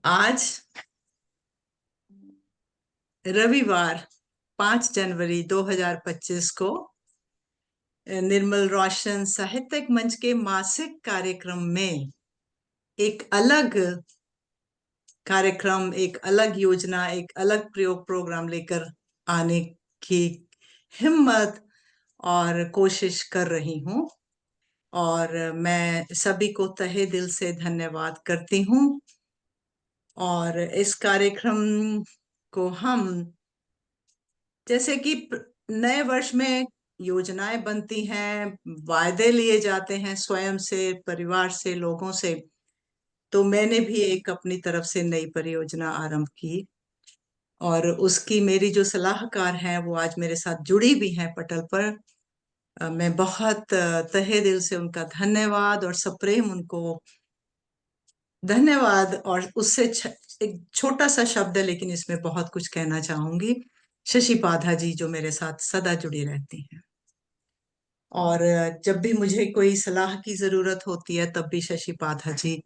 आज रविवार 5 जनवरी 2025 को निर्मल रोशन साहित्यिक मंच के मासिक कार्यक्रम में एक अलग कार्यक्रम, एक अलग योजना, एक अलग प्रोग्राम लेकर आने की हिम्मत और कोशिश कर रही हूँ। और मैं सभी को तहे दिल से धन्यवाद करती हूँ। और इस कार्यक्रम को हम, जैसे कि नए वर्ष में योजनाएं बनती हैं, वायदे लिए जाते हैं स्वयं से, परिवार से, लोगों से, तो मैंने भी एक अपनी तरफ से नई परियोजना आरंभ की। और उसकी मेरी जो सलाहकार हैं वो आज मेरे साथ जुड़ी भी हैं पटल पर। मैं बहुत तहे दिल से उनका धन्यवाद और सप्रेम उनको धन्यवाद, और उससे एक छोटा सा शब्द है लेकिन इसमें बहुत कुछ कहना चाहूंगी। शशि पाधा जी जो मेरे साथ सदा जुड़ी रहती हैं, और जब भी मुझे कोई सलाह की जरूरत होती है तब भी शशि पाधा जी,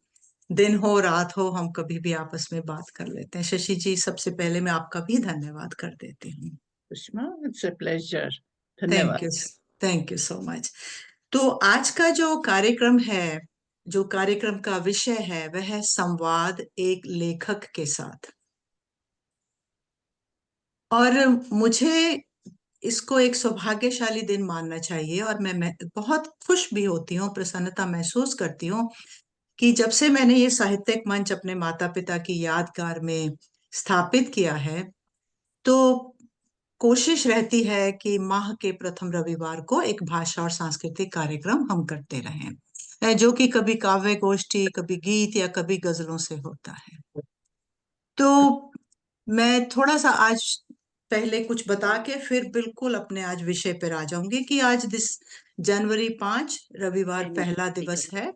दिन हो रात हो, हम कभी भी आपस में बात कर लेते हैं। शशि जी, सबसे पहले मैं आपका भी धन्यवाद कर देती हूँ। Sushma, it's a pleasure. Thank धन्यवाद। You. Thank you so much. तो आज का जो कार्यक्रम है, जो कार्यक्रम का विषय है, वह है संवाद एक लेखक के साथ। और मुझे इसको एक सौभाग्यशाली दिन मानना चाहिए, और मैं बहुत खुश भी होती हूँ, प्रसन्नता महसूस करती हूँ कि जब से मैंने ये साहित्यिक मंच अपने माता पिता की यादगार में स्थापित किया है, तो कोशिश रहती है कि माह के प्रथम रविवार को एक भाषा और सांस्कृतिक कार्यक्रम हम करते रहें, जो कि कभी काव्य गोष्ठी, कभी गीत या कभी गजलों से होता है। तो मैं थोड़ा सा आज पहले कुछ बता के फिर बिल्कुल अपने आज विषय पर आ जाऊंगी कि आज जनवरी 5 रविवार पहला दिवस है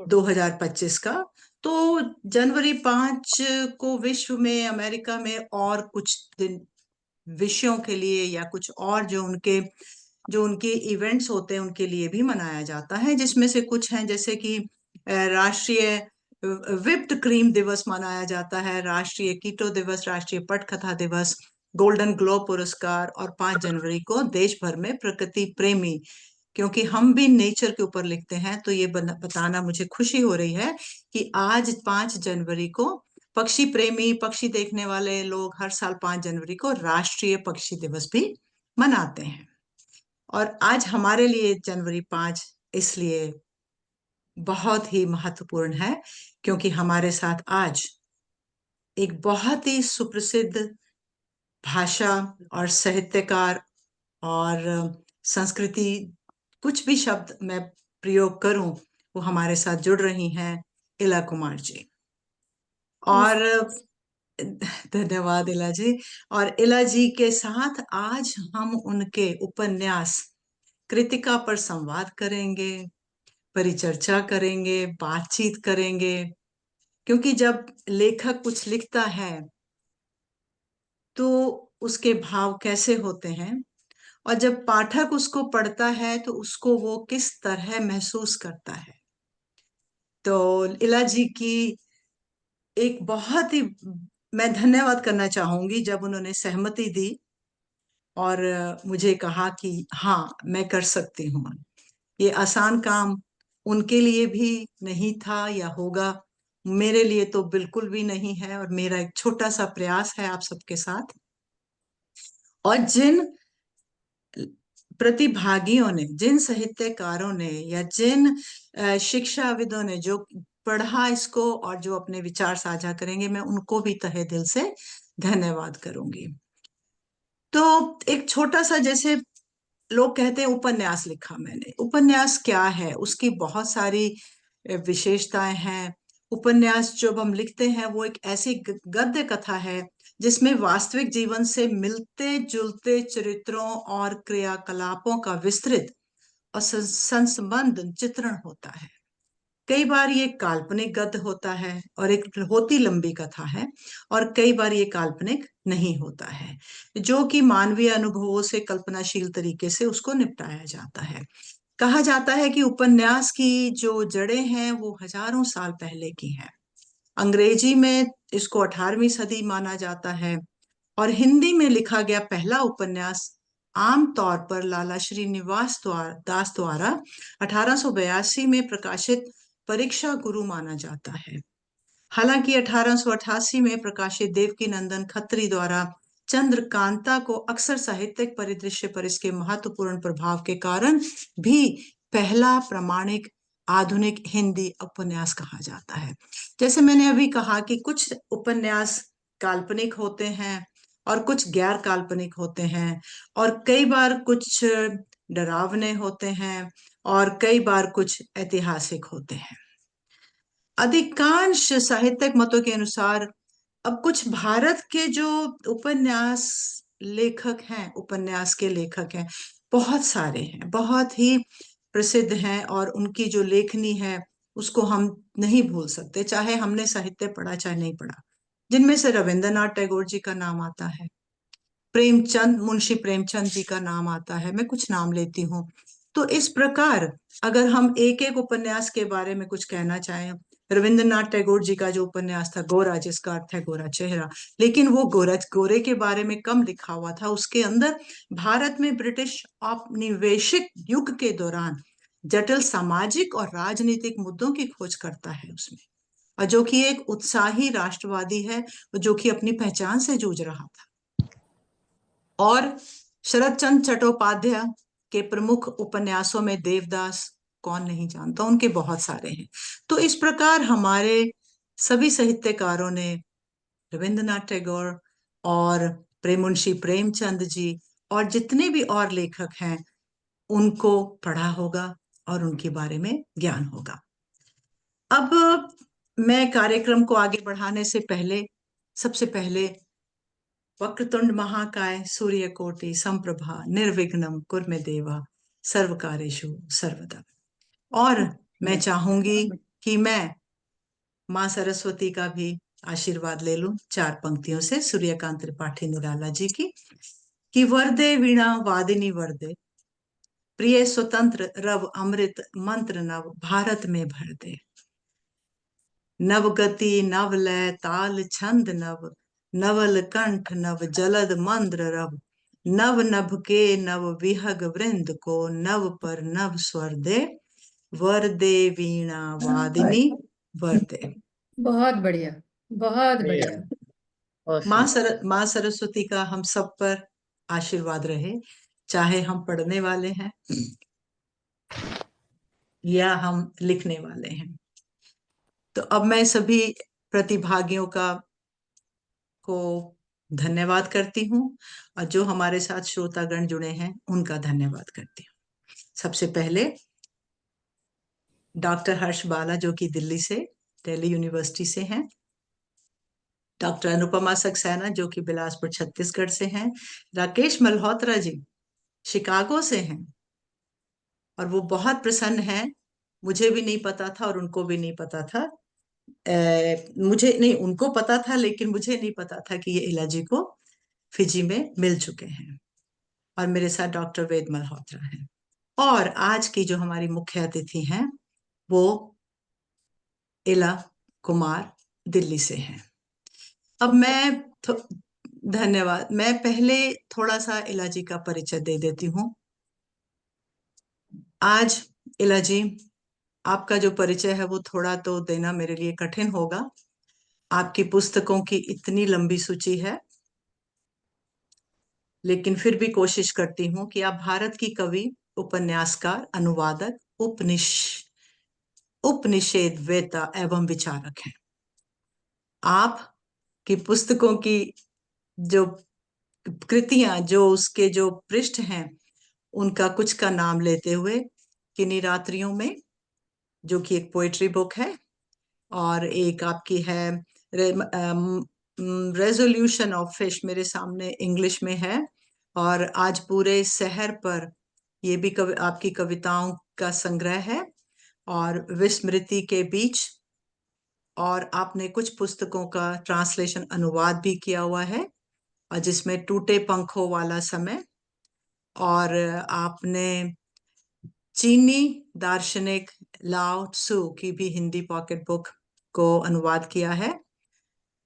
2025 का। तो जनवरी 5 को विश्व में, अमेरिका में और कुछ दिन विषयों के लिए या कुछ और जो उनके इवेंट्स होते हैं उनके लिए भी मनाया जाता है, जिसमें से कुछ हैं जैसे कि राष्ट्रीय विप्ड क्रीम दिवस मनाया जाता है, राष्ट्रीय कीटो दिवस, राष्ट्रीय पटकथा दिवस, गोल्डन ग्लोब पुरस्कार, और 5 जनवरी को देश भर में प्रकृति प्रेमी, क्योंकि हम भी नेचर के ऊपर लिखते हैं, तो ये बताना मुझे खुशी हो रही है कि आज 5 जनवरी को पक्षी प्रेमी, पक्षी देखने वाले लोग हर साल 5 जनवरी को राष्ट्रीय पक्षी दिवस भी मनाते हैं। और आज हमारे लिए जनवरी 5 इसलिए बहुत ही महत्वपूर्ण है क्योंकि हमारे साथ आज एक बहुत ही सुप्रसिद्ध भाषा और साहित्यकार और संस्कृति, कुछ भी शब्द मैं प्रयोग करूं वो हमारे साथ जुड़ रही हैं, इला कुमार जी। और धन्यवाद इला जी। और इला जी के साथ आज हम उनके उपन्यास कृतिका पर संवाद करेंगे, परिचर्चा करेंगे, बातचीत करेंगे, क्योंकि जब लेखक कुछ लिखता है तो उसके भाव कैसे होते हैं, और जब पाठक उसको पढ़ता है तो उसको वो किस तरह महसूस करता है। तो इला जी की एक बहुत ही मैं धन्यवाद करना चाहूंगी जब उन्होंने सहमति दी और मुझे कहा कि हाँ मैं कर सकती हूँ। ये आसान काम उनके लिए भी नहीं था या होगा, मेरे लिए तो बिल्कुल भी नहीं है, और मेरा एक छोटा सा प्रयास है आप सबके साथ। और जिन प्रतिभागियों ने, जिन साहित्यकारों ने या जिन शिक्षाविदों ने जो पढ़ा इसको और जो अपने विचार साझा करेंगे, मैं उनको भी तहे दिल से धन्यवाद करूंगी। तो एक छोटा सा, जैसे लोग कहते हैं उपन्यास लिखा मैंने, उपन्यास क्या है, उसकी बहुत सारी विशेषताएं हैं। उपन्यास जब हम लिखते हैं वो एक ऐसी गद्य कथा है जिसमें वास्तविक जीवन से मिलते जुलते चरित्रों और क्रियाकलापों का विस्तृत और संबंध चित्रण होता है। कई बार ये काल्पनिक गद्य होता है और एक होती लंबी कथा है, और कई बार ये काल्पनिक नहीं होता है, जो कि मानवीय अनुभवों से कल्पनाशील तरीके से उसको निपटाया जाता है। कहा जाता है कि उपन्यास की जो जड़ें हैं वो हजारों साल पहले की हैं, अंग्रेजी में इसको 18वीं सदी माना जाता है। और हिंदी में लिखा गया पहला उपन्यास आमतौर पर लाला श्रीनिवास दास द्वारा 1882 में प्रकाशित परीक्षा गुरु माना जाता है। हालांकि 1888 में प्रकाशित देवकी नंदन खत्री द्वारा चंद्रकांता को अक्सर साहित्यिक परिदृश्य पर इसके महत्वपूर्ण प्रभाव के कारण भी पहला प्रमाणिक आधुनिक हिंदी उपन्यास कहा जाता है। जैसे मैंने अभी कहा कि कुछ उपन्यास काल्पनिक होते हैं और कुछ गैर काल्पनिक होते हैं, और कई बार कुछ डरावने होते हैं और कई बार कुछ ऐतिहासिक होते हैं। अधिकांश साहित्यिक मतों के अनुसार अब कुछ भारत के जो उपन्यास लेखक हैं, उपन्यास के लेखक हैं, बहुत सारे हैं, बहुत ही प्रसिद्ध हैं, और उनकी जो लेखनी है उसको हम नहीं भूल सकते, चाहे हमने साहित्य पढ़ा चाहे नहीं पढ़ा। जिनमें से रविंद्रनाथ टैगोर जी का नाम आता है, प्रेमचंद, मुंशी प्रेमचंद जी का नाम आता है, मैं कुछ नाम लेती हूँ। तो इस प्रकार अगर हम एक एक उपन्यास के बारे में कुछ कहना चाहें, रविंद्रनाथ टैगोर जी का जो उपन्यास था गोरा, जिसका अर्थ है गोरा चेहरा, लेकिन वो गोरे के बारे में कम लिखा हुआ था। उसके अंदर भारत में ब्रिटिश औपनिवेशिक युग के दौरान जटिल सामाजिक और राजनीतिक मुद्दों की खोज करता है उसमें, और जो कि एक उत्साही राष्ट्रवादी है, जो कि अपनी पहचान से जूझ रहा था। और शरद चंद्र चट्टोपाध्याय के प्रमुख उपन्यासों में देवदास कौन नहीं जानता, उनके बहुत सारे हैं। तो इस प्रकार हमारे सभी साहित्यकारों ने रविंद्रनाथ टैगोर और मुंशी प्रेमचंद जी और जितने भी और लेखक हैं उनको पढ़ा होगा और उनके बारे में ज्ञान होगा। अब मैं कार्यक्रम को आगे बढ़ाने से पहले सबसे पहले वक्रतुंड महाकाय सूर्यकोटि संप्रभा निर्विघ्नं कुरु मे देवा सर्वकार्येषु सर्वदा, और मैं चाहूंगी कि मैं माँ सरस्वती का भी आशीर्वाद ले लूं 4 पंक्तियों से सूर्यकांत त्रिपाठी निराला जी की, कि वरदे वीणा वादिनी वरदे, प्रिय स्वतंत्र रव अमृत मंत्र नव भारत में भर दे, नव गति नव लय ताल छंद नव, नवल कंठ नव जलद मंद्र रव, नव नभ के नव विहग वृंद को, नव पर नव स्वर दे, वर दे वीणा वादिनी वर दे। बहुत बढ़िया, बहुत बढ़िया। Yeah. Awesome. माँ सरस्वती का हम सब पर आशीर्वाद रहे, चाहे हम पढ़ने वाले हैं या हम लिखने वाले हैं। तो अब मैं सभी प्रतिभागियों को धन्यवाद करती हूँ, और जो हमारे साथ श्रोतागण जुड़े हैं उनका धन्यवाद करती हूँ। सबसे पहले डॉक्टर हर्ष बाला जो कि दिल्ली से, दिल्ली यूनिवर्सिटी से हैं, डॉक्टर अनुपमा सक्सेना जो कि बिलासपुर छत्तीसगढ़ से हैं, राकेश मल्होत्रा जी शिकागो से हैं, और वो बहुत प्रसन्न हैं। मुझे भी नहीं पता था और उनको भी नहीं पता था, मुझे नहीं, उनको पता था लेकिन मुझे नहीं पता था कि ये इलाजी को फिजी में मिल चुके हैं। और मेरे साथ डॉक्टर वेद मल्होत्रा हैं, और आज की जो हमारी मुख्य अतिथि हैं वो इला कुमार दिल्ली से हैं। अब मैं धन्यवाद, मैं पहले थोड़ा सा इला जी का परिचय दे देती हूँ। आज इला जी आपका जो परिचय है वो थोड़ा तो देना मेरे लिए कठिन होगा। आपकी पुस्तकों की इतनी लंबी सूची है, लेकिन फिर भी कोशिश करती हूँ कि आप भारत की कवि, उपन्यासकार, अनुवादक, उपनिषेद वेता एवं विचारक हैं। आप की पुस्तकों की जो कृतियां, जो उसके जो पृष्ठ हैं, उनका कुछ का नाम लेते हुए, किन्हीं रात्रियों में जो कि एक पोएट्री बुक है, और एक आपकी है रेजोल्यूशन ऑफ फिश, मेरे सामने इंग्लिश में है, और आज पूरे शहर पर, ये भी आपकी कविताओं का संग्रह है, और विस्मृति के बीच, और आपने कुछ पुस्तकों का ट्रांसलेशन अनुवाद भी किया हुआ है, और जिसमें टूटे पंखों वाला समय, और आपने चीनी दार्शनिक लाओ त्सु की भी हिंदी पॉकेट बुक को अनुवाद किया है।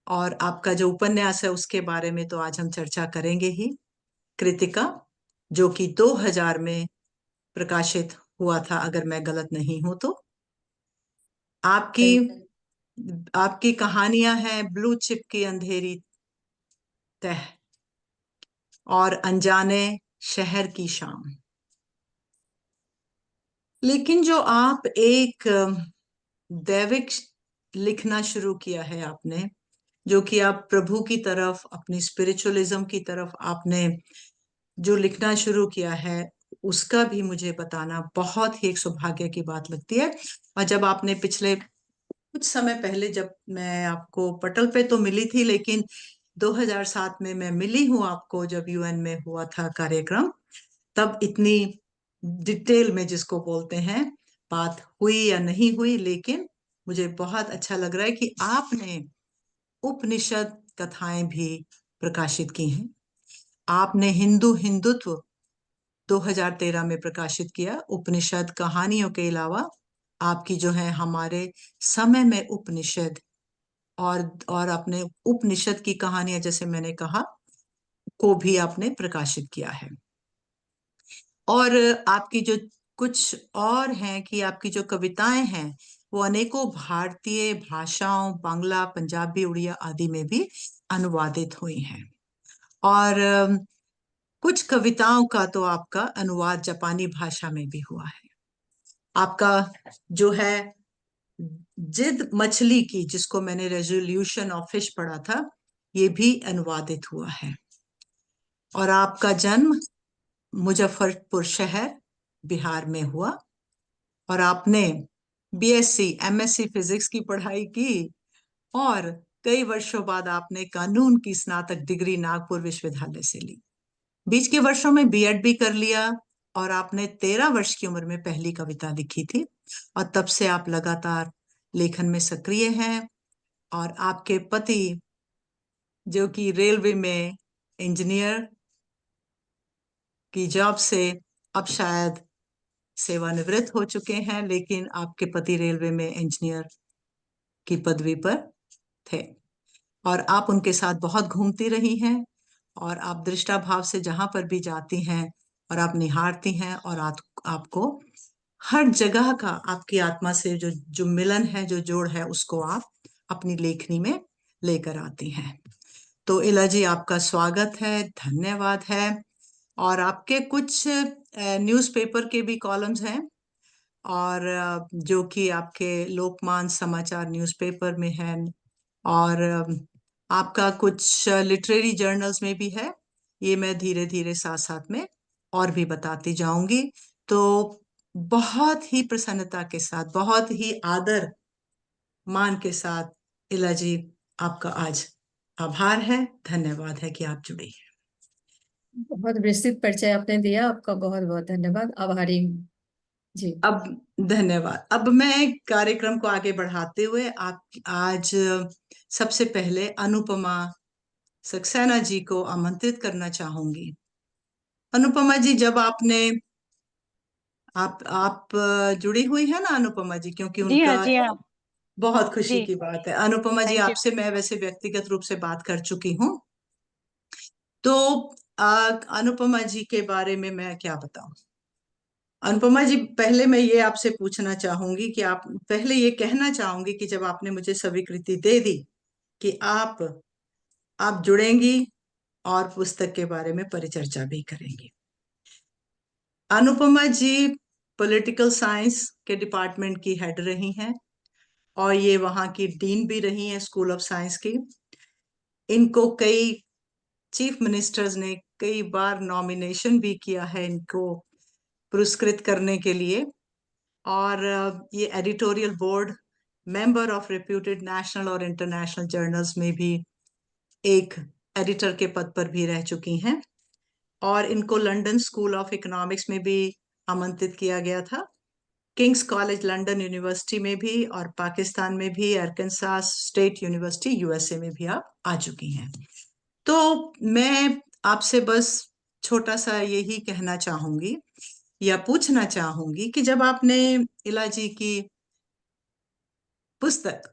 और आपका जो उपन्यास है उसके बारे में तो आज हम चर्चा करेंगे ही। कृतिका, जो कि 2000 में प्रकाशित हुआ था, अगर मैं गलत नहीं हूं तो। आपकी सही। आपकी कहानियां हैं ब्लू चिप की अंधेरी तह और अनजाने शहर की शाम। लेकिन जो आप एक दैविक लिखना शुरू किया है आपने, जो कि आप प्रभु की तरफ, अपनी स्पिरिचुअलिज्म की तरफ आपने जो लिखना शुरू किया है, उसका भी मुझे बताना बहुत ही एक सौभाग्य की बात लगती है। और जब आपने पिछले कुछ समय पहले, जब मैं आपको पटल पे तो मिली थी, लेकिन 2007 में मैं मिली हूँ आपको जब यूएन में हुआ था कार्यक्रम, तब इतनी डिटेल में जिसको बोलते हैं बात हुई या नहीं हुई। लेकिन मुझे बहुत अच्छा लग रहा है कि आपने उपनिषद कथाएं भी प्रकाशित की हैं। आपने हिंदुत्व 2013 में प्रकाशित किया। उपनिषद कहानियों के अलावा आपकी जो है हमारे समय में उपनिषद, और आपने उपनिषद की कहानियां, जैसे मैंने कहा, को भी आपने प्रकाशित किया है। और आपकी जो कुछ और हैं कि आपकी जो कविताएं हैं वो अनेकों भारतीय भाषाओं, बांग्ला, पंजाबी, उड़िया आदि में भी अनुवादित हुई हैं। और कुछ कविताओं का तो आपका अनुवाद जापानी भाषा में भी हुआ है। आपका जो है जिद मछली की, जिसको मैंने रेजोल्यूशन ऑफ फिश पढ़ा था, ये भी अनुवादित हुआ है। और आपका जन्म मुजफ्फरपुर शहर, बिहार में हुआ। और आपने बीएससी एमएससी फिजिक्स की पढ़ाई की, और कई वर्षों बाद आपने कानून की स्नातक डिग्री नागपुर विश्वविद्यालय से ली। बीच के वर्षों में बीएड भी कर लिया। और आपने 13 वर्ष की उम्र में पहली कविता लिखी थी, और तब से आप लगातार लेखन में सक्रिय हैं। और आपके पति, जो कि रेलवे में इंजीनियर की जॉब से अब शायद सेवानिवृत्त हो चुके हैं, लेकिन आपके पति रेलवे में इंजीनियर की पदवी पर थे। और आप उनके साथ बहुत घूमती रही हैं, और आप दृष्टा भाव से जहां पर भी जाती हैं और आप निहारती हैं, और आपको हर जगह का आपकी आत्मा से जो जो मिलन है, जो जोड़ है, उसको आप अपनी लेखनी में लेकर आती हैं। तो इला जी, आपका स्वागत है, धन्यवाद है। और आपके कुछ न्यूज़पेपर के भी कॉलम्स हैं, और जो कि आपके लोकमान समाचार न्यूज़पेपर में है। और आपका कुछ लिटरेरी जर्नल्स में भी है। ये मैं धीरे धीरे साथ साथ में और भी बताती जाऊंगी। तो बहुत ही प्रसन्नता के साथ, बहुत ही आदर मान के साथ इला जी, आपका आज आभार है, धन्यवाद है कि आप जुड़ी। बहुत विस्तृत परिचय आपने दिया, आपका बहुत बहुत धन्यवाद, आभारी हूँ जी। अब धन्यवाद। अब मैं कार्यक्रम को आगे बढ़ाते हुए आप आज सबसे पहले अनुपमा सक्सेना जी को आमंत्रित करना चाहूंगी। अनुपमा जी, जब आपने आप जुड़ी हुई है ना अनुपमा जी, क्योंकि जी हाँ, उनका जी हाँ। बहुत खुशी जी, की बात है। अनुपमा जी, थैंक यू। आपसे मैं वैसे व्यक्तिगत रूप से बात कर चुकी हूँ, तो अनुपमा जी के बारे में मैं क्या बताऊं। अनुपमा जी, पहले मैं ये आपसे पूछना चाहूंगी कि आप पहले ये कहना चाहूंगी कि जब आपने मुझे स्वीकृति दे दी कि आप जुड़ेंगी और पुस्तक के बारे में परिचर्चा भी करेंगी। अनुपमा जी पॉलिटिकल साइंस के डिपार्टमेंट की हेड रही हैं, और ये वहाँ की डीन भी रही हैं स्कूल ऑफ साइंस की। इनको कई चीफ मिनिस्टर्स ने कई बार नॉमिनेशन भी किया है इनको पुरस्कृत करने के लिए। और ये editorial board member of reputed national और इंटरनेशनल जर्नल्स में भी एक एडिटर के पद पर भी रह चुकी हैं। और इनको लंदन स्कूल ऑफ इकोनॉमिक्स में भी आमंत्रित किया गया था, किंग्स कॉलेज लंदन यूनिवर्सिटी में भी, और पाकिस्तान में भी अरकानसास स्टेट यूनिवर्सिटी यूएसए में भी आप आ चुकी हैं। तो मैं आपसे बस छोटा सा यही कहना चाहूंगी या पूछना चाहूंगी कि जब आपने इला जी की पुस्तक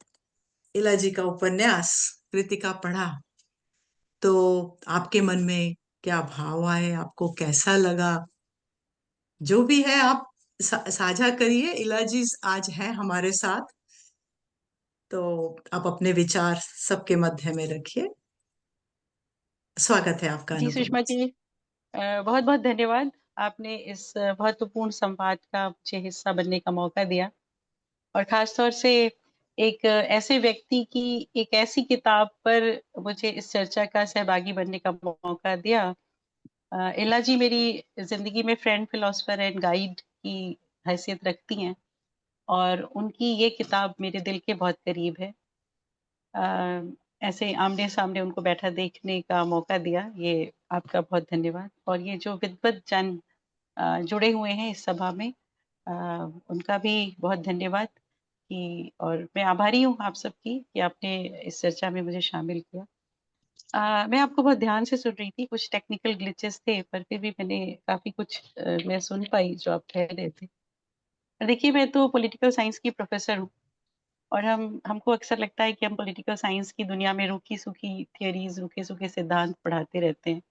इला जी का उपन्यास कृतिका पढ़ा तो आपके मन में क्या भाव आए, आपको कैसा लगा? जो भी है आप साझा करिए। इला जी आज है हमारे साथ, तो आप अपने विचार सबके मध्य में रखिए। स्वागत है आपका जी अनुपम। सुषमा जी, बहुत बहुत धन्यवाद। आपने इस महत्वपूर्ण संवाद का मुझे हिस्सा बनने का मौका दिया, और खास तौर से एक ऐसे व्यक्ति की एक ऐसी किताब पर मुझे इस चर्चा का सहभागी बनने का मौका दिया। इला जी मेरी जिंदगी में फ्रेंड, फिलोसफर एंड गाइड की हैसियत रखती हैं, और उनकी ये किताब मेरे दिल के बहुत करीब है। ऐसे आमने सामने उनको बैठा देखने का मौका दिया, ये आपका बहुत धन्यवाद। और ये जो विद्वत जन जुड़े हुए हैं इस सभा में, अ, उनका भी बहुत धन्यवाद। कि और मैं आभारी हूँ आप सबकी कि आपने इस चर्चा में मुझे शामिल किया। मैं आपको बहुत ध्यान से सुन रही थी, कुछ टेक्निकल ग्लिचेस थे, पर फिर भी मैंने काफ़ी कुछ मैं सुन पाई जो आप कह रहे थे। देखिए, मैं तो पॉलिटिकल साइंस की प्रोफ़ेसर हूँ, और हमको अक्सर लगता है कि हम पॉलिटिकल साइंस की दुनिया में रूखी-सूखी थियरीज़, रूखे-सूखे सिद्धांत पढ़ाते रहते हैं।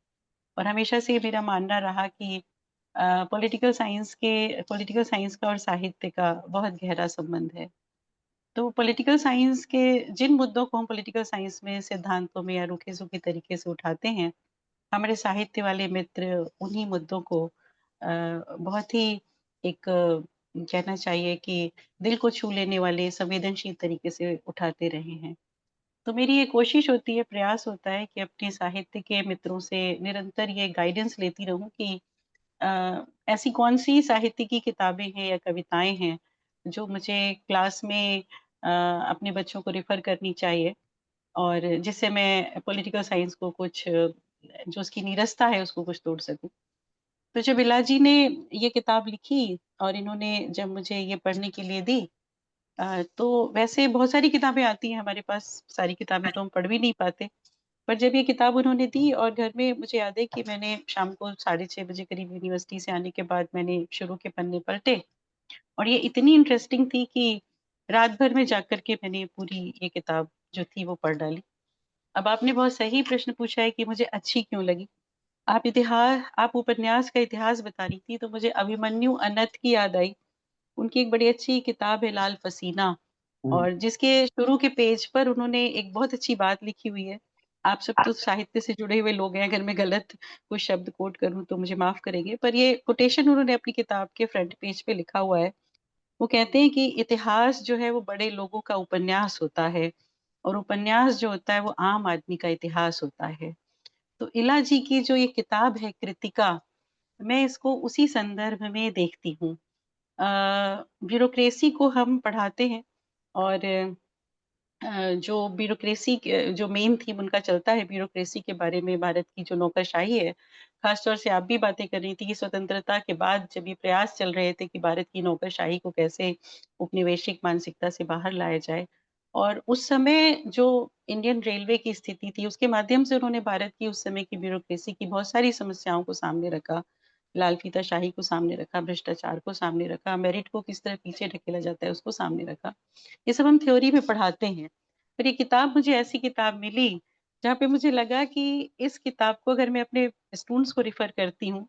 और हमेशा से मेरा मानना रहा कि पॉलिटिकल साइंस का और साहित्य का बहुत गहरा संबंध है। तो पॉलिटिकल साइंस के जिन मुद्दों को हम पॉलिटिकल साइंस में सिद्धांतों में या रूखे-सूखे तरीके से उठाते हैं, हमारे साहित्य वाले मित्र उन्हीं मुद्दों को बहुत ही एक कहना चाहिए कि दिल को छू लेने वाले संवेदनशील तरीके से उठाते रहे हैं। तो मेरी ये कोशिश होती है, प्रयास होता है कि अपने साहित्य के मित्रों से निरंतर ये गाइडेंस लेती रहूँ कि ऐसी कौन-सी साहित्य की किताबें हैं या कविताएँ हैं, जो मुझे क्लास में अपने बच्चों को रेफ़र करनी चाहिए, और जिससे मैं पॉलिटिकल साइंस को कुछ जो उसकी नीरसता है उसको कुछ तोड़ सकूँ। तो जब इला जी ने ये किताब लिखी और इन्होंने जब मुझे ये पढ़ने के लिए दी, तो वैसे बहुत सारी किताबें आती हैं हमारे पास, सारी किताबें तो हम पढ़ भी नहीं पाते। पर जब ये किताब उन्होंने दी, और घर में मुझे याद है कि मैंने शाम को 6:30 बजे करीब यूनिवर्सिटी से आने के बाद मैंने शुरू के पन्ने पलटे, और ये इतनी इंटरेस्टिंग थी कि रात भर में जाग कर के मैंने पूरी ये किताब जो थी वो पढ़ डाली। अब आपने बहुत सही प्रश्न पूछा है कि मुझे अच्छी क्यों लगी? आप उपन्यास का इतिहास बता रही थी, तो मुझे अभिमन्यु अनंत की याद आई। उनकी एक बड़ी अच्छी किताब है लाल फसीना, और जिसके शुरू के पेज पर उन्होंने एक बहुत अच्छी बात लिखी हुई है। आप सब तो साहित्य से जुड़े हुए लोग हैं, अगर मैं गलत कोई शब्द कोट करूँ तो मुझे माफ़ करेंगे। पर ये कोटेशन उन्होंने अपनी किताब के फ्रंट पेज पे लिखा हुआ है। वो कहते हैं कि इतिहास जो है वो बड़े लोगों का उपन्यास होता है, और उपन्यास जो होता है वो आम आदमी का इतिहास होता है। तो इला जी की जो ये किताब है कृतिका, मैं इसको उसी संदर्भ में देखती हूँ। ब्यूरोक्रेसी को हम पढ़ाते हैं, और जो ब्यूरोक्रेसी के जो मेन थीम उनका चलता है ब्यूरोक्रेसी के बारे में, भारत की जो नौकरशाही है, ख़ास तौर से आप भी बातें कर रही थी कि स्वतंत्रता के बाद जब ये प्रयास चल रहे थे कि भारत की नौकरशाही को कैसे उपनिवेशिक मानसिकता से बाहर लाया जाए, और उस समय जो इंडियन रेलवे की स्थिति थी, उसके माध्यम से उन्होंने भारत की उस समय की ब्यूरोक्रेसी की बहुत सारी समस्याओं को सामने रखा। लाल फीताशाही को सामने रखा, भ्रष्टाचार को सामने रखा, मेरिट को किस तरह पीछे ढकेला जाता है उसको सामने रखा। ये सब हम थ्योरी में पढ़ाते हैं। पर ये किताब मुझे ऐसी किताब मिली, जहाँ पे मुझे लगा कि इस किताब को अगर मैं अपने स्टूडेंट्स को रेफ़र करती हूँ,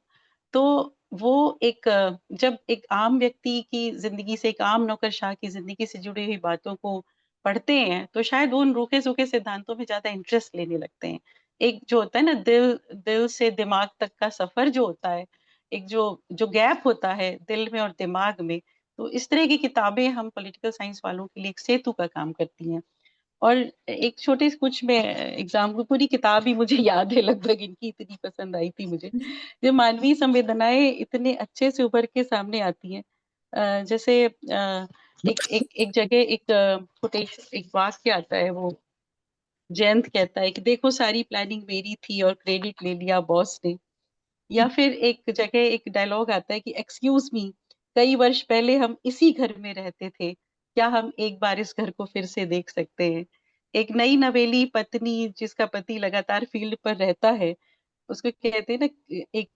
तो वो एक जब एक आम व्यक्ति की ज़िंदगी से, एक आम नौकरशाह की ज़िंदगी से जुड़ी हुई बातों को पढ़ते हैं, तो शायद वो उन रूखे-सूखे सिद्धांतों में ज़्यादा इंटरेस्ट लेने लगते हैं। एक जो होता है ना, दिल दिल से दिमाग तक का सफ़र जो होता है, एक जो जो गैप होता है दिल में और दिमाग में, तो इस तरह की किताबें हम पॉलिटिकल साइंस वालों के लिए एक सेतु का काम करती हैं। और एक छोटे से कुछ मैं एग्ज़ाम्पल, पूरी किताब ही मुझे याद है लगभग, इनकी इतनी पसंद आई थी मुझे। जब मानवीय संवेदनाएँ इतने अच्छे से उभर के सामने आती हैं। जैसे एक एक एक जगह एक एक वाक्य आता है, वो जयंत कहता है कि देखो सारी प्लानिंग मेरी थी और क्रेडिट ले लिया बॉस ने। या फिर एक जगह एक डायलॉग आता है कि एक्सक्यूज़ मी, कई वर्ष पहले हम इसी घर में रहते थे। क्या हम एक बार इस घर को फिर से देख सकते हैं? एक नई नवेली पत्नी जिसका पति लगातार फील्ड पर रहता है, उसको कहते हैं ना, एक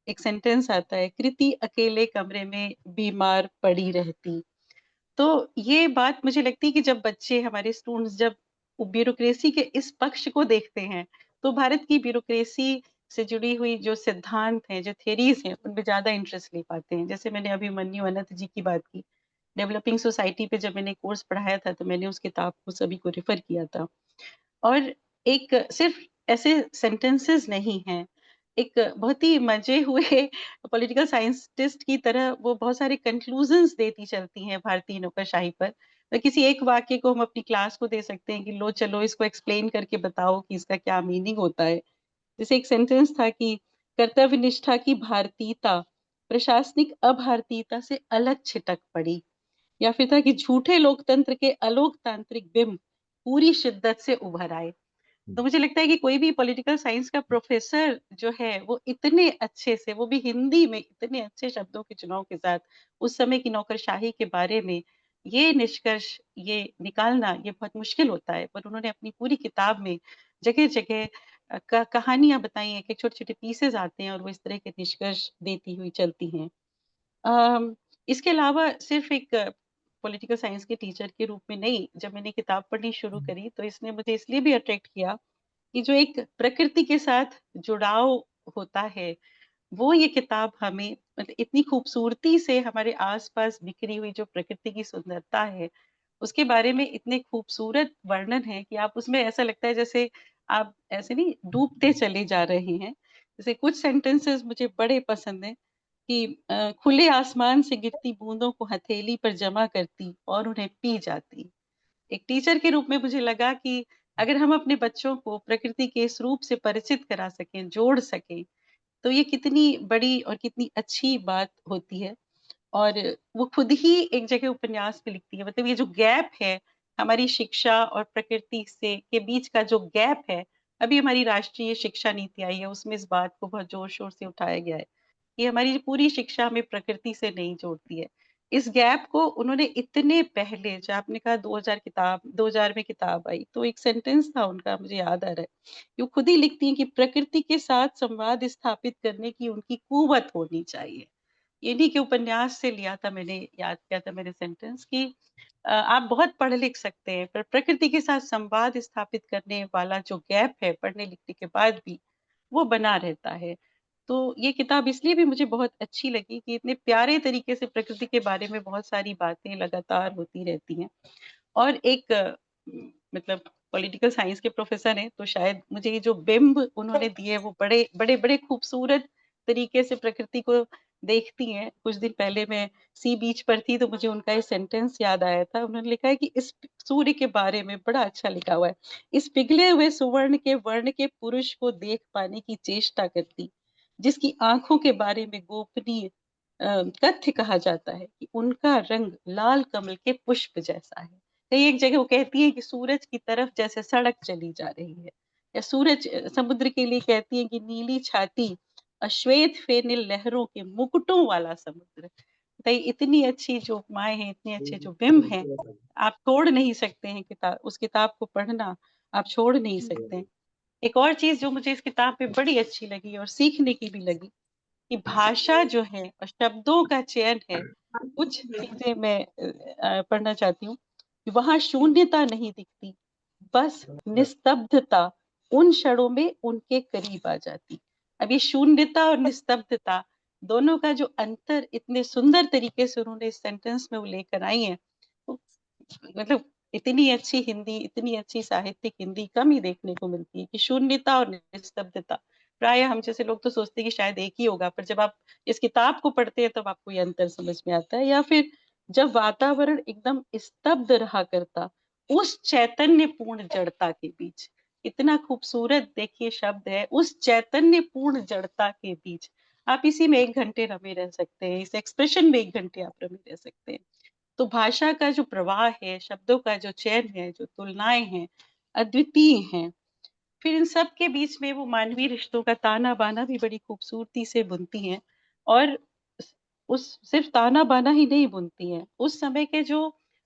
एक सेंटेंस आता है, कृति अकेले कमरे में बीमार पड़ी रहती। तो ये बात मुझे लगती है कि जब बच्चे हमारे स्टूडेंट्स जब ब्यूरोक्रेसी के इस पक्ष को देखते हैं, तो भारत की ब्यूरोक्रेसी से जुड़ी हुई जो सिद्धांत हैं, जो थियरीज हैं, उनमें ज़्यादा इंटरेस्ट ले पाते हैं। जैसे मैंने अभिमन्यु अनंत जी की बात की, डेवलपिंग सोसाइटी पे जब मैंने कोर्स पढ़ाया था, तो मैंने उस किताब को सभी को रेफर किया था। और एक सिर्फ ऐसे सेंटेंसेस नहीं हैं, एक बहुत ही मजे हुए पॉलिटिकल साइंटिस्ट की तरह वो बहुत सारे कंक्लूजन्स देती चलती हैं भारतीय नौकरशाही पर। तो किसी एक वाक्य को हम अपनी क्लास को दे सकते हैं कि लो चलो इसको एक्सप्लेन करके बताओ कि इसका क्या मीनिंग होता है। जैसे एक सेंटेंस था कि कर्तव्य निष्ठा की भारतीयता प्रशासनिक अभारतीयता से अलग छिटक पड़ी, या फिर था कि झूठे लोकतंत्र के अलोकतांत्रिक बिंब पूरी शिद्दत से उभर आए। तो मुझे लगता है कि कोई भी पॉलिटिकल साइंस का प्रोफेसर जो है वो इतने अच्छे से, वो भी हिंदी में इतने अच्छे शब्दों के चुनाव के साथ उस समय की नौकरशाही के बारे में ये निष्कर्ष ये निकालना ये बहुत मुश्किल होता है, पर उन्होंने अपनी पूरी किताब में जगह जगह कहानियां बताई हैं कि छोटे छोटे पीसेज आते हैं और वो इस तरह के निष्कर्ष देती हुई चलती हैं। इसके अलावा सिर्फ एक पॉलिटिकल साइंस के टीचर के रूप में नहीं, जब मैंने किताब पढ़नी शुरू करी तो इसने मुझे इसलिए भी अट्रैक्ट किया कि जो एक प्रकृति के साथ जुड़ाव होता है, वो ये किताब हमें मतलब इतनी खूबसूरती से हमारे आस-पास बिखरी हुई जो प्रकृति की सुंदरता है, उसके बारे में इतने खूबसूरत वर्णन है कि आप उसमें ऐसा लगता है जैसे आप ऐसे नहीं डूबते चले जा रहे हैं। जैसे कुछ सेंटेंसेस मुझे बड़े पसंद हैं कि खुले आसमान से गिरती बूंदों को हथेली पर जमा करती और उन्हें पी जाती। एक टीचर के रूप में मुझे लगा कि अगर हम अपने बच्चों को प्रकृति के इस रूप से परिचित करा सकें, जोड़ सकें, तो ये कितनी बड़ी और कितनी अच्छी बात होती है। और वो खुद ही एक जगह उपन्यास में लिखती है, मतलब ये जो गैप है हमारी शिक्षा और प्रकृति से के बीच का जो गैप है, अभी हमारी राष्ट्रीय शिक्षा नीति आई है, उसमें इस बात को बहुत जोर-शोर से उठाया गया है। कि हमारी पूरी शिक्षा हमें प्रकृति से नहीं जोड़ती है। इस गैप को उन्होंने इतने पहले, जो आपने कहा 2000 में किताब आई, तो एक सेंटेंस था उनका मुझे याद आ रहा है, कि वो खुद ही लिखती हैं कि प्रकृति के साथ संवाद स्थापित करने की उनकी कुवत होनी चाहिए। इन्हीं के उपन्यास से लिया था मैंने, याद किया था मैंने सेंटेंस कि आप बहुत पढ़ लिख सकते हैं, पर प्रकृति के साथ संवाद स्थापित करने वाला जो गैप है, पढ़ने लिखने के बाद भी, वो बना रहता है। तो ये किताब इसलिए भी मुझे बहुत अच्छी लगी कि इतने प्यारे तरीके से प्रकृति के बारे में बहुत सारी बातें लगातार होती रहती हैं। और एक मतलब पॉलिटिकल साइंस के प्रोफेसर हैं, तो शायद मुझे ये जो बिंब उन्होंने दिए वो बड़े खूबसूरत तरीके से प्रकृति को देखती हैं। कुछ दिन पहले मैं सी बीच पर थी, तो मुझे उनका ये सेंटेंस याद आया था। उन्होंने लिखा है कि इस सूर्य के बारे में बड़ा अच्छा लिखा हुआ है। इस पिघले हुए सुवर्ण के वर्ण के पुरुष को देख पाने की चेष्टा करती, जिसकी आँखों के बारे में गोपनीय तथ्य कहा जाता है कि उनका रंग लाल कमल के पुष्प जैसा है। कहीं एक जगह वो कहती है कि सूरज की तरफ जैसे सड़क चली जा रही है, या सूरज समुद्र के लिए कहती है कि नीली छाती श्वेत फेनिल लहरों के मुकुटों वाला समुद्र। कहीं इतनी अच्छी जो उपमाएँ हैं, इतने अच्छे जो बिंब हैं, आप छोड़ नहीं सकते हैं उस किताब को पढ़ना, आप छोड़ नहीं सकते हैं। एक और चीज़ जो मुझे इस किताब में बड़ी अच्छी लगी और सीखने की भी लगी, कि भाषा जो है और शब्दों का चयन है, कुछ चीज़ें मैं पढ़ना चाहती हूँ, कि वहाँ शून्यता नहीं दिखती, बस निस्तब्धता उन क्षणों में उनके करीब आ जाती। अब ये शून्यता और निस्तब्धता दोनों का जो अंतर इतने सुंदर तरीके से उन्होंने इस सेंटेंस में वो लेकर आई हैं, तो मतलब इतनी अच्छी हिंदी, इतनी अच्छी साहित्यिक हिंदी कम ही देखने को मिलती है, कि शून्यता और निस्तब्धता। प्रायः हम जैसे लोग तो सोचते हैं कि शायद एक ही होगा, पर जब आप इस किताब को पढ़ते हैं तब आपको ये अंतर समझ में आता है। या फिर जब वातावरण एकदम स्तब्ध रहा करता, उस चैतन्यपूर्ण जड़ता के बीच, इतना खूबसूरत देखिए शब्द है, उस चैतन्यपूर्ण जड़ता के बीच, आप इसी में 1 घंटे रमे रह सकते हैं, इस एक्सप्रेशन में 1 घंटे आप रमे रह सकते हैं। तो भाषा का जो प्रवाह है, शब्दों का जो चयन है, जो तुलनाएँ हैं, अद्वितीय हैं। फिर इन सब के बीच में वो मानवीय रिश्तों का ताना-बाना भी बड़ी खूबसूरती से बुनती हैं, और स उस सिर्फ़ ताना-बाना ही नहीं बुनती हैं, उस समय के जो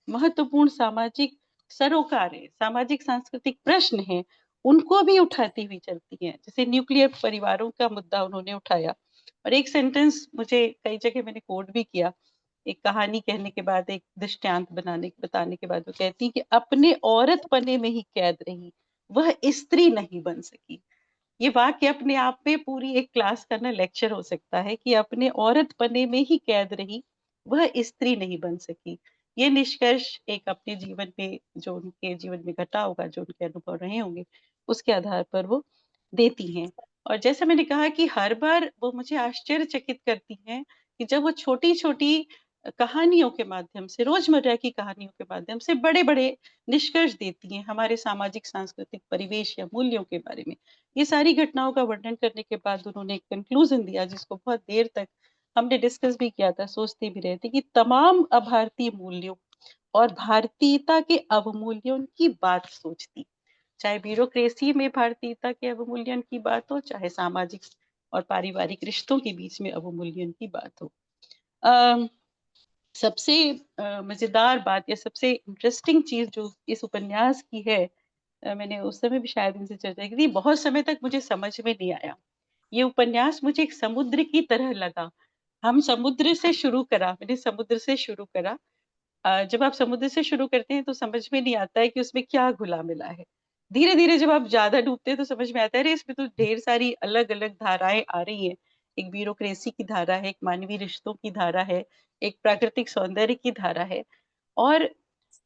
महत्वपूर्ण सामाजिक सरोकार हैं, सामाजिक सांस्कृतिक प्रश्न हैं, उनको भी उठाती हुई चलती हैं। जैसे न्यूक्लियर परिवारों का मुद्दा उन्होंने उठाया, और एक सेंटेंस मुझे कई जगह मैंने कोट भी किया, एक कहानी कहने के बाद, एक दृष्टांत बताने के बाद वो कहती है कि अपने औरतपने में ही कैद रही, वह स्त्री नहीं बन सकी। ये वाक्य अपने आप में पूरी एक क्लास का ना लेक्चर हो सकता है कि अपने औरतपने में ही कैद रही, वह स्त्री नहीं बन सकी। ये निष्कर्ष एक अपने जीवन में, जो उनके जीवन में घटा होगा, जो उनके अनुभव रहे होंगे, उसके आधार पर वो देती हैं। और जैसा मैंने कहा कि हर बार वो मुझे आश्चर्यचकित करती हैं कि जब वो छोटी-छोटी कहानियों के माध्यम से, रोजमर्रा की कहानियों के माध्यम से बड़े-बड़े निष्कर्ष देती हैं हमारे सामाजिक सांस्कृतिक परिवेश या मूल्यों के बारे में। ये सारी घटनाओं का वर्णन करने के बाद उन्होंने एक कंक्लूजन दिया, जिसको बहुत देर तक हमने डिस्कस भी किया था, सोचते भी रहे थे कि तमाम अभारतीय मूल्यों और भारतीयता के अवमूल्यन की बात सोचती, चाहे ब्यूरोक्रेसी में भारतीयता के अवमूल्यन की बात हो, चाहे सामाजिक और पारिवारिक रिश्तों के बीच में अवमूल्यन की बात हो। सबसे मजेदार बात या सबसे इंटरेस्टिंग चीज जो इस उपन्यास की है, मैंने उस समय भी शायद इनसे चर्चा की थी, बहुत समय तक मुझे समझ में नहीं आया। ये उपन्यास मुझे एक समुद्र की तरह लगा। हम समुद्र से शुरू करा मैंने समुद्र से शुरू करा। जब आप समुद्र से शुरू करते हैं तो समझ में नहीं आता है कि उसमें क्या घुला-मिला है। धीरे-धीरे जब आप ज़्यादा डूबते हैं तो समझ में आता है, अरे! इसमें तो ढेर सारी अलग-अलग धाराएँ आ रही हैं। एक ब्यूरोक्रेसी की धारा है, एक मानवीय रिश्तों की धारा है, एक प्राकृतिक सौंदर्य की धारा है। और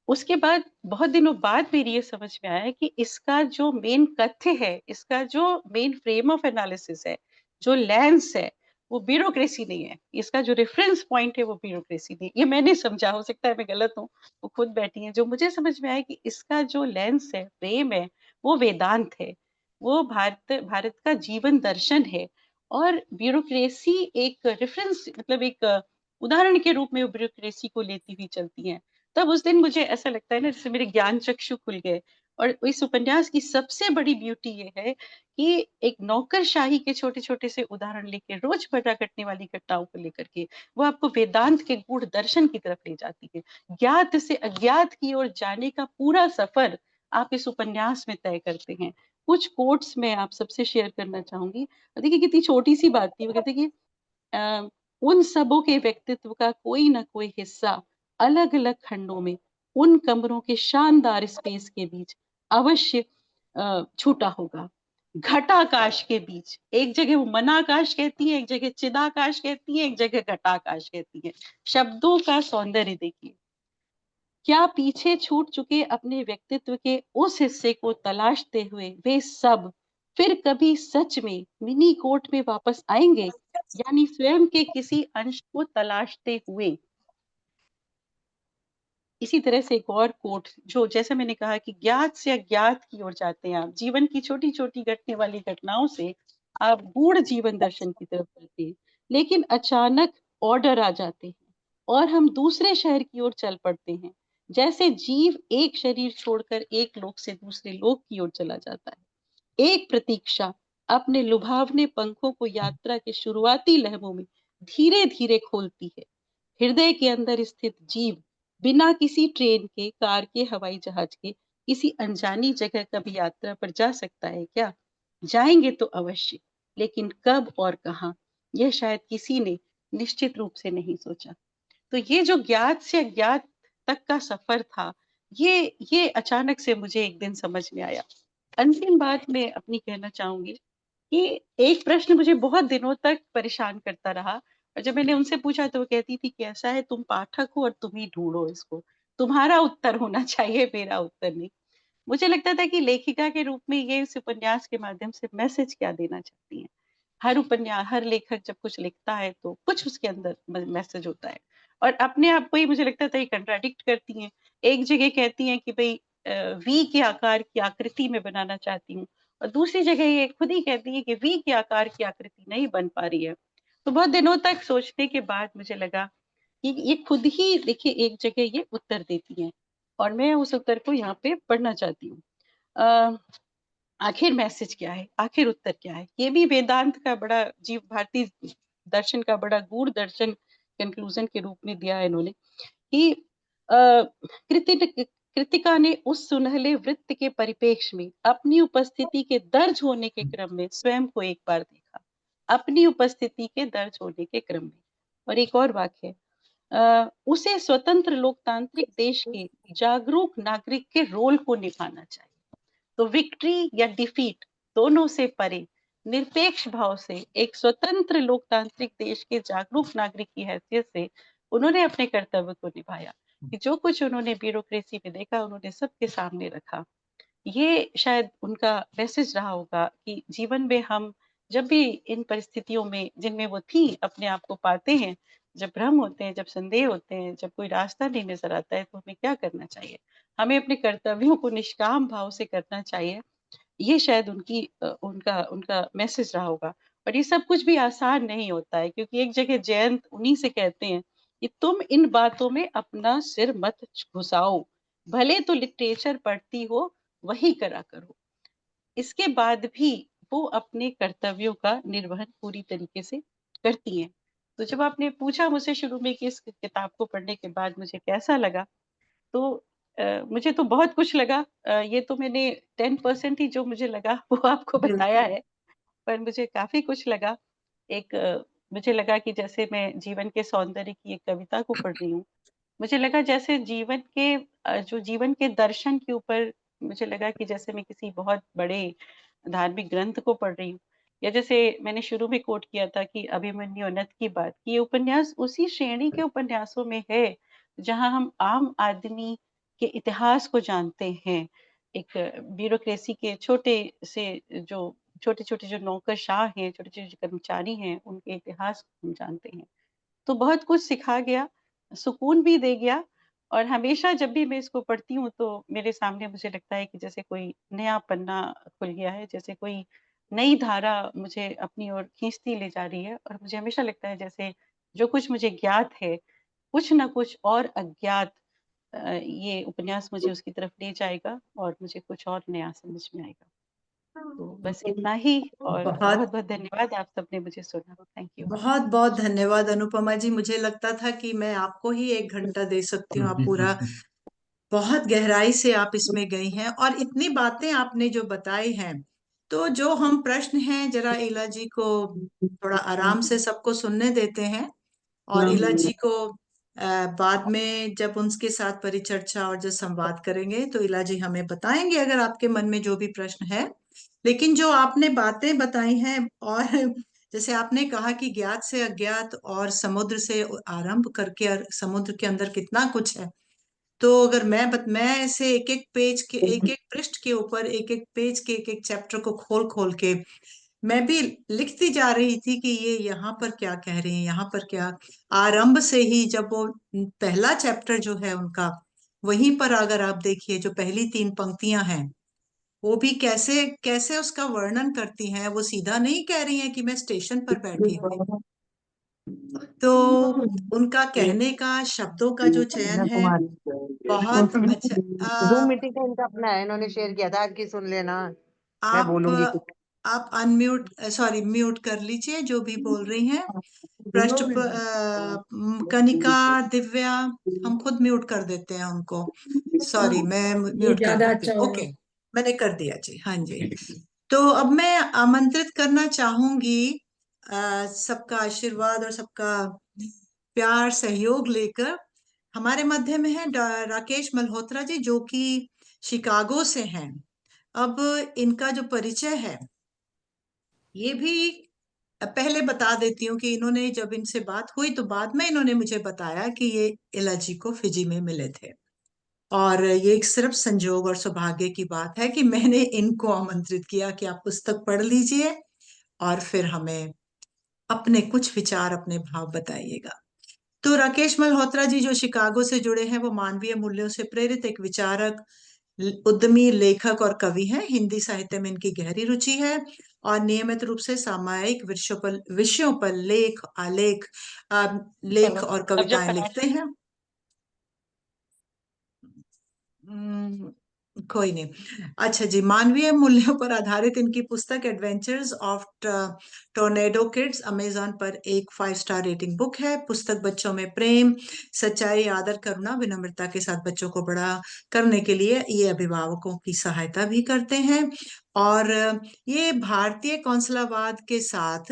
उसके बाद बहुत दिनों बाद मेरी ये समझ में आया कि इसका जो मेन कथ्य है, इसका जो मेन फ्रेम ऑफ एनालिसिस है, जो लेंस है, वो ब्यूरोक्रेसी नहीं है। इसका जो रेफरेंस पॉइंट है वो ब्यूरोक्रेसी नहीं है। ये मैंने समझा, हो सकता है मैं गलत हूँ, वो खुद बैठी हैं। जो मुझे समझ में आया कि इसका जो लेंस है, फ्रेम है, वो वेदांत है। वो भारत का जीवन दर्शन है। और ब्यूरोक्रेसी एक रेफरेंस, मतलब एक उदाहरण के रूप में वो ब्यूरोक्रेसी को लेती हुई चलती है। तब उस दिन मुझे ऐसा लगता है ना, जैसे मेरे ज्ञान चक्षु खुल गए। और इस उपन्यास की सबसे बड़ी ब्यूटी ये है कि एक नौकरशाही के छोटे-छोटे से उदाहरण लेके, रोजमर्रा घटने वाली घटनाओं को लेकर के, वो आपको वेदांत के गूढ़ दर्शन की तरफ ले जाती है। ज्ञात से अज्ञात की ओर जाने का पूरा सफर आप इस उपन्यास में तय करते हैं। कुछ कोट्स मैं आप सबसे शेयर करना चाहूँगी। देखिए कितनी छोटी-सी बात थी, वो कहते हैं कि अ, उन सबों के व्यक्तित्व का कोई न कोई हिस्सा अलग-अलग खंडों में, उन कमरों के शानदार स्पेस के बीच अवश्य छूटा होगा। घटाकाश के बीच, एक जगह वो मनाकाश कहती है, एक जगह चिदाकाश कहती है, एक जगह घटाकाश कहती है। शब्दों का सौंदर्य देखिए। क्या पीछे छूट चुके अपने व्यक्तित्व के उस हिस्से को तलाशते हुए वे सब फिर कभी सच में मिनी कोट में वापस आएंगे, यानी स्वयं के किसी अंश को तलाशते हुए। इसी तरह से एक और कोट, जो जैसा मैंने कहा कि ज्ञात से अज्ञात की ओर जाते हैं आप, जीवन की छोटी-छोटी घटने वाली घटनाओं से आप गूढ़ जीवन दर्शन की तरफ बढ़ते हैं। लेकिन अचानक ऑर्डर आ जाते हैं और हम दूसरे शहर की ओर चल पड़ते हैं। जैसे जीव एक शरीर छोड़कर एक लोक से दूसरे लोक की ओर चला जाता है। एक प्रतीक्षा अपने लुभावने पंखों को यात्रा के शुरुआती लम्हों में धीरे-धीरे खोलती है। हृदय के अंदर स्थित जीव बिना किसी ट्रेन के, कार के, हवाई जहाज के किसी अनजानी जगह कभी यात्रा पर जा सकता है क्या? जाएंगे तो अवश्य, लेकिन कब और कहाँ, यह शायद किसी ने निश्चित रूप से नहीं सोचा। तो ये जो ज्ञात से अज्ञात तक का सफर था, ये अचानक से मुझे एक दिन समझ में आया। अंतिम बात मैं अपनी कहना चाहूंगी कि एक प्रश्न मुझे बहुत दिनों तक परेशान करता रहा, और जब मैंने उनसे पूछा तो वो कहती थी कि ऐसा है, तुम पाठक हो और तुम ही ढूंढो इसको, तुम्हारा उत्तर होना चाहिए, मेरा उत्तर नहीं। मुझे लगता था कि लेखिका के रूप में ये इस उपन्यास के माध्यम से मैसेज क्या देना चाहती हैं। हर लेखक जब कुछ लिखता है तो कुछ उसके अंदर मैसेज होता है, और अपने आप को ही मुझे लगता था ये कंट्राडिक्ट करती हैं। एक जगह कहती हैं कि भाई वी के आकार की आकृति में बनाना चाहती हूँ, और दूसरी जगह ये खुद ही कहती है कि वी के आकार की आकृति नहीं बन पा रही है। तो बहुत दिनों तक सोचने के बाद मुझे लगा कि ये खुद ही देखिए एक जगह ये उत्तर देती हैं, और मैं उस उत्तर को यहाँ पे पढ़ना चाहती हूँ। अ, आखिर मैसेज क्या है? आखिर उत्तर क्या है? ये भी वेदांत का बड़ा, जीव भारतीय दर्शन का बड़ा गूढ़ दर्शन कंक्लूजन के रूप में दिया है इन्होंने कि कृतिका ने उस सुनहले वृत्त के परिपेक्ष में अपनी उपस्थिति के दर्ज होने के क्रम में स्वयं को एक बार देखा। अपनी उपस्थिति के दर्ज होने के क्रम में। और एक और वाक्य है, उसे स्वतंत्र लोकतांत्रिक देश के जागरूक नागरिक के रोल को निभाना चाहिए। तो विक्ट्री या डिफीट दोनों से परे निरपेक्ष भाव से एक स्वतंत्र लोकतांत्रिक देश के जागरूक नागरिक की हैसियत से उन्होंने अपने कर्तव्य को निभाया कि जो कुछ उन्होंने ब्यूरोक्रेसी में देखा उन्होंने सबके सामने रखा। ये शायद उनका मैसेज रहा होगा कि जीवन में हम जब भी इन परिस्थितियों में जिनमें वो थी अपने आप को पाते हैं, जब भ्रम होते हैं, जब संदेह होते हैं, जब कोई रास्ता नहीं नजर आता है, तो हमें क्या करना चाहिए? हमें अपने कर्तव्यों को निष्काम भाव से करना चाहिए। ये शायद उनका उनका मैसेज रहा होगा। और ये सब कुछ भी आसान नहीं होता है, क्योंकि एक जगह जयंत उन्हीं से कहते हैं कि तुम इन बातों में अपना सिर मत घुसाओ, भले तो लिटरेचर पढ़ती हो वही करा करो। इसके बाद भी वो अपने कर्तव्यों का निर्वहन पूरी तरीके से करती हैं। तो जब आपने पूछा मुझसे शुरू में कि इस किताब को पढ़ने के बाद मुझे कैसा लगा, तो मुझे तो बहुत कुछ लगा। ये तो मैंने 10% ही जो मुझे लगा वो आपको बताया बिल्कुल। है, पर मुझे काफ़ी कुछ लगा। एक मुझे लगा कि जैसे मैं जीवन के सौंदर्य की एक कविता को पढ़ रही हूँ। मुझे लगा जैसे जो जीवन के दर्शन के ऊपर मुझे लगा कि जैसे मैं किसी बहुत बड़े धार्मिक ग्रंथ को पढ़ रही हूँ। या जैसे मैंने शुरू में कोट किया था कि अभिमन्यु नत की बात, कि ये उपन्यास उसी श्रेणी के उपन्यासों में है, जहाँ हम आम आदमी के इतिहास को जानते हैं। एक ब्यूरोक्रेसी के छोटे-छोटे जो नौकरशाह हैं, छोटे-छोटे जो कर्मचारी हैं, उनके इतिहास को हम जानते हैं। तो बहुत कुछ सिखा गया, सुकून भी दे गया। और हमेशा जब भी मैं इसको पढ़ती हूँ तो मेरे सामने मुझे लगता है कि जैसे कोई नया पन्ना खुल गया है, जैसे कोई नई धारा मुझे अपनी ओर खींचती ले जा रही है। और मुझे हमेशा लगता है जैसे जो कुछ मुझे ज्ञात है, कुछ न कुछ और अज्ञात ये उपन्यास मुझे उसकी तरफ ले जाएगा और मुझे कुछ और नया समझ में आएगा। तो बस इतना ही। और बहुत बहुत-बहुत धन्यवाद, आप सबने मुझे सुना। Thank you. बहुत बहुत धन्यवाद अनुपमा जी। मुझे लगता था कि मैं आपको ही 1 घंटा दे सकती हूँ, आप पूरा बहुत गहराई से आप इसमें गई हैं और इतनी बातें आपने जो बताई हैं। तो जो हम प्रश्न हैं जरा इला जी को थोड़ा आराम से सबको सुनने देते हैं और इला जी को बाद में जब उनके साथ परिचर्चा और जो संवाद करेंगे तो इला जी हमें बताएंगे अगर आपके मन में जो भी प्रश्न है। लेकिन जो आपने बातें बताई हैं और जैसे आपने कहा कि ज्ञात से अज्ञात और समुद्र से आरंभ करके और समुद्र के अंदर कितना कुछ है। तो अगर मैं ऐसे एक एक पेज के एक एक पृष्ठ के ऊपर एक एक पेज के एक एक चैप्टर को खोल खोल के मैं भी लिखती जा रही थी कि ये यहाँ पर क्या कह रहे हैं, यहाँ पर क्या। आरंभ से ही जब वो पहला चैप्टर जो है उनका, वहीं पर अगर आप देखिए जो पहली 3 पंक्तियां हैं, वो भी कैसे कैसे उसका वर्णन करती हैं। वो सीधा नहीं कह रही हैं कि मैं स्टेशन पर बैठी हुई। तो उनका कहने का, शब्दों का जो चयन है, बहुत अच्छा। जूम मीटिंग का इनका अपना है, इन्होंने शेयर किया था कि सुन लेना, मैं आप बोलूंगी कुछ। आप अनम्यूट सॉरी म्यूट कर लीजिए जो भी बोल रही हैं। कनिका, दिव्या, हम खुद म्यूट कर देते हैं उनको। सॉरी, मैं ये म्यूट कर ज्यादा देती अच्छा हूँ। होगा। ओके, मैंने कर दिया जी। हाँ जी। तो अब मैं आमंत्रित करना चाहूंगी सबका आशीर्वाद और सबका प्यार सहयोग लेकर। हमारे मध्य में है राकेश मल्होत्रा जी, जो कि शिकागो से हैं। अब इनका जो परिचय है ये भी पहले बता देती हूँ कि इन्होंने जब इनसे बात हुई तो बाद में इन्होंने मुझे बताया कि ये इला जी को फिजी में मिले थे। और ये एक सिर्फ संजोग और सौभाग्य की बात है कि मैंने इनको आमंत्रित किया कि आप पुस्तक पढ़ लीजिए और फिर हमें अपने कुछ विचार, अपने भाव बताइएगा। तो राकेश मल्होत्रा जी जो शिकागो से जुड़े हैं, वो मानवीय मूल्यों से प्रेरित एक विचारक, उद्यमी, लेखक और कवि हैं। हिंदी साहित्य में इनकी गहरी रुचि है और नियमित रूप से सामायिक विषयों पर लेख, आलेख, लेख चलो, और अब जब कविताएं कनेक्ट लिखते हैं। कोई नहीं। अच्छा जी, मानवीय मूल्यों पर आधारित इनकी पुस्तक adventures of tornado kids Amazon पर एक 5 स्टार रेटिंग बुक है। पुस्तक बच्चों में प्रेम, सच्चाई, आदर, करुणा, विनम्रता के साथ बच्चों को बड़ा करने के लिए ये अभिभावकों की सहायता भी करते हैं। और ये भारतीय कौंसलावाद के साथ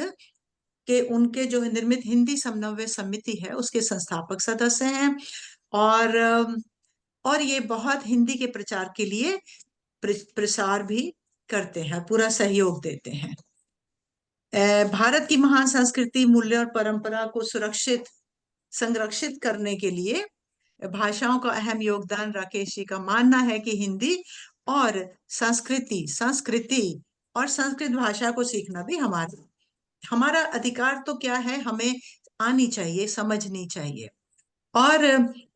के उनके जो निर्मित हिंदी समन्वय समिति है उसके संस्थापक सदस्य हैं। और ये बहुत हिंदी के प्रचार के लिए प्रसार भी करते हैं, पूरा सहयोग देते हैं। भारत की महान संस्कृति, मूल्य और परंपरा को संरक्षित करने के लिए भाषाओं का अहम योगदान। राकेश जी का मानना है कि हिंदी और संस्कृति और संस्कृत भाषा को सीखना भी हमारा अधिकार तो क्या है, हमें आनी चाहिए, समझनी चाहिए। और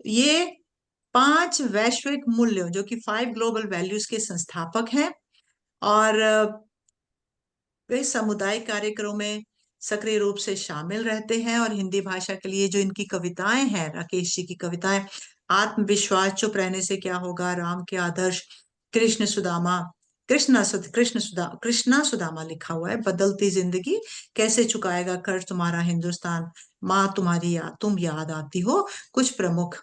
ये 5 वैश्विक मूल्यों, जो कि 5 ग्लोबल वैल्यूज के संस्थापक हैं, और वे सामुदायिक कार्यक्रमों में सक्रिय रूप से शामिल रहते हैं। और हिंदी भाषा के लिए जो इनकी कविताएं हैं, राकेश जी की कविताएं, आत्मविश्वास, चुप रहने से क्या होगा, राम के आदर्श, कृष्ण सुदामा, कृष्णा सुदामा लिखा हुआ है, बदलती जिंदगी, कैसे चुकाएगा कर्ज तुम्हारा हिंदुस्तान, माँ तुम्हारी तुम याद आती हो, कुछ प्रमुख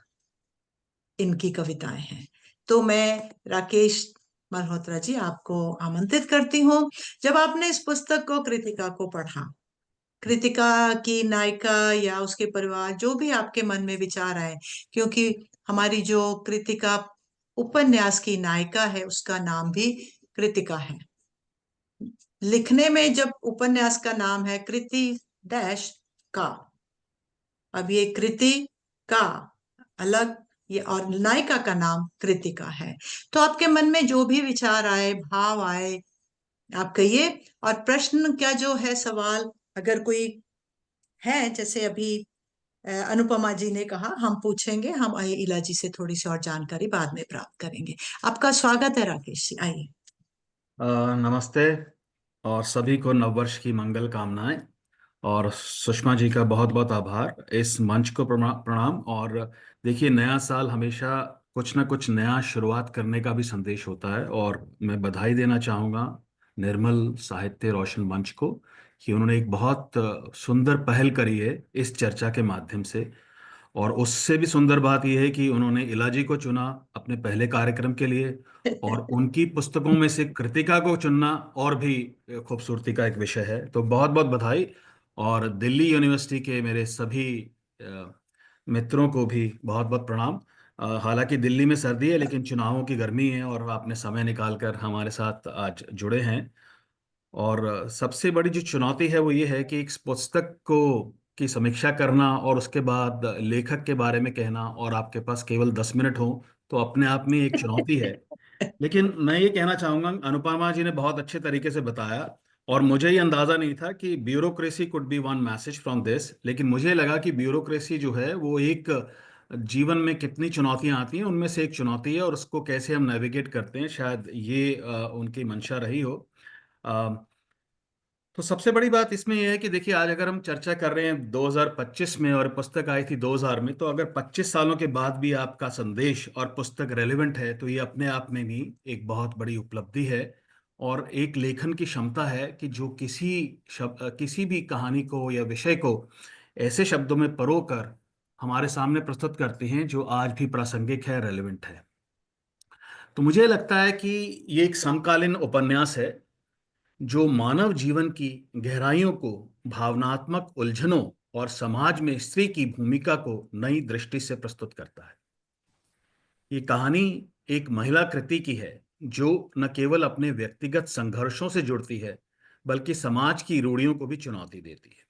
इनकी कविताएं हैं। तो मैं राकेश मल्होत्रा जी आपको आमंत्रित करती हूँ, जब आपने इस पुस्तक को, कृतिका को पढ़ा, कृतिका की नायिका या उसके परिवार, जो भी आपके मन में विचार आए, क्योंकि हमारी जो कृतिका उपन्यास की नायिका है उसका नाम भी कृतिका है। लिखने में जब उपन्यास का नाम है कृति डैश का, अब ये कृति का अलग, ये और नायिका का नाम कृतिका है। तो आपके मन में जो भी विचार आए, भाव आए, आप कहिए। और प्रश्न क्या जो है, सवाल अगर कोई है, जैसे अभी अनुपमा जी ने कहा, हम पूछेंगे, हम इला जी से थोड़ी सी और जानकारी बाद में प्राप्त करेंगे। आपका स्वागत है राकेश जी, आइए। नमस्ते और सभी को नववर्ष की मंगल कामनाएं। और सुषमा जी का बहुत बहुत आभार, इस मंच को प्रणाम। और देखिए, नया साल हमेशा कुछ ना कुछ नया शुरुआत करने का भी संदेश होता है, और मैं बधाई देना चाहूँगा निर्मल साहित्य रोशन मंच को कि उन्होंने एक बहुत सुंदर पहल करी है इस चर्चा के माध्यम से। और उससे भी सुंदर बात यह है कि उन्होंने इलाजी को चुना अपने पहले कार्यक्रम के लिए, और उनकी पुस्तकों में से कृतिका को चुनना और भी खूबसूरती का एक विषय है। तो बहुत बहुत बधाई। और दिल्ली यूनिवर्सिटी के मेरे सभी मित्रों को भी बहुत बहुत प्रणाम। हालांकि दिल्ली में सर्दी है, लेकिन चुनावों की गर्मी है, और आपने समय निकालकर हमारे साथ आज जुड़े हैं। और सबसे बड़ी जो चुनौती है वो ये है कि इस पुस्तक को की समीक्षा करना और उसके बाद लेखक के बारे में कहना, और आपके पास केवल 10 मिनट हो, तो अपने आप में एक चुनौती है। लेकिन मैं ये कहना चाहूंगा, अनुपमा जी ने बहुत अच्छे तरीके से बताया, और मुझे ये अंदाजा नहीं था कि bureaucracy could be one message from this. लेकिन मुझे लगा कि ब्यूरोक्रेसी जो है वो एक जीवन में कितनी चुनौतियां आती हैं, उनमें से एक चुनौती है, और उसको कैसे हम नेविगेट करते हैं, शायद ये उनकी मंशा रही हो। तो सबसे बड़ी बात इसमें यह है कि देखिए, आज अगर हम चर्चा कर रहे हैं 2025 में, और पुस्तक आई थी 2000 में, तो अगर 25 सालों के बाद भी आपका संदेश और पुस्तक रेलेवेंट है, तो ये अपने आप में भी एक बहुत बड़ी उपलब्धि है। और एक लेखन की क्षमता है कि जो किसी भी कहानी को या विषय को ऐसे शब्दों में परोकर हमारे सामने प्रस्तुत करते हैं जो आज भी प्रासंगिक है, रेलेवेंट है। तो मुझे लगता है कि ये एक समकालीन उपन्यास है जो मानव जीवन की गहराइयों को, भावनात्मक उलझनों और समाज में स्त्री की भूमिका को नई दृष्टि से प्रस्तुत करता है। ये कहानी एक महिला कृति की है जो न केवल अपने व्यक्तिगत संघर्षों से जुड़ती है, बल्कि समाज की रूढ़ियों को भी चुनौती देती है।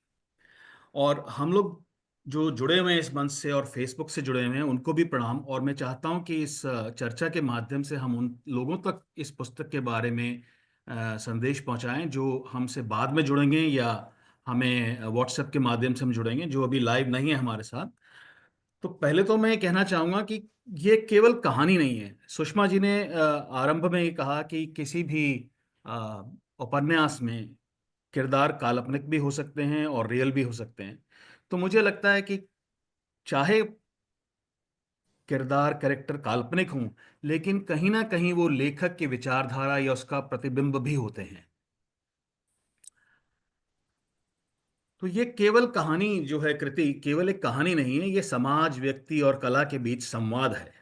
और हम लोग जो जुड़े हुए हैं इस मंच से और फेसबुक से जुड़े हुए हैं, उनको भी प्रणाम। और मैं चाहता हूं कि इस चर्चा के माध्यम से हम उन लोगों तक इस पुस्तक के बारे में संदेश पहुंचाएं जो हमसे बाद में जुड़ेंगे, या हमें व्हाट्सएप के माध्यम से हम जुड़ेंगे, जो अभी लाइव नहीं है हमारे साथ। तो पहले तो मैं कहना चाहूंगा कि ये केवल कहानी नहीं है। सुषमा जी ने आरंभ में ये कहा कि किसी भी अ, उपन्यास में किरदार काल्पनिक भी हो सकते हैं और रियल भी हो सकते हैं। तो मुझे लगता है कि चाहे किरदार, कैरेक्टर काल्पनिक हों, लेकिन कहीं ना कहीं वो लेखक की विचारधारा या उसका प्रतिबिंब भी होते हैं। तो ये केवल कहानी जो है, कृति केवल एक कहानी नहीं है, ये समाज, व्यक्ति और कला के बीच संवाद है।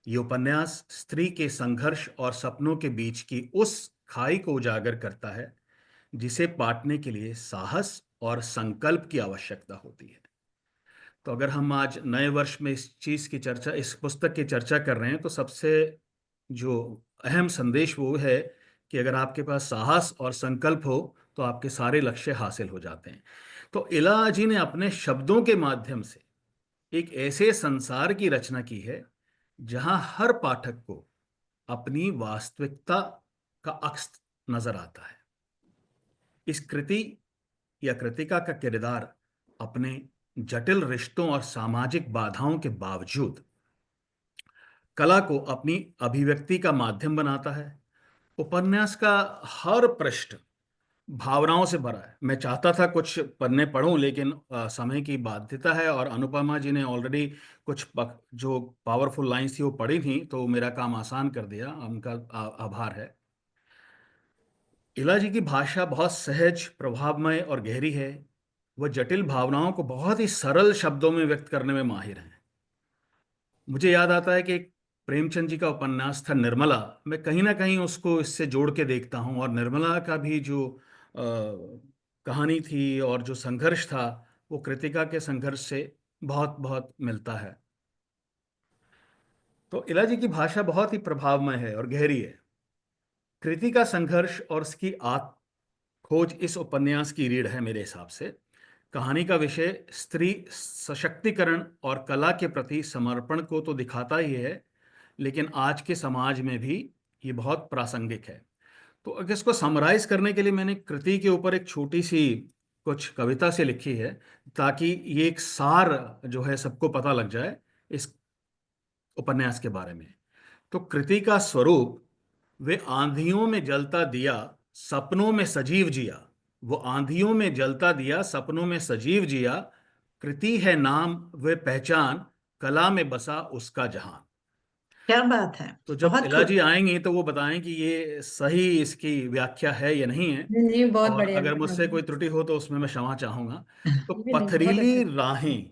ये उपन्यास स्त्री के संघर्ष और सपनों के बीच की उस खाई को उजागर करता है जिसे पाटने के लिए साहस और संकल्प की आवश्यकता होती है। तो अगर हम आज नए वर्ष में इस पुस्तक की चर्चा कर रहे हैं, तो सबसे जो अहम संदेश वो है कि अगर आपके पास साहस और संकल्प हो तो आपके सारे लक्ष्य हासिल हो जाते हैं। तो इला जी ने अपने शब्दों के माध्यम से एक ऐसे संसार की रचना की है जहां हर पाठक को अपनी वास्तविकता का अक्स नजर आता है। इस कृति या कृतिका का किरदार अपने जटिल रिश्तों और सामाजिक बाधाओं के बावजूद कला को अपनी अभिव्यक्ति का माध्यम बनाता है। उपन्यास का हर पृष्ठ भावनाओं से भरा है। मैं चाहता था कुछ पन्ने पढूं, लेकिन समय की बाध्यता है और अनुपमा जी ने ऑलरेडी कुछ जो पावरफुल लाइंस थी वो पढ़ी थी, तो मेरा काम आसान कर दिया। उनका आभार है। इला जी की भाषा बहुत सहज, प्रभावमय और गहरी है। वह जटिल भावनाओं को बहुत ही सरल शब्दों में व्यक्त करने में माहिर हैं। मुझे याद आता है कि एक प्रेमचंद जी का उपन्यास था निर्मला। मैं कहीं ना कहीं उसको इससे जोड़ के देखता हूँ, और निर्मला का भी जो कहानी थी और जो संघर्ष था वो कृतिका के संघर्ष से बहुत बहुत मिलता है। तो इला जी की भाषा बहुत ही प्रभावमय है और गहरी है। कृति का संघर्ष और उसकी आत्म खोज इस उपन्यास की रीढ़ है मेरे हिसाब से। कहानी का विषय स्त्री सशक्तिकरण और कला के प्रति समर्पण को तो दिखाता ही है, लेकिन आज के समाज में भी ये बहुत प्रासंगिक है। तो अगर इसको समराइज करने के लिए मैंने कृति के ऊपर एक छोटी सी कुछ कविता से लिखी है, ताकि ये एक सार जो है सबको पता लग जाए इस उपन्यास के बारे में। तो कृति का स्वरूप, वे आंधियों में जलता दिया सपनों में सजीव जिया। वो आंधियों में जलता दिया सपनों में सजीव जिया। कृति है नाम वे पहचान, कला में बसा उसका जहान। क्या बात है। तो जब बहुत इला जी आएंगी तो वो बताएं कि ये सही इसकी व्याख्या है या नहीं है, नहीं नहीं, बहुत और बढ़िया अगर मुझसे कोई नहीं त्रुटि हो तो उसमें मैं क्षमा चाहूंगा। तो नहीं, बहुत अच्छा। पथरीली राहें,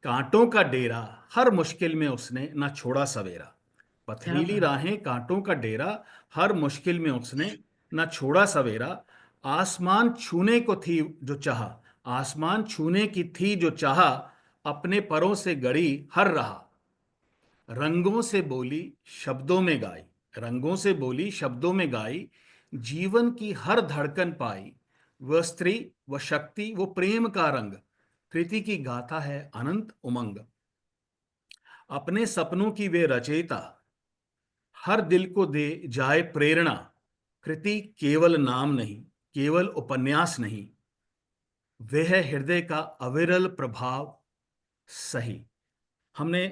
कांटों का डेरा, हर मुश्किल में उसने ना छोड़ा सवेरा। क्या पथरीली बात। राहें, कांटों का डेरा, हर मुश्किल में उसने ना छोड़ा सवेरा। आसमान छूने को थी जो चाहा, आसमान छूने की थी जो चाहा, अपने परों से गड़ी हर रहा। रंगों से बोली शब्दों में गाई, रंगों से बोली शब्दों में गाई, जीवन की हर धड़कन पाई। वह स्त्री, वह शक्ति, वो प्रेम का रंग, कृति की गाथा है अनंत उमंग। अपने सपनों की वे रचयिता, हर दिल को दे जाए प्रेरणा। कृति केवल नाम नहीं, केवल उपन्यास नहीं, वह है हृदय का अविरल प्रभाव सही। हमने,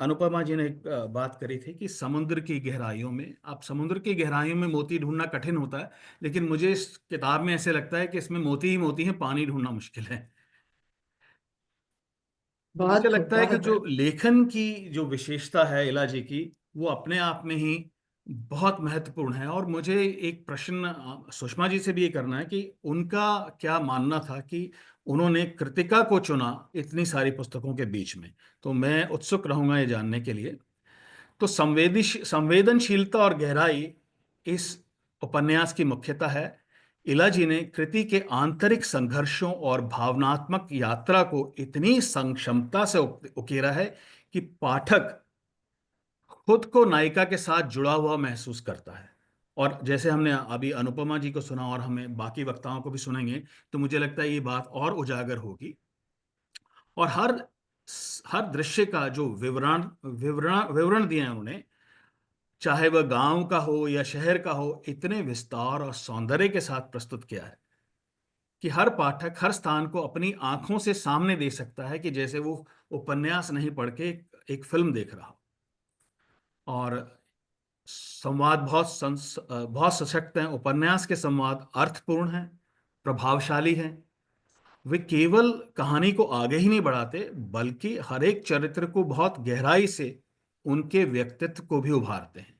अनुपमा जी ने एक बात करी थी कि समुद्र की गहराइयों में, आप समुद्र की गहराइयों में मोती ढूंढना कठिन होता है, लेकिन मुझे इस किताब में ऐसे लगता है कि इसमें मोती ही मोती हैं, पानी ढूंढना मुश्किल है। तो मुझे बहुत खूब, लगता है कि बहुत जो बढ़िया। लेखन की जो विशेषता है इला जी की, वो अपने आप में ही बहुत महत्वपूर्ण है। और मुझे एक प्रश्न सुषमा जी से भी ये करना है कि उनका क्या मानना था कि उन्होंने कृतिका को चुना इतनी सारी पुस्तकों के बीच में। तो मैं उत्सुक रहूंगा ये जानने के लिए। तो संवेदनशीलता और गहराई इस उपन्यास की मुख्यता है। इला जी ने कृति के आंतरिक संघर्षों और भावनात्मक यात्रा को इतनी संक्षमता से उकेरा है कि पाठक खुद को नायिका के साथ जुड़ा हुआ महसूस करता है। और जैसे हमने अभी अनुपमा जी को सुना और हमें बाकी वक्ताओं को भी सुनेंगे, तो मुझे लगता है ये बात और उजागर होगी। और हर हर दृश्य का जो विवरण विवरण विवरण दिए हैं उन्होंने, चाहे वह गांव का हो या शहर का हो, इतने विस्तार और सौंदर्य के साथ प्रस्तुत किया है कि हर पाठक हर स्थान को अपनी आंखों से सामने दे सकता है, कि जैसे वो उपन्यास नहीं पढ़ के एक फिल्म देख रहा हो। और संवाद बहुत सशक्त हैं। उपन्यास के संवाद अर्थपूर्ण हैं, प्रभावशाली हैं। वे केवल कहानी को आगे ही नहीं बढ़ाते, बल्कि हर एक चरित्र को बहुत गहराई से उनके व्यक्तित्व को भी उभारते हैं।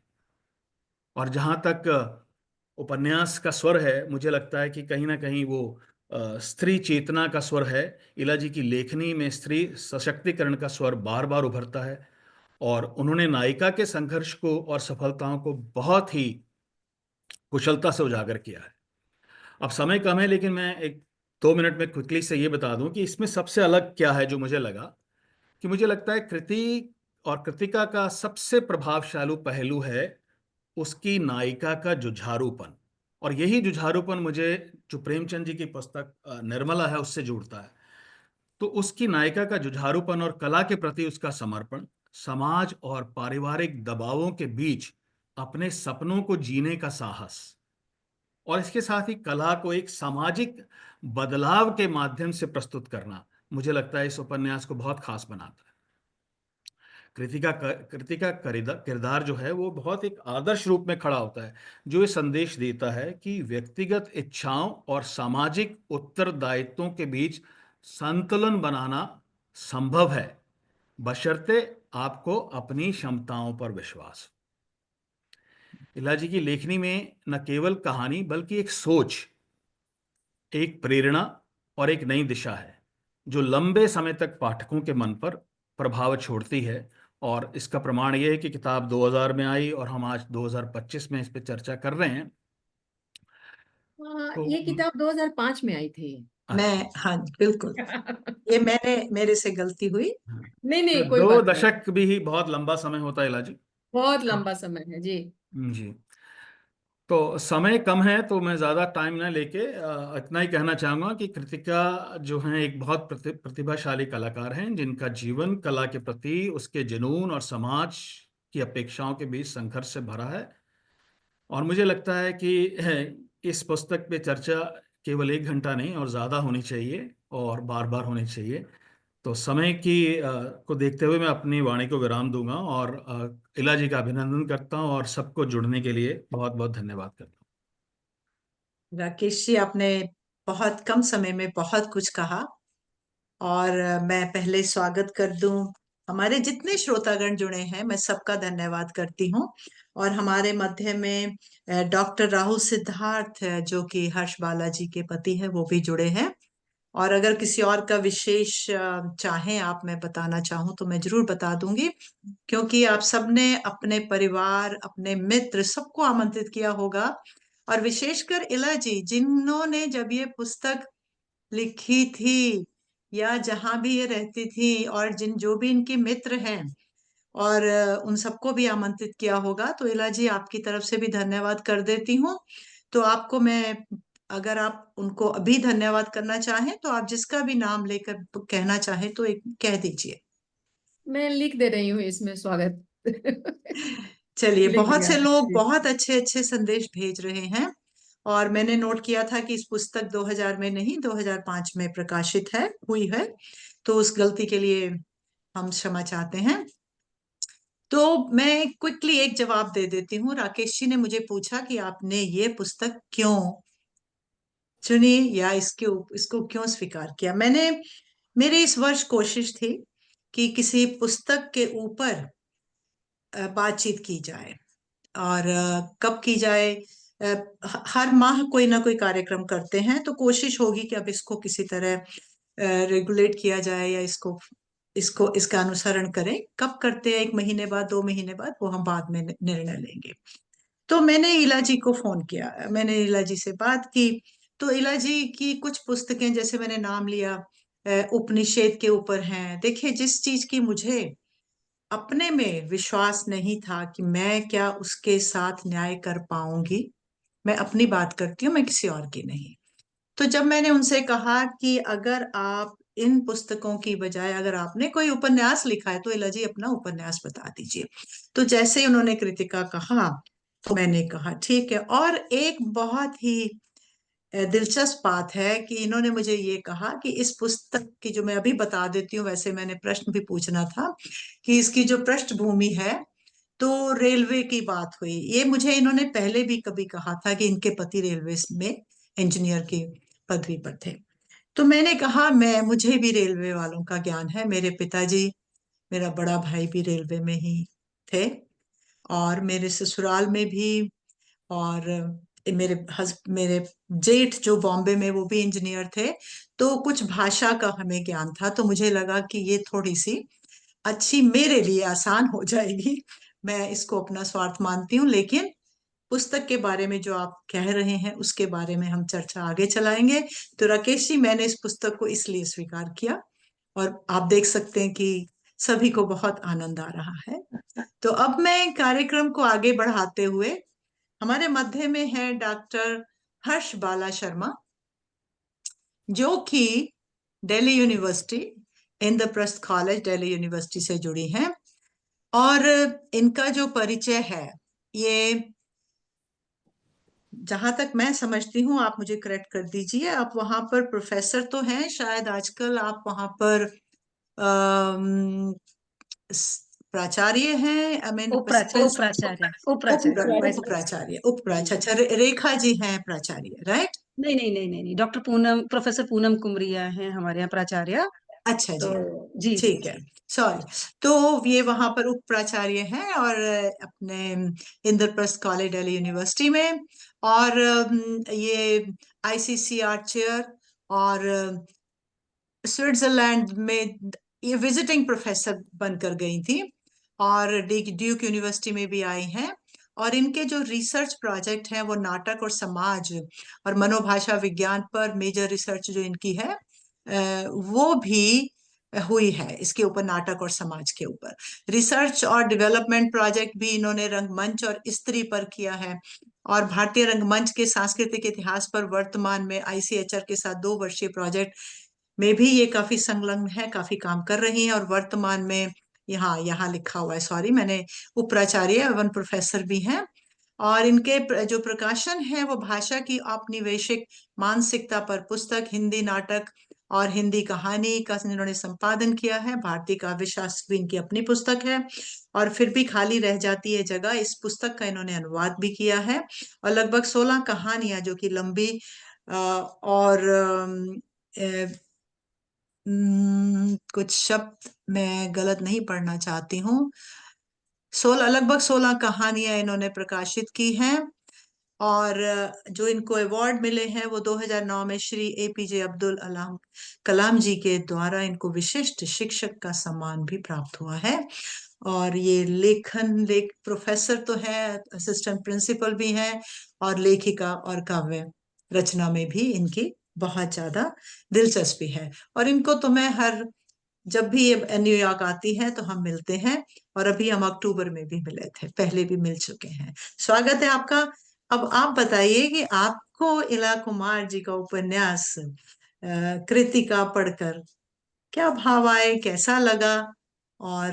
और जहां तक उपन्यास का स्वर है, मुझे लगता है कि कहीं ना कहीं वो स्त्री चेतना का स्वर है। इला जी की लेखनी में स्त्री सशक्तिकरण का स्वर बार बार उभरता है, और उन्होंने नायिका के संघर्ष को और सफलताओं को बहुत ही कुशलता से उजागर किया है। अब समय कम है, लेकिन मैं एक 2 मिनट में क्विकली से ये बता दूं कि इसमें सबसे अलग क्या है जो मुझे लगा, कि मुझे लगता है कृति और कृतिका का सबसे प्रभावशाली पहलू है उसकी नायिका का जुझारूपन। और यही जुझारूपन मुझे जो प्रेमचंद जी की पुस्तक निर्मला है उससे जुड़ता है। तो उसकी नायिका का जुझारूपन और कला के प्रति उसका समर्पण, समाज और पारिवारिक दबावों के बीच अपने सपनों को जीने का साहस, और इसके साथ ही कला को एक सामाजिक बदलाव के माध्यम से प्रस्तुत करना, मुझे लगता है इस उपन्यास को बहुत खास बनाता है। कृतिका किरदार जो है वो बहुत एक आदर्श रूप में खड़ा होता है, जो ये संदेश देता है कि व्यक्तिगत इच्छाओं और सामाजिक उत्तरदायित्वों के बीच संतुलन बनाना संभव है, बशर्ते आपको अपनी क्षमताओं पर विश्वास। इलाजी की लेखनी में न केवल कहानी बल्कि एक सोच, एक प्रेरणा और एक नई दिशा है, जो लंबे समय तक पाठकों के मन पर प्रभाव छोड़ती है। और इसका प्रमाण यह है कि किताब 2000 में आई और हम आज 2025 में इस पे चर्चा कर रहे हैं। तो ये किताब 2005 में आई थी। मैं, हाँ बिल्कुल, ये मेरे से गलती हुई। नहीं नहीं, तो कोई 2 बात नहीं, दशक भी बहुत लंबा समय होता है इलाजी। बहुत लंबा समय है जी। जी। तो समय कम है तो मैं ज़्यादा टाइम ना लेके इतना ही कहना चाहूँगा कि कृतिका जो है एक बहुत प्रतिभाशाली कलाकार हैं, जिनका जीवन कला के प्रति उसके जुनून और समाज की अपेक्षाओं के बीच संघर्ष से भरा है। और मुझे लगता है कि इस पुस्तक पे चर्चा केवल 1 घंटा नहीं और ज़्यादा होनी चाहिए और बार बार होनी चाहिए। तो समय की को देखते हुए मैं अपनी वाणी को विराम दूंगा और इला जी का अभिनंदन करता हूं और सबको जुड़ने के लिए बहुत बहुत धन्यवाद करता हूं। राकेश जी, आपने बहुत कम समय में बहुत कुछ कहा, और मैं पहले स्वागत कर दूं हमारे जितने श्रोतागण जुड़े हैं, मैं सबका धन्यवाद करती हूं। और हमारे मध्य में डॉक्टर राहुल सिद्धार्थ, जो कि हर्ष बालाजी के पति हैं, वो भी जुड़े हैं। और अगर किसी और का विशेष चाहें आप, मैं बताना चाहूं तो मैं जरूर बता दूंगी, क्योंकि आप सबने अपने परिवार, अपने मित्र, सबको आमंत्रित किया होगा। और विशेषकर इला जी, जिन्होंने जब ये पुस्तक लिखी थी या जहां भी ये रहती थी, और जो भी इनके मित्र हैं, और उन सबको भी आमंत्रित किया होगा। तो इला जी, आपकी तरफ से भी धन्यवाद कर देती हूँ। तो आपको मैं, अगर आप उनको अभी धन्यवाद करना चाहें तो आप जिसका भी नाम लेकर कहना चाहें तो एक कह दीजिए। मैं लिख दे रही हूँ इसमें स्वागत। चलिए, लिख बहुत दिया से लोग जी। बहुत अच्छे अच्छे संदेश भेज रहे हैं। और मैंने नोट किया था कि इस पुस्तक 2000 में नहीं, 2005 में प्रकाशित हुई है। तो उस गलती के लिए हम क्षमा चाहते हैं। तो मैं क्विकली एक जवाब दे देती हूँ। राकेश जी ने मुझे पूछा कि आपने ये पुस्तक क्यों चुनी या इसको क्यों स्वीकार किया। मेरे इस वर्ष कोशिश थी कि किसी पुस्तक के ऊपर बातचीत की जाए। और कब की जाए? हर माह कोई ना कोई कार्यक्रम करते हैं, तो कोशिश होगी कि अब इसको किसी तरह रेगुलेट किया जाए, या इसको इसको इसका अनुसरण करें। कब करते हैं, 1 महीने बाद, 2 महीने बाद, वो हम बाद में निर्णय लेंगे। तो मैंने इला जी को फोन किया, मैंने इला जी से बात की। तो इला जी की कुछ पुस्तकें, जैसे मैंने नाम लिया, उपनिषद के ऊपर हैं। देखिए, जिस चीज की मुझे अपने में विश्वास नहीं था कि मैं क्या उसके साथ न्याय कर पाऊंगी, मैं अपनी बात करती हूँ, मैं किसी और की नहीं। तो जब मैंने उनसे कहा कि अगर आप इन पुस्तकों की बजाय, अगर आपने कोई उपन्यास लिखा है तो इला जी अपना उपन्यास बता दीजिए। तो जैसे ही उन्होंने कृतिका कहा, तो मैंने कहा ठीक है। और एक बहुत ही दिलचस्प बात है कि इन्होंने मुझे ये कहा कि इस पुस्तक की, जो मैं अभी बता देती हूँ, वैसे मैंने प्रश्न भी पूछना था, कि इसकी जो पृष्ठभूमि है, तो रेलवे की बात हुई। ये मुझे इन्होंने पहले भी कभी कहा था कि इनके पति रेलवे में इंजीनियर की पदवी पर थे। तो मैंने कहा, मुझे भी रेलवे वालों का ज्ञान है। मेरे पिताजी, मेरा बड़ा भाई भी रेलवे में ही थे, और मेरे ससुराल में भी। और मेरे जेठ जो बॉम्बे में, वो भी इंजीनियर थे। तो कुछ भाषा का हमें ज्ञान था, तो मुझे लगा कि ये थोड़ी सी अच्छी, मेरे लिए आसान हो जाएगी। मैं इसको अपना स्वार्थ मानती हूँ, लेकिन पुस्तक के बारे में जो आप कह रहे हैं उसके बारे में हम चर्चा आगे चलाएंगे। तो राकेश जी, मैंने इस पुस्तक को इसलिए स्वीकार किया और आप देख सकते हैं कि सभी को बहुत आनंद आ रहा है। तो अब मैं कार्यक्रम को आगे बढ़ाते हुए, हमारे मध्य में है डॉक्टर हर्ष बाला शर्मा, जो कि Delhi university, Indraprastha college Delhi university से जुड़ी हैं। और इनका जो परिचय है, ये जहां तक मैं समझती हूँ, आप मुझे करेक्ट कर दीजिए, आप वहां पर प्रोफेसर तो हैं शायद, आजकल आप वहां पर अम, प्राचार्य हैं, आई मीन उपाचार्य वाइस प्राचार्य, अच्छा, रेखा जी हैं प्राचार्य, राइट? नहीं नहीं नहीं नहीं नहीं, डॉक्टर पूनम, प्रोफेसर पूनम कुमरिया हैं हमारे यहाँ प्राचार्य। अच्छा तो जी, जी ठीक है, सॉरी। तो ये वहां पर उप प्राचार्य हैं और अपने इंद्रप्रस्थ कॉलेज दिल्ली यूनिवर्सिटी में, और ये ICCR चेयर और स्विट्जरलैंड में ये विजिटिंग प्रोफेसर बनकर गई थी, और ड्यूक यूनिवर्सिटी में भी आई हैं। और इनके जो रिसर्च प्रोजेक्ट हैं वो नाटक और समाज और मनोभाषा विज्ञान पर मेजर रिसर्च जो इनकी है वो भी हुई है, इसके ऊपर, नाटक और समाज के ऊपर रिसर्च और डेवलपमेंट प्रोजेक्ट भी इन्होंने रंगमंच और स्त्री पर किया है। और भारतीय रंगमंच के सांस्कृतिक इतिहास पर वर्तमान में ICHR के साथ 2 वर्षीय प्रोजेक्ट में भी ये काफी संलग्न है, काफी काम कर रही हैं। और वर्तमान में यहाँ लिखा हुआ है, सॉरी, मैंने उपराचार्य एवं प्रोफेसर भी हैं। और इनके जो प्रकाशन है वो भाषा की औपनिवेशिक मानसिकता पर पुस्तक, हिंदी नाटक और हिंदी कहानी का इन्होंने संपादन किया है। भारतीय काव्य शास्त्र भी इनकी अपनी पुस्तक है। और फिर भी खाली रह जाती है जगह, इस पुस्तक का इन्होंने अनुवाद भी किया है। और लगभग 16 कहानियां जो कि लंबी और कुछ शब्द मैं गलत नहीं पढ़ना चाहती हूँ, लगभग 16 कहानियां इन्होंने प्रकाशित की हैं। और जो इनको अवार्ड मिले हैं वो 2009 में श्री APJ अब्दुल कलाम जी के द्वारा इनको विशिष्ट शिक्षक का सम्मान भी प्राप्त हुआ है। और ये प्रोफेसर तो है, असिस्टेंट प्रिंसिपल भी हैं, और लेखिका और काव्य रचना में भी इनकी बहुत ज्यादा दिलचस्पी है। और इनको तो मैं जब भी ये न्यूयॉर्क आती है तो हम मिलते हैं, और अभी हम अक्टूबर में भी मिले थे, पहले भी मिल चुके हैं। स्वागत है आपका। अब आप बताइए कि आपको इला कुमार जी का उपन्यास कृतिका पढ़कर क्या भाव आए, कैसा लगा, और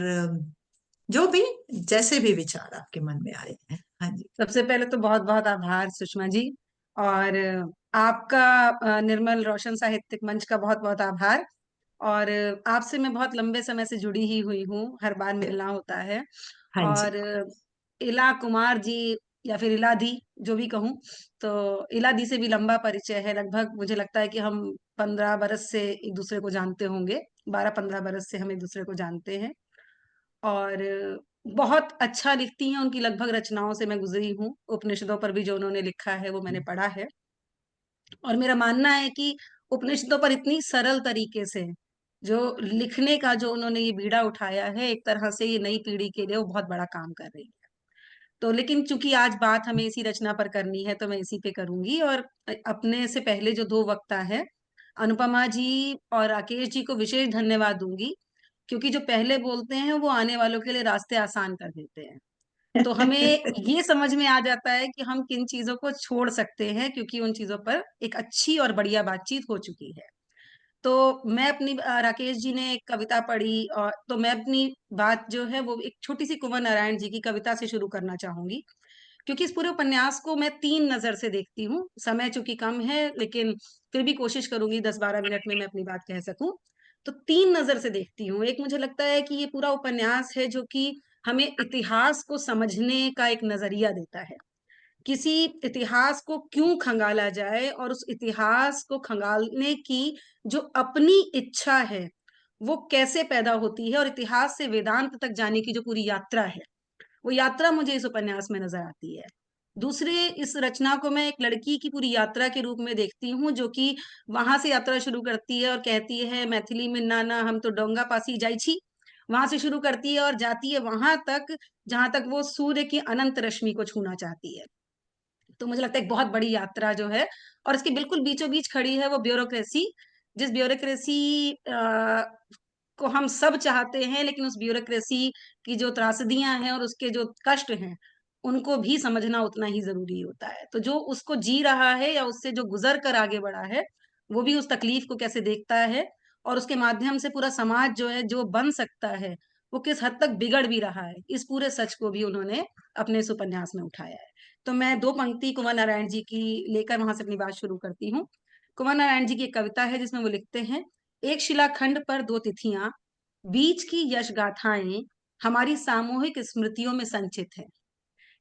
जो भी, जैसे भी विचार आपके मन में आए हैं। हाँ जी। सबसे पहले तो बहुत बहुत आभार सुषमा जी, और आपका निर्मल रोशन साहित्यिक मंच का बहुत बहुत आभार। और आपसे मैं बहुत लंबे समय से जुड़ी ही हुई हूँ, हर बार मिलना होता है। हाँ जी। और इला कुमार जी या फिर इलादी, जो भी कहूँ, तो इलादी से भी लंबा परिचय है। लगभग मुझे लगता है कि हम 15 बरस से एक दूसरे को जानते होंगे, 12-15 बरस से हम एक दूसरे को जानते हैं। और बहुत अच्छा लिखती हैं, उनकी लगभग रचनाओं से मैं गुजरी हूँ। उपनिषदों पर भी जो उन्होंने लिखा है वो मैंने पढ़ा है। और मेरा मानना है कि उपनिषदों पर इतनी सरल तरीके से जो लिखने का जो उन्होंने ये बीड़ा उठाया है, एक तरह से ये नई पीढ़ी के लिए वो बहुत बड़ा काम कर रही है। तो लेकिन चूंकि आज बात हमें इसी रचना पर करनी है तो मैं इसी पे करूंगी। और अपने से पहले जो 2 वक्ता है, अनुपमा जी और राकेश जी को विशेष धन्यवाद दूंगी, क्योंकि जो पहले बोलते हैं वो आने वालों के लिए रास्ते आसान कर देते हैं। तो हमें ये समझ में आ जाता है कि हम किन चीजों को छोड़ सकते हैं, क्योंकि उन चीजों पर एक अच्छी और बढ़िया बातचीत हो चुकी है। तो मैं अपनी राकेश जी ने एक कविता पढ़ी, और तो मैं अपनी बात जो है वो एक छोटी सी कुंवर नारायण जी की कविता से शुरू करना चाहूंगी, क्योंकि इस पूरे उपन्यास को मैं 3 नजर से देखती हूँ। समय चूंकि कम है, लेकिन फिर भी कोशिश करूंगी 10-12 मिनट में मैं अपनी बात कह सकूं। तो 3 नजर से देखती हूँ। एक, मुझे लगता है कि ये पूरा उपन्यास है जो कि हमें इतिहास को समझने का एक नजरिया देता है। किसी इतिहास को क्यों खंगाला जाए, और उस इतिहास को खंगालने की जो अपनी इच्छा है वो कैसे पैदा होती है, और इतिहास से वेदांत तक जाने की जो पूरी यात्रा है, वो यात्रा मुझे इस उपन्यास में नजर आती है। दूसरे, इस रचना को मैं एक लड़की की पूरी यात्रा के रूप में देखती हूँ, जो कि वहां से यात्रा शुरू करती है और कहती है, मैथिली में नाना हम तो डोंगा पासी जाई छी। वहां से शुरू करती है और जाती है वहां तक जहां तक वो सूर्य की अनंत रश्मि को छूना चाहती है। तो मुझे लगता है एक बहुत बड़ी यात्रा जो है, और इसके बिल्कुल बीचों बीच खड़ी है वो ब्यूरोक्रेसी, जिस ब्यूरोक्रेसी को हम सब चाहते हैं, लेकिन उस ब्यूरोक्रेसी की जो त्रासदियां हैं और उसके जो कष्ट हैं, उनको भी समझना उतना ही जरूरी होता है। तो जो उसको जी रहा है या उससे जो गुजर कर आगे बढ़ा है, वो भी उस तकलीफ को कैसे देखता है, और उसके माध्यम से पूरा समाज जो है जो बन सकता है, वो किस हद तक बिगड़ भी रहा है, इस पूरे सच को भी उन्होंने अपने इस उपन्यास में उठाया है। तो मैं दो पंक्ति कुंवर नारायण जी की लेकर वहां से अपनी बात शुरू करती हूँ। कुंवर नारायण जी की एक कविता है जिसमें वो लिखते हैं, एक शिलाखंड पर दो तिथियां, बीच की यश गाथाएं हमारी सामूहिक स्मृतियों में संचित है।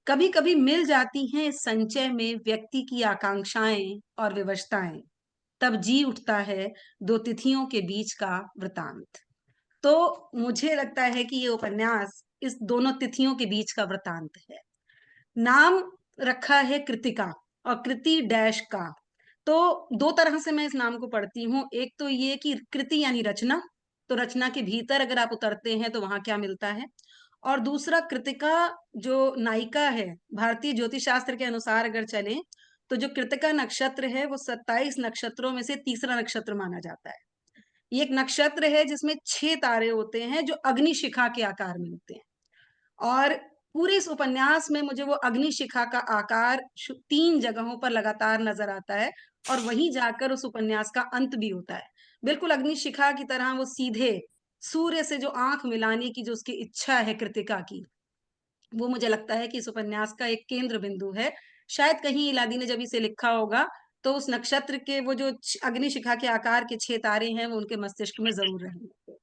कभी कभी मिल जाती हैं इस संचय में व्यक्ति की आकांक्षाएं और विवशताएं, तब जी उठता है दो तिथियों के बीच का वृतांत। तो मुझे लगता है कि ये उपन्यास इस दोनों तिथियों के बीच का वृतांत है। नाम रखा है कृतिका, और कृति डैश का। तो दो तरह से मैं इस नाम को पढ़ती हूँ। एक तो ये कि कृति यानी रचना, तो रचना के भीतर अगर आप उतरते हैं तो वहां क्या मिलता है। और दूसरा कृतिका, जो नायिका है, भारतीय ज्योतिष शास्त्र के अनुसार अगर चलें तो जो कृतिका नक्षत्र है वो 27 नक्षत्रों में से तीसरा नक्षत्र माना जाता है। ये एक नक्षत्र है जिसमें 6 तारे होते हैं जो अग्निशिखा के आकार में होते हैं। और पूरे इस उपन्यास में मुझे वो अग्निशिखा का आकार 3 जगहों पर लगातार नजर आता है, और वहीं जाकर उस उपन्यास का अंत भी होता है। बिल्कुल अग्निशिखा की तरह वो सीधे सूर्य से जो आंख मिलाने की जो उसकी इच्छा है कृतिका की, वो मुझे लगता है कि इस उपन्यास का एक केंद्र बिंदु है। शायद कहीं इलादी ने जब इसे लिखा होगा तो उस नक्षत्र के वो जो अग्निशिखा के आकार के 6 तारे हैं वो उनके मस्तिष्क में जरूर रहेंगे।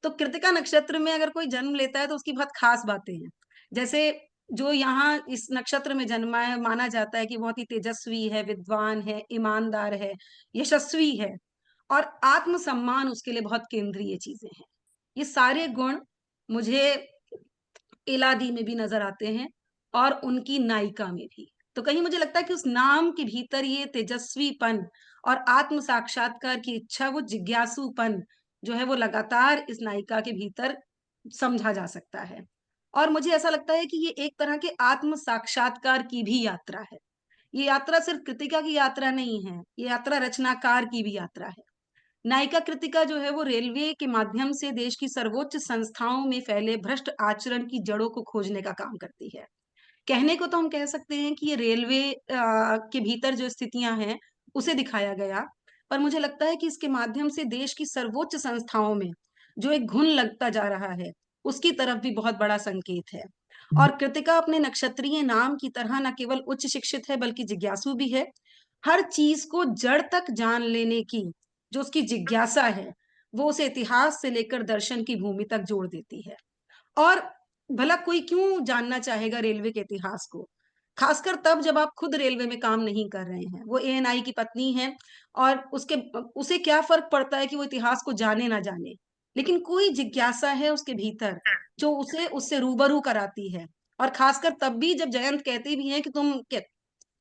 तो कृतिका नक्षत्र में अगर कोई जन्म लेता है तो उसकी बहुत खास बातें हैं। जैसे जो यहाँ इस नक्षत्र में जन्मा है, माना जाता है कि बहुत ही तेजस्वी है, विद्वान है, ईमानदार है, यशस्वी है, और आत्मसम्मान उसके लिए बहुत केंद्रीय चीजें हैं। ये सारे गुण मुझे इलादी में भी नजर आते हैं, और उनकी नायिका में भी। तो कहीं मुझे लगता है कि उस नाम के भीतर ये तेजस्वीपन और आत्म साक्षात्कार की इच्छा, वो जिज्ञासुपन जो है वो लगातार इस नायिका के भीतर समझा जा सकता है। और मुझे ऐसा लगता है कि ये एक तरह के आत्म साक्षात्कार की भी यात्रा है। ये यात्रा सिर्फ कृतिका की यात्रा नहीं है, ये यात्रा रचनाकार की भी यात्रा है। नायिका कृतिका जो है वो रेलवे के माध्यम से देश की सर्वोच्च संस्थाओं में फैले भ्रष्ट आचरण की जड़ों को खोजने का काम करती है। कहने को तो हम कह सकते हैं कि ये रेलवे के भीतर जो स्थितियां हैं उसे दिखाया गया, पर मुझे लगता है कि इसके माध्यम से देश की सर्वोच्च संस्थाओं में जो एक घुन लगता जा रहा है, उसकी तरफ भी बहुत बड़ा संकेत है। और कृतिका अपने नक्षत्रीय नाम की तरह न केवल उच्च शिक्षित है बल्कि जिज्ञासु भी है। हर चीज को जड़ तक जान लेने की जो उसकी जिज्ञासा है, वो उसे इतिहास से लेकर दर्शन की भूमि तक जोड़ देती है। और भला कोई क्यों जानना चाहेगा रेलवे के इतिहास को, खासकर तब जब आप खुद रेलवे में काम नहीं कर रहे हैं। वो एएनआई की पत्नी है, और उसके उसे क्या फर्क पड़ता है कि वो इतिहास को जाने ना जाने, लेकिन कोई जिज्ञासा है उसके भीतर जो उसे उससे रूबरू कराती है। और खासकर तब भी जब जयंत कहते भी हैं कि तुम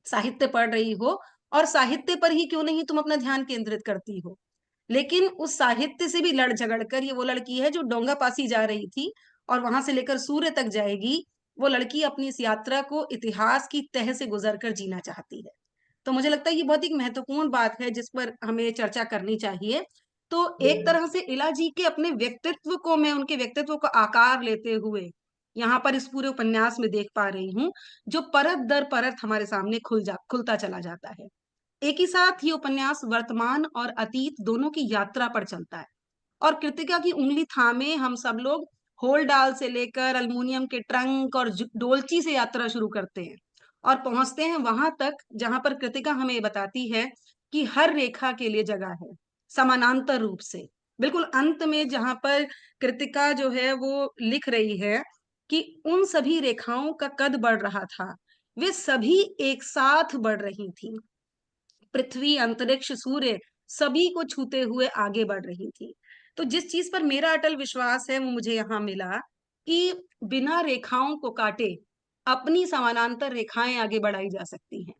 साहित्य पढ़ रही हो, और साहित्य पर ही क्यों नहीं तुम अपना ध्यान केंद्रित करती हो, लेकिन उस साहित्य से भी लड़ झगड़ कर ये वो लड़की है जो डोंगा पासी जा रही थी और वहां से लेकर सूर्य तक जाएगी। वो लड़की अपनी इस यात्रा को इतिहास की तह से गुजर कर जीना चाहती है। तो मुझे लगता है ये बहुत ही महत्वपूर्ण बात है जिस पर हमें चर्चा करनी चाहिए। तो एक तरह से इला जी के अपने व्यक्तित्व को, मैं उनके व्यक्तित्व को आकार लेते हुए यहाँ पर इस पूरे उपन्यास में देख पा रही हूँ, जो परत दर परत हमारे सामने खुलता चला जाता है। एक ही साथ ये उपन्यास वर्तमान और अतीत दोनों की यात्रा पर चलता है, और कृतिका की उंगली थामे हम सब लोग होलडाल से लेकर अल्मुनियम के ट्रंक और डोलची से यात्रा शुरू करते हैं, और पहुंचते हैं वहां तक जहां पर कृतिका हमें ये बताती है कि हर रेखा के लिए जगह है, समानांतर रूप से। बिल्कुल अंत में जहां पर कृतिका जो है वो लिख रही है कि उन सभी रेखाओं का कद बढ़ रहा था, वे सभी एक साथ बढ़ रही थी, पृथ्वी, अंतरिक्ष, सूर्य सभी को छूते हुए आगे बढ़ रही थी। तो जिस चीज पर मेरा अटल विश्वास है वो मुझे यहाँ मिला कि बिना रेखाओं को काटे अपनी समानांतर रेखाएं आगे बढ़ाई जा सकती हैं।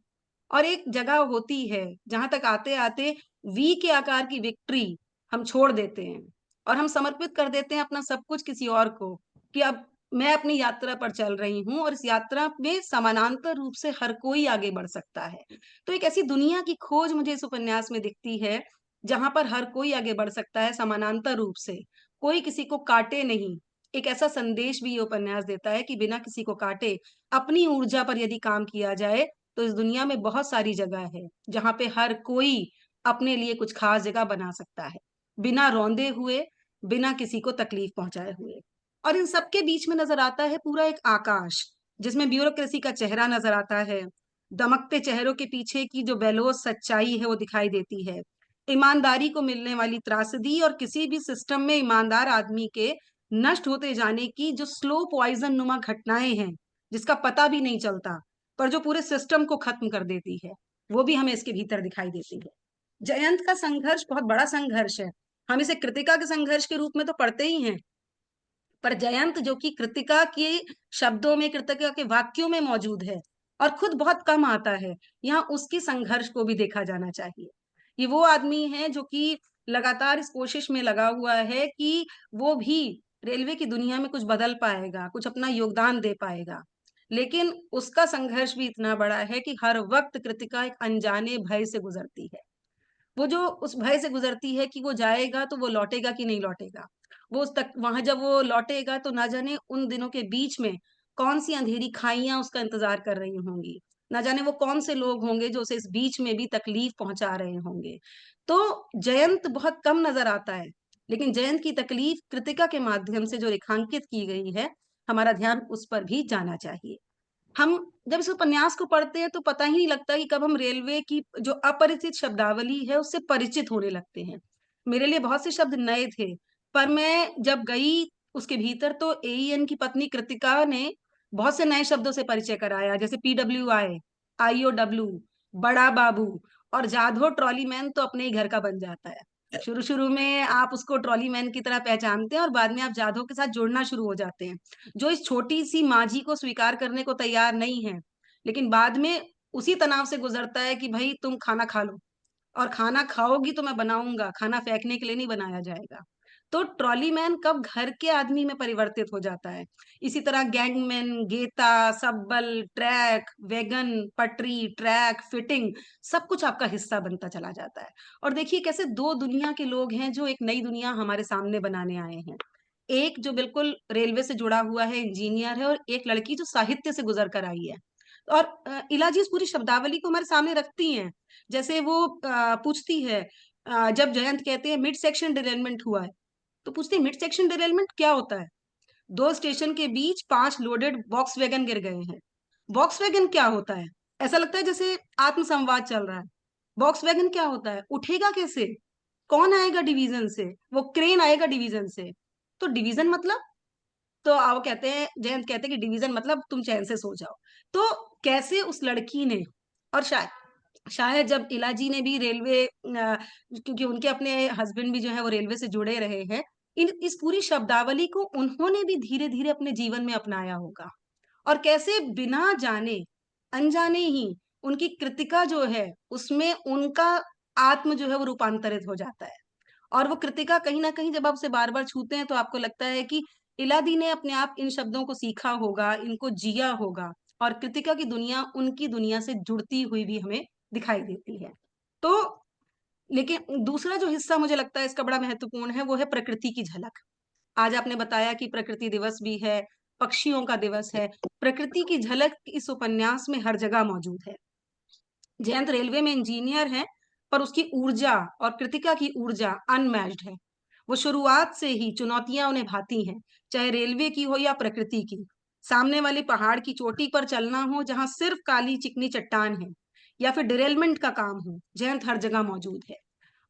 और एक जगह होती है जहां तक आते आते वी के आकार की विक्ट्री हम छोड़ देते हैं, और हम समर्पित कर देते हैं अपना सब कुछ किसी और को, कि अब मैं अपनी यात्रा पर चल रही हूँ और इस यात्रा में समानांतर रूप से हर कोई आगे बढ़ सकता है। तो एक ऐसी दुनिया की खोज मुझे इस उपन्यास में दिखती है, जहाँ पर हर कोई आगे बढ़ सकता है समानांतर रूप से, कोई किसी को काटे नहीं। एक ऐसा संदेश भी ये उपन्यास देता है कि बिना किसी को काटे, अपनी ऊर्जा पर यदि काम किया जाए, तो इस दुनिया में बहुत सारी जगह है, जहाँ पे हर कोई अपने लिए कुछ खास जगह बना सकता है, बिना रौंदे हुए, बिना किसी को तकलीफ पहुँचाए हुए। और इन सबके बीच में नज़र आता है पूरा एक आकाश, जिसमें ब्यूरोक्रेसी का चेहरा नज़र आता है, दमकते चेहरों के पीछे की जो बेलोज सच्चाई है वो दिखाई देती है, ईमानदारी को मिलने वाली त्रासदी और किसी भी सिस्टम में ईमानदार आदमी के नष्ट होते जाने की जो स्लो पॉइजन नुमा घटनाएं हैं, जिसका पता भी नहीं चलता, पर जो पूरे सिस्टम को खत्म कर देती है, वो भी हमें इसके भीतर दिखाई देती है। जयंत का संघर्ष बहुत बड़ा संघर्ष है। हम इसे कृतिका के संघर्ष के रूप में तो पढ़ते ही हैं, पर जयंत जो कि कृतिका के शब्दों में, कृतिका के वाक्यों में मौजूद है और खुद बहुत कम आता है, यहाँ उसकी संघर्ष को भी देखा जाना चाहिए। ये वो आदमी है जो कि लगातार इस कोशिश में लगा हुआ है कि वो भी रेलवे की दुनिया में कुछ बदल पाएगा, कुछ अपना योगदान दे पाएगा। लेकिन उसका संघर्ष भी इतना बड़ा है कि हर वक्त कृतिका एक अनजाने भय से गुजरती है। वो जो उस भय से गुजरती है कि वो जाएगा तो वो लौटेगा कि नहीं लौटेगा। वो उस तक वहाँ जब वो लौटेगा तो ना जाने उन दिनों के बीच में कौन-सी अंधेरी खाइयाँ उसका इंतज़ार कर रही होंगी। ना जाने वो कौन से लोग होंगे जो उसे इस बीच में भी तकलीफ पहुँचा रहे होंगे। तो जयंत बहुत कम नज़र आता है, लेकिन जयंत की तकलीफ कृतिका के माध्यम से जो रेखांकित की गई है, हमारा ध्यान उस पर भी जाना चाहिए। हम जब इस उपन्यास को पढ़ते हैं तो पता ही नहीं लगता कि कब हम रेलवे की जो अपरिचित शब्दावली है उससे परिचित होने लगते हैं। मेरे लिए बहुत से शब्द नए थे, पर मैं जब गई उसके भीतर तो एईएन की पत्नी कृतिका ने बहुत से नए शब्दों से परिचय कराया, जैसे पीडब्ल्यूआई, आईओडब्ल्यू, बड़ा बाबू और जाधव ट्रॉली मैन तो अपने ही घर का बन जाता है। शुरू-शुरू में आप उसको ट्रॉली मैन की तरह पहचानते हैं और बाद में आप जाधव के साथ जुड़ना शुरू हो जाते हैं। जो इस छोटी-सी माझी को स्वीकार करने को तैयार नहीं है, लेकिन बाद में उसी तनाव से गुज़रता है कि भई तुम खाना खा लो और खाना खाओगी तो मैं बनाऊँगा, खाना फेंकने के लिए नहीं बनाया जाएगा। तो ट्रॉली मैन कब घर के आदमी में परिवर्तित हो जाता है। इसी तरह गैंगमैन, गेता, सब्बल, ट्रैक, वैगन, पटरी, ट्रैक, फिटिंग सब कुछ आपका हिस्सा बनता चला जाता है। और देखिए कैसे 2 दुनिया के लोग हैं जो एक नई दुनिया हमारे सामने बनाने आए हैं। एक जो बिल्कुल रेलवे से जुड़ा हुआ है, इंजीनियर है और एक लड़की जो साहित्य से गुज़र कर आई है। और इला जी इस पूरी शब्दावली को हमारे सामने रखती हैं। जैसे वो पूछती है जब जयंत कहते हैं मिड सेक्शन डिरेलमेंट हुआ है, तो पूछती है मिड सेक्शन डिरेलमेंट क्या होता है? 2 स्टेशन के बीच 5 लोडेड वॉक्सवैगन गिर गए हैं। वॉक्सवैगन क्या होता है? ऐसा लगता है जैसे आत्मसंवाद चल रहा है। वॉक्सवैगन क्या होता है? उठेगा कैसे? कौन आएगा डिवीज़न से? वो क्रेन आएगा डिवीज़न से। तो डिवीज़न मतलब? तो वो कहते हैं जयंत कहते हैं कि डिवीज़न मतलब तुम चैन से सो जाओ। तो कैसे उस लड़की ने और शायद जब इलाजी ने भी रेलवे क्योंकि उनके अपने हस्बैंड भी जो है वो रेलवे से जुड़े रहे हैं। इस पूरी शब्दावली को उन्होंने भी धीरे-धीरे अपने जीवन में अपनाया होगा। और कैसे बिना जाने, अनजाने ही उनकी कृतिका जो है उसमें उनका आत्म जो है वो रूपांतरित हो जाता है। और वो कृतिका कहीं न कहीं जब आप उसे बार-बार छूते हैं तो आपको लगता है कि इलादी ने अपने आप इन शब्दों को सीखा होगा, इनको जिया होगा और कृतिका की दुनिया उनकी दुनिया से जुड़ती हुई भी हमें दिखाई देती है। तो लेकिन दूसरा जो हिस्सा मुझे लगता है इसका बड़ा महत्वपूर्ण है, वो है प्रकृति की झलक। आज आपने बताया कि प्रकृति दिवस भी है, पक्षियों का दिवस है। प्रकृति की झलक इस उपन्यास में हर जगह मौजूद है। जयंत रेलवे में इंजीनियर है, पर उसकी ऊर्जा और कृतिका की ऊर्जा अनमैच्ड है। वो शुरुआत से ही चुनौतियां उन्हें भाती हैं, चाहे रेलवे की हो या प्रकृति की। सामने वाले पहाड़ की चोटी पर चलना हो, जहां सिर्फ काली चिकनी चट्टान है, या फिर डिरेलमेंट का काम हो, जयंत हर जगह मौजूद है।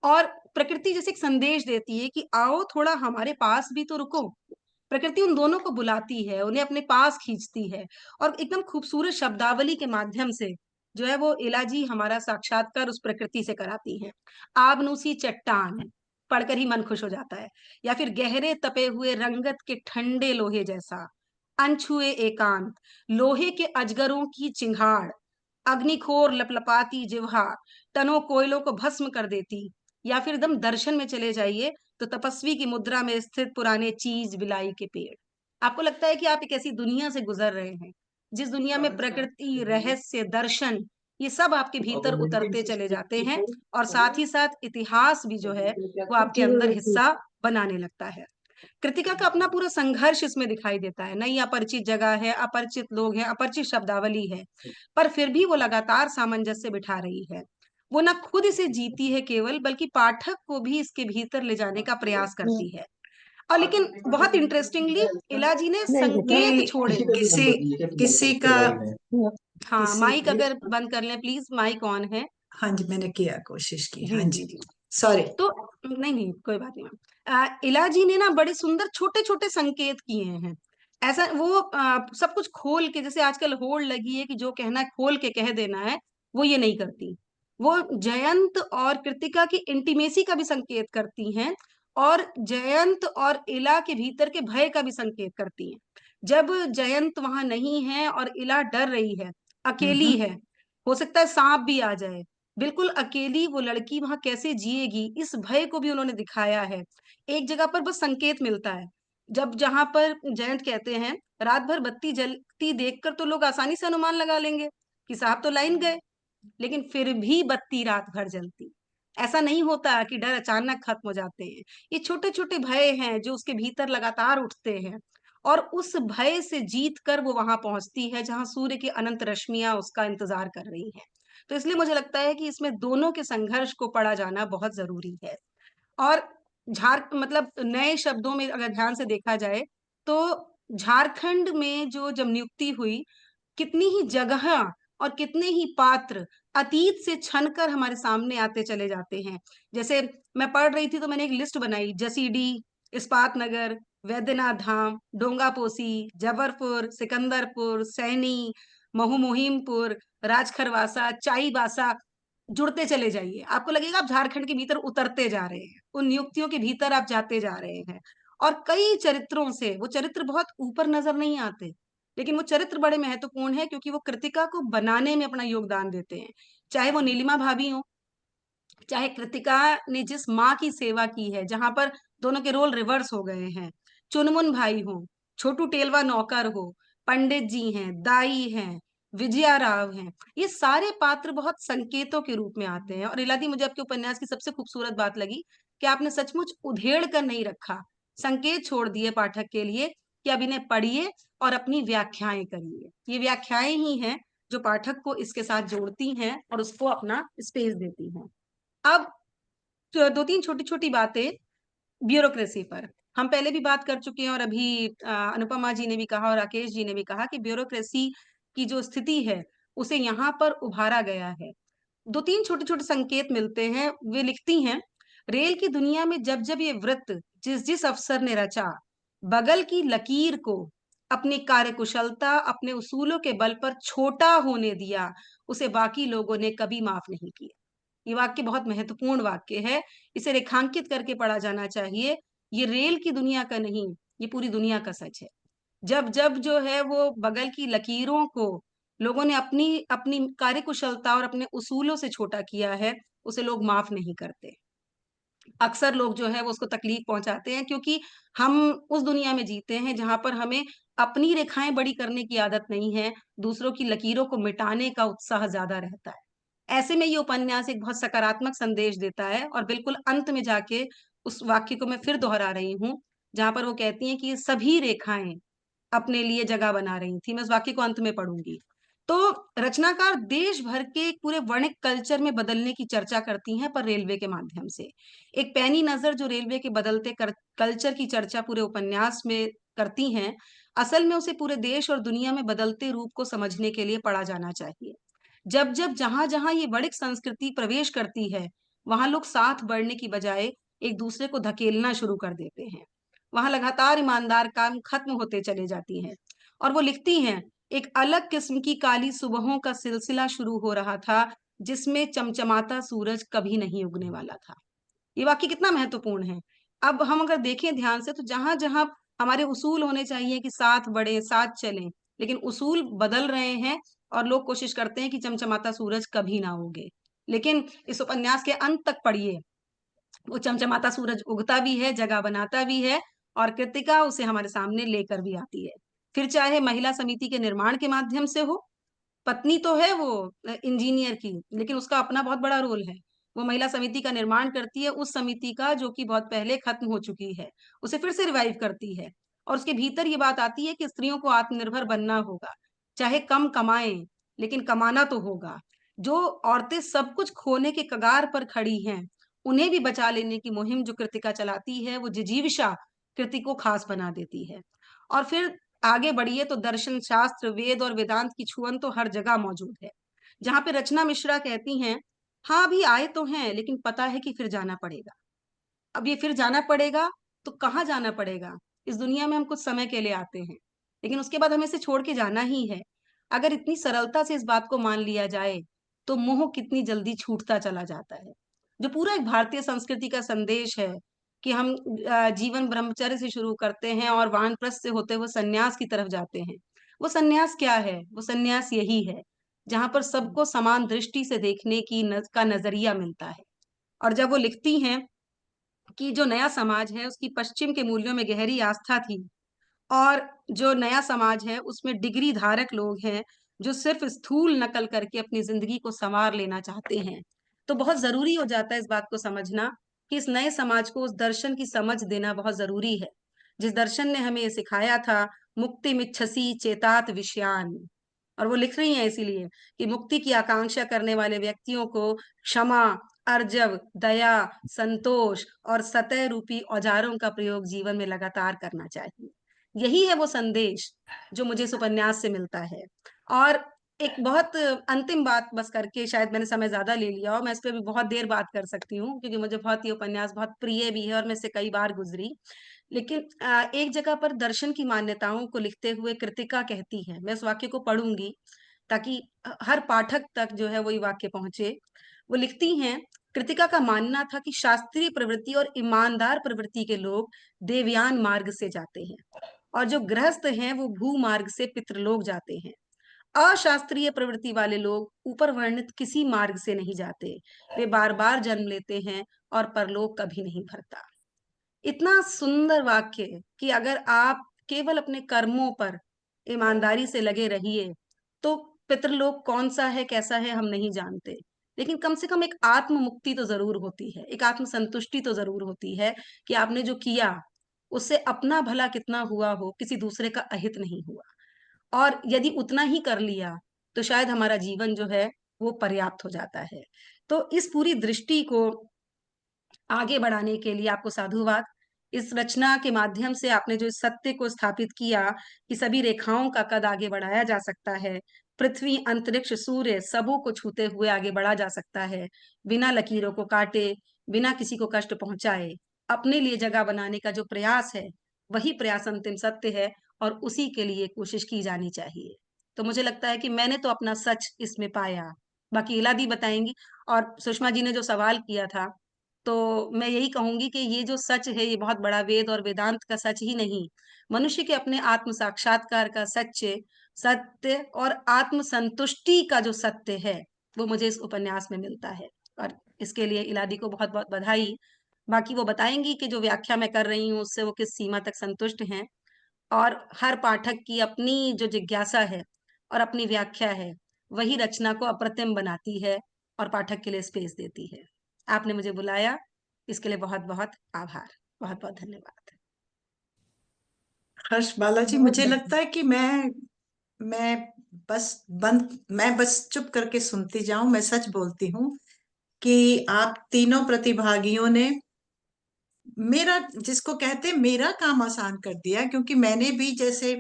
और प्रकृति जैसे एक संदेश देती है कि आओ थोड़ा हमारे पास भी तो रुको। प्रकृति उन दोनों को बुलाती है, उन्हें अपने पास खींचती है और एकदम खूबसूरत शब्दावली के माध्यम से जो है वो इलाजी हमारा साक्षात्कार उस प्रकृति से कराती हैं। आबनूसी चट्टान, पढ़कर ही मन खुश हो जाता है। या फिर गहरे तपे हुए रंगत के ठंडे लोहे जैसा, अनछुए एकांत, लोहे के अजगरों की चिंगाड़, अग्निखोर लपलपाती जिह्वा, टनों कोयलों को भस्म कर देती। या फिर एकदम दर्शन में चले जाइए तो तपस्वी की मुद्रा में स्थित पुराने चीज बिलाई के पेड़। आपको लगता है कि आप एक ऐसी दुनिया से गुजर रहे हैं जिस दुनिया में प्रकृति, रहस्य, दर्शन, ये सब आपके भीतर उतरते चले जाते हैं, और साथ ही साथ इतिहास भी जो है वो आपके अंदर हिस्सा बनाने लगता है। कृतिका का अपना पूरा संघर्ष इसमें दिखाई देता है। नई अपरिचित जगह है, अपरिचित लोग हैं, अपरिचित शब्दावली है, पर फिर भी वो लगातार सामंजस्य बिठा रही है। वो ना खुद इसे जीती है केवल, बल्कि पाठक को भी इसके भीतर ले जाने का प्रयास करती है। और लेकिन बहुत इंटरेस्टिंगली इला जी ने संकेत छोड़े। किसी किसी का हाँ, किसी माइक अगर बंद कर लें प्लीज, माइक ऑन है। हाँ जी, मैंने किया, कोशिश की। जी हाँ जी जी, जी। सॉरी। तो नहीं कोई बात नहीं मैम। इला जी ने ना बड़े सुंदर छोटे छोटे संकेत किए हैं। ऐसा वो सब कुछ खोल के, जैसे आजकल होड़ लगी है कि जो कहना है खोल के कह देना है, वो ये नहीं करती। वो जयंत और कृतिका की इंटीमेसी का भी संकेत करती हैं, और जयंत और इला के भीतर के भय का भी संकेत करती हैं। जब जयंत वहां नहीं है और इला डर रही है, अकेली है, हो सकता है सांप भी आ जाए, बिल्कुल अकेली वो लड़की वहां कैसे जिएगी, इस भय को भी उन्होंने दिखाया है। एक जगह पर बस संकेत मिलता है, जब जहां पर जयंत कहते हैं रात भर बत्ती जलती देखकर तो लोग आसानी से अनुमान लगा लेंगे कि साहब तो लाइन गए, लेकिन फिर भी बत्ती रात भर जलती। ऐसा नहीं होता कि डर अचानक खत्म हो जाते हैं। ये छोटे छोटे भय हैं जो उसके भीतर लगातार उठते हैं, और उस भय से जीत कर वो वहां पहुंचती है जहां सूर्य की अनंत रश्मियां उसका इंतजार कर रही हैं। तो इसलिए मुझे लगता है कि इसमें दोनों के संघर्ष को पढ़ा जाना बहुत जरूरी है। और मतलब नए शब्दों में अगर ध्यान से देखा जाए, तो झारखंड में जो जब नियुक्ति हुई, कितनी ही जगह और कितने ही पात्र अतीत से छनकर हमारे सामने आते चले जाते हैं। जैसे मैं पढ़ रही थी तो मैंने एक लिस्ट बनाई, जसीडीह, इस्पात नगर, वैद्यनाथ धाम, डोंगापोसी, जबरपुर, सिकंदरपुर, सैनी, महू मुहिमपुर, राजखरवासा, चाईबासा, जुड़ते चले जाइए। आपको लगेगा आप झारखंड के भीतर उतरते जा रहे हैं, उन नियुक्तियों के भीतर आप जाते जा रहे हैं। और कई चरित्रों से, वो चरित्र बहुत ऊपर नजर नहीं आते, लेकिन वो चरित्र बड़े महत्वपूर्ण है क्योंकि वो कृतिका को बनाने में अपना योगदान देते हैं। चाहे वो नीलिमा भाभी हो, चाहे कृतिका ने जिस माँ की सेवा की है, जहां पर दोनों के रोल रिवर्स हो गए हैं, चुनमुन भाई हो, छोटू टेलवा नौकर हो, पंडित जी हैं, दाई हैं, विजया राव हैं, ये सारे पात्र बहुत संकेतों के रूप में आते हैं। और इलादी, मुझे आपके उपन्यास की सबसे खूबसूरत बात लगी कि आपने सचमुच उधेड़ कर नहीं रखा, संकेत छोड़ दिए पाठक के लिए कि अब इन्हें पढ़िए और अपनी व्याख्याएं करिए। ये व्याख्याएं ही हैं जो पाठक को इसके साथ जोड़ती हैं और उसको अपना स्पेस देती हैं। अब दो तीन छोटी छोटी बातें ब्यूरोक्रेसी पर। हम पहले भी बात कर चुके हैं, और अभी अनुपमा जी ने भी कहा और राकेश जी ने भी कहा कि ब्यूरोक्रेसी की जो स्थिति है उसे यहाँ पर उभारा गया है। दो तीन छोटे छोटे संकेत मिलते हैं। वे लिखती हैं, रेल की दुनिया में जब जब ये वृत्त जिस जिस अफसर ने रचा, बगल की लकीर को अपनी कार्यकुशलता, अपने उसूलों के बल पर छोटा होने दिया, उसे बाकी लोगों ने कभी माफ नहीं किया। ये वाक्य बहुत महत्वपूर्ण वाक्य है, इसे रेखांकित करके पढ़ा जाना चाहिए। ये रेल की दुनिया का नहीं, ये पूरी दुनिया का सच है। जब जब जो है वो बगल की लकीरों को लोगों ने अपनी अपनी कार्यकुशलता और अपने उसूलों से छोटा किया है, उसे लोग माफ नहीं करते। अक्सर लोग जो है वो उसको तकलीफ पहुंचाते हैं, क्योंकि हम उस दुनिया में जीते हैं जहां पर हमें अपनी रेखाएं बड़ी करने की आदत नहीं है, दूसरों की लकीरों को मिटाने का उत्साह ज्यादा रहता है। ऐसे में ये उपन्यास एक बहुत सकारात्मक संदेश देता है, और बिल्कुल अंत में जाके उस वाक्य को मैं फिर दोहरा रही हूँ जहां पर वो कहती हैं कि ये सभी रेखाएं अपने लिए जगह बना रही थी। मैं उस वाक्य को अंत में पढ़ूंगी। तो रचनाकार देश भर के एक पूरे वर्णिक कल्चर में बदलने की चर्चा करती हैं, पर रेलवे के माध्यम से। एक पैनी नजर जो रेलवे के बदलते कल्चर की चर्चा पूरे उपन्यास में करती हैं, असल में उसे पूरे देश और दुनिया में बदलते रूप को समझने के लिए पढ़ा जाना चाहिए। जब जब जहां जहां ये वर्णिक संस्कृति प्रवेश करती है, वहां लोग साथ बढ़ने की बजाय एक दूसरे को धकेलना शुरू कर देते हैं। वहां लगातार ईमानदार काम खत्म होते चले जाती हैं। और वो लिखती हैं, एक अलग किस्म की काली सुबहों का सिलसिला शुरू हो रहा था जिसमें चमचमाता सूरज कभी नहीं उगने वाला था। ये वाक्य कितना महत्वपूर्ण है। अब हम अगर देखें ध्यान से, तो जहां जहां हमारे उसूल होने चाहिए कि साथ बढ़े, साथ चलें, लेकिन उसूल बदल रहे हैं और लोग कोशिश करते हैं कि चमचमाता सूरज कभी ना उगे। लेकिन इस उपन्यास के अंत तक पढ़िए, वो चमचमाता सूरज उगता भी है, जगह बनाता भी है, और कृतिका उसे हमारे सामने लेकर भी आती है। फिर चाहे महिला समिति के निर्माण के माध्यम से हो, पत्नी तो है वो इंजीनियर की, लेकिन उसका अपना बहुत बड़ा रोल है। वो महिला समिति का निर्माण करती है, उस समिति का जो कि बहुत पहले खत्म हो चुकी है, उसे फिर से रिवाइव करती है। और उसके भीतर ये बात आती है कि स्त्रियों को आत्मनिर्भर बनना होगा, चाहे कम कमाएं, लेकिन कमाना तो होगा। जो औरतें सब कुछ खोने के कगार पर खड़ी हैं, उन्हें भी बचा लेने की मुहिम जो कृतिका चलाती है, वो जिजीविषा कृति को खास बना देती है। और फिर आगे बढ़िए तो दर्शन शास्त्र, वेद और वेदांत की छुअन तो हर जगह मौजूद है। जहाँ पे रचना मिश्रा कहती हैं, हाँ अभी आए तो हैं, लेकिन पता है कि फिर जाना पड़ेगा। अब ये फिर जाना पड़ेगा, तो कहाँ जाना पड़ेगा? इस दुनिया में हम कुछ समय के लिए आते हैं, लेकिन उसके बाद हमें इसे छोड़ के जाना ही है। अगर इतनी सरलता से इस बात को मान लिया जाए, तो मोह कितनी जल्दी छूटता चला जाता है। जो पूरा एक भारतीय संस्कृति का संदेश है कि हम जीवन ब्रह्मचर्य से शुरू करते हैं और वानप्रस्थ से होते हुए सन्यास की तरफ जाते हैं। वो सन्यास क्या है? वो सन्यास यही है, जहाँ पर सबको समान दृष्टि से देखने का नजरिया मिलता है। और जब वो लिखती हैं कि जो नया समाज है उसकी पश्चिम के मूल्यों में गहरी आस्था थी, और जो नया समाज है उसमें डिग्री धारक लोग हैं जो सिर्फ स्थूल नकल करके अपनी जिंदगी को संवार लेना चाहते हैं। तो बहुत जरूरी हो जाता है इस बात को समझना कि इस नए समाज को उस दर्शन की समझ देना बहुत जरूरी है, जिस दर्शन ने हमें ये सिखाया था, मुक्ति मिच्छसी चेतात विषयान। और वो लिख रही हैं इसीलिए कि मुक्ति की आकांक्षा करने वाले व्यक्तियों को क्षमा, अर्जव, दया, संतोष और सतह रूपी औजारों का प्रयोग जीवन में लगातार करना चाहिए। यही है वो संदेश जो मुझे इस उपन्यास से मिलता है। और एक बहुत अंतिम बात बस करके, शायद मैंने समय ज्यादा ले लिया और मैं इस पे भी बहुत देर बात कर सकती हूँ, क्योंकि मुझे बहुत ये उपन्यास बहुत प्रिय भी है और मैं इससे कई बार गुजरी। लेकिन एक जगह पर दर्शन की मान्यताओं को लिखते हुए कृतिका कहती है, मैं उस वाक्य को पढ़ूंगी ताकि हर पाठक तक जो है वही वाक्य पहुंचे। वो लिखती हैं, कृतिका का मानना था कि शास्त्रीय प्रवृत्ति और ईमानदार प्रवृत्ति के लोग देवयान मार्ग से जाते हैं, और जो गृहस्थ हैं वो भू मार्ग से पितृलोक जाते हैं। अशास्त्रीय प्रवृत्ति वाले लोग ऊपर वर्णित किसी मार्ग से नहीं जाते, वे बार बार जन्म लेते हैं और परलोक कभी नहीं भरता। इतना सुंदर वाक्य कि अगर आप केवल अपने कर्मों पर ईमानदारी से लगे रहिए, तो पितृलोक कौन सा है, कैसा है, हम नहीं जानते, लेकिन कम से कम एक आत्म मुक्ति तो जरूर होती है, एक आत्म संतुष्टि तो जरूर होती है कि आपने जो किया उससे अपना भला कितना हुआ हो, किसी दूसरे का अहित नहीं हुआ। और यदि उतना ही कर लिया तो शायद हमारा जीवन जो है वो पर्याप्त हो जाता है। तो इस पूरी दृष्टि को आगे बढ़ाने के लिए आपको साधुवाद। इस रचना के माध्यम से आपने जो इस सत्य को स्थापित किया कि सभी रेखाओं का कद आगे बढ़ाया जा सकता है, पृथ्वी, अंतरिक्ष, सूर्य सबों को छूते हुए आगे बढ़ा जा सकता है, बिना लकीरों को काटे, बिना किसी को कष्ट पहुंचाए। अपने लिए जगह बनाने का जो प्रयास है, वही प्रयास अंतिम सत्य है, और उसी के लिए कोशिश की जानी चाहिए। तो मुझे लगता है कि मैंने तो अपना सच इसमें पाया, बाकी इलादी बताएंगी। और सुषमा जी ने जो सवाल किया था, तो मैं यही कहूंगी कि ये जो सच है ये बहुत बड़ा वेद और वेदांत का सच ही नहीं, मनुष्य के अपने आत्म साक्षात्कार का सच्चे सत्य और आत्म संतुष्टि का जो सत्य है, वो मुझे इस उपन्यास में मिलता है। और इसके लिए इलादी को बहुत बहुत बधाई। बाकी वो बताएंगी कि जो व्याख्या मैं कर रही हूँ उससे वो किस सीमा तक संतुष्ट हैं। और हर पाठक की अपनी जो जिज्ञासा है और अपनी व्याख्या है, वही रचना को अप्रतिम बनाती है और पाठक के लिए स्पेस देती है। आपने मुझे बुलाया, इसके लिए बहुत बहुत आभार, बहुत बहुत धन्यवाद। हर्ष बालाजी, बहुत मुझे बढ़िया। लगता है कि मैं बस चुप करके सुनती जाऊं। मैं सच बोलती हूँ कि आप तीनों प्रतिभागियों ने मेरा, जिसको कहते हैं, मेरा काम आसान कर दिया, क्योंकि मैंने भी जैसे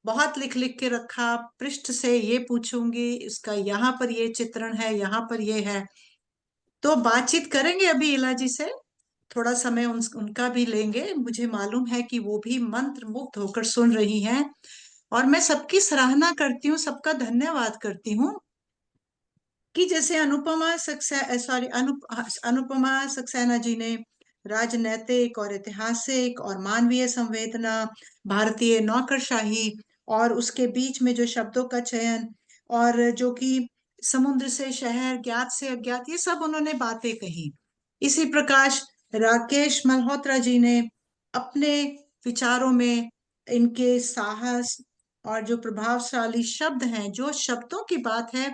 बहुत लिख लिख के रखा, पृष्ठ से ये पूछूंगी, इसका यहाँ पर ये चित्रण है, यहाँ पर ये है। तो बातचीत करेंगे अभी इलाजी से, थोड़ा समय उनका भी लेंगे। मुझे मालूम है कि वो भी मंत्र मुग्ध होकर सुन रही हैं, और मैं सबकी सराहना करती हूँ, सबका धन्यवाद करती हूँ कि जैसे अनुपमा सक्सेना जी ने राजनैतिक और ऐतिहासिक और मानवीय संवेदना, भारतीय नौकरशाही, और उसके बीच में जो शब्दों का चयन, और जो कि समुद्र से शहर, ज्ञात से अज्ञात, ये सब उन्होंने बातें कही। इसी प्रकार राकेश मल्होत्रा जी ने अपने विचारों में, इनके साहस और जो प्रभावशाली शब्द हैं, जो शब्दों की बात है,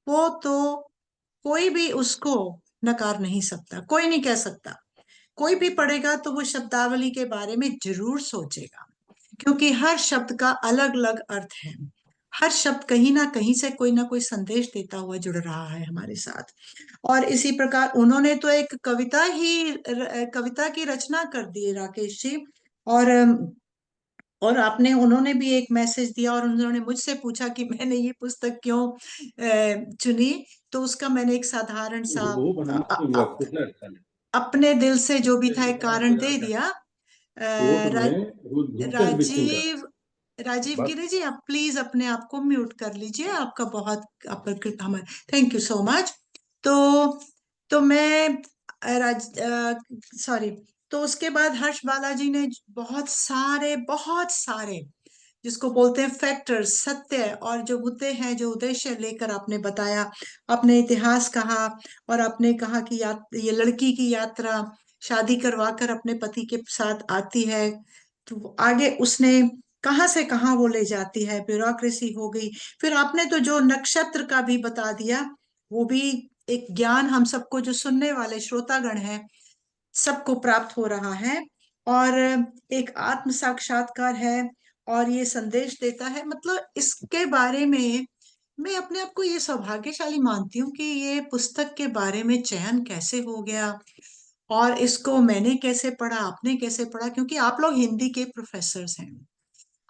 वो तो कोई भी उसको नकार नहीं सकता, कोई नहीं कह सकता। कोई भी पढ़ेगा तो वो शब्दावली के बारे में जरूर सोचेगा, क्योंकि हर शब्द का अलग अलग अर्थ है। हर शब्द कहीं ना कोई संदेश देता हुआ जुड़ रहा है हमारे साथ। और इसी प्रकार उन्होंने तो एक कविता की रचना कर दी राकेश जी। और और आपने उन्होंने भी एक मैसेज दिया और उन्होंने मुझसे पूछा कि मैंने ये पुस्तक क्यों चुनी। तो उसका मैंने एक साधारण सा अपने दिल से जो भी था एक कारण दे दिया। राजीव राजीव गिरी जी, आप प्लीज अपने आप को म्यूट कर लीजिए। आपका बहुत हमारे थैंक यू सो मच। तो मैं सॉरी। तो उसके बाद हर्ष बालाजी ने बहुत सारे जिसको बोलते हैं फैक्टर्स, सत्य और जो मुद्दे हैं, जो उद्देश्य लेकर आपने बताया, अपने इतिहास कहा। और आपने कहा कि ये लड़की की यात्रा शादी करवा कर अपने पति के साथ आती है, तो आगे उसने कहाँ से कहाँ वो ले जाती है, ब्यूरोक्रेसी हो गई। फिर आपने तो जो नक्षत्र का भी बता दिया, वो भी एक ज्ञान हम सबको, जो सुनने वाले श्रोतागण हैं, सबको प्राप्त हो रहा है। और एक आत्म साक्षात्कार है और ये संदेश देता है। मतलब इसके बारे में मैं अपने आप को ये सौभाग्यशाली मानती हूँ कि ये पुस्तक के बारे में चयन कैसे हो गया और इसको मैंने कैसे पढ़ा, आपने कैसे पढ़ा, क्योंकि आप लोग हिंदी के प्रोफेसर्स हैं।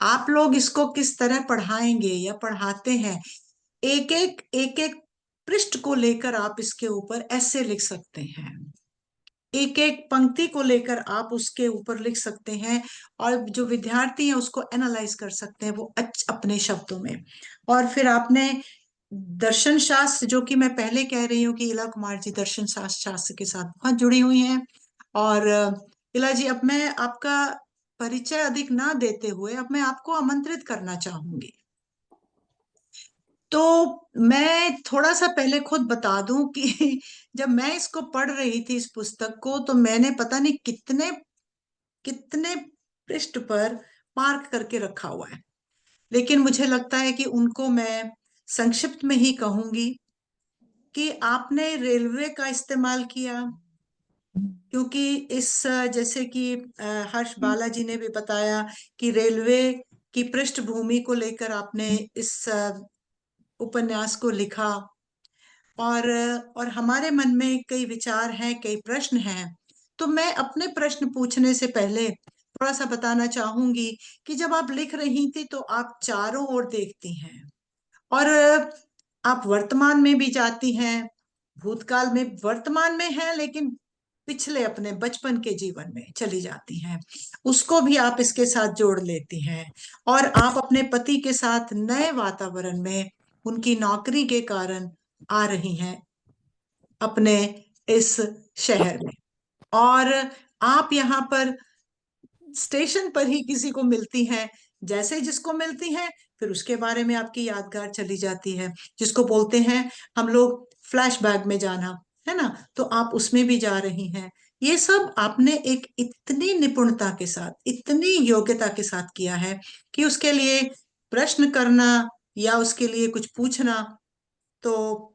आप लोग इसको किस तरह पढ़ाएंगे या पढ़ाते हैं, एक एक पृष्ठ को लेकर आप इसके ऊपर ऐसे लिख सकते हैं, एक एक पंक्ति को लेकर आप उसके ऊपर लिख सकते हैं, और जो विद्यार्थी हैं उसको एनालाइज कर सकते हैं वो अपने शब्दों में। और फिर आपने दर्शन शास्त्र, जो कि मैं पहले कह रही हूँ कि इला कुमार जी दर्शन शास्त्र के साथ बहुत जुड़ी हुई हैं। और इला जी, अब मैं आपका परिचय अधिक ना देते हुए अब मैं आपको आमंत्रित करना चाहूंगी। तो मैं थोड़ा सा पहले खुद बता दूं कि जब मैं इसको पढ़ रही थी इस पुस्तक को, तो मैंने पता नहीं कितने कितने पृष्ठ पर मार्क करके रखा हुआ है, लेकिन मुझे लगता है कि उनको मैं संक्षिप्त में ही कहूंगी कि आपने रेलवे का इस्तेमाल किया, क्योंकि जैसे कि हर्ष बालाजी ने भी बताया कि रेलवे की पृष्ठभूमि को लेकर आपने इस उपन्यास को लिखा। और हमारे मन में कई विचार हैं, कई प्रश्न हैं। तो मैं अपने प्रश्न पूछने से पहले थोड़ा सा बताना चाहूंगी कि जब आप लिख रही थी तो आप चारों ओर देखती हैं, और आप वर्तमान में भी जाती हैं, भूतकाल में, वर्तमान में है, लेकिन पिछले अपने बचपन के जीवन में चली जाती हैं, उसको भी आप इसके साथ जोड़ लेती हैं। और आप अपने पति के साथ नए वातावरण में, उनकी नौकरी के कारण आ रही हैं अपने इस शहर में, और आप यहाँ पर स्टेशन पर ही किसी को मिलती हैं, जैसे जिसको मिलती हैं फिर उसके बारे में आपकी यादगार चली जाती है, जिसको बोलते हैं हम लोग फ्लैशबैक में जाना, है ना। तो आप उसमें भी जा रही हैं। ये सब आपने एक इतनी निपुणता के साथ, इतनी योग्यता के साथ किया है कि उसके लिए प्रश्न करना या उसके लिए कुछ पूछना, तो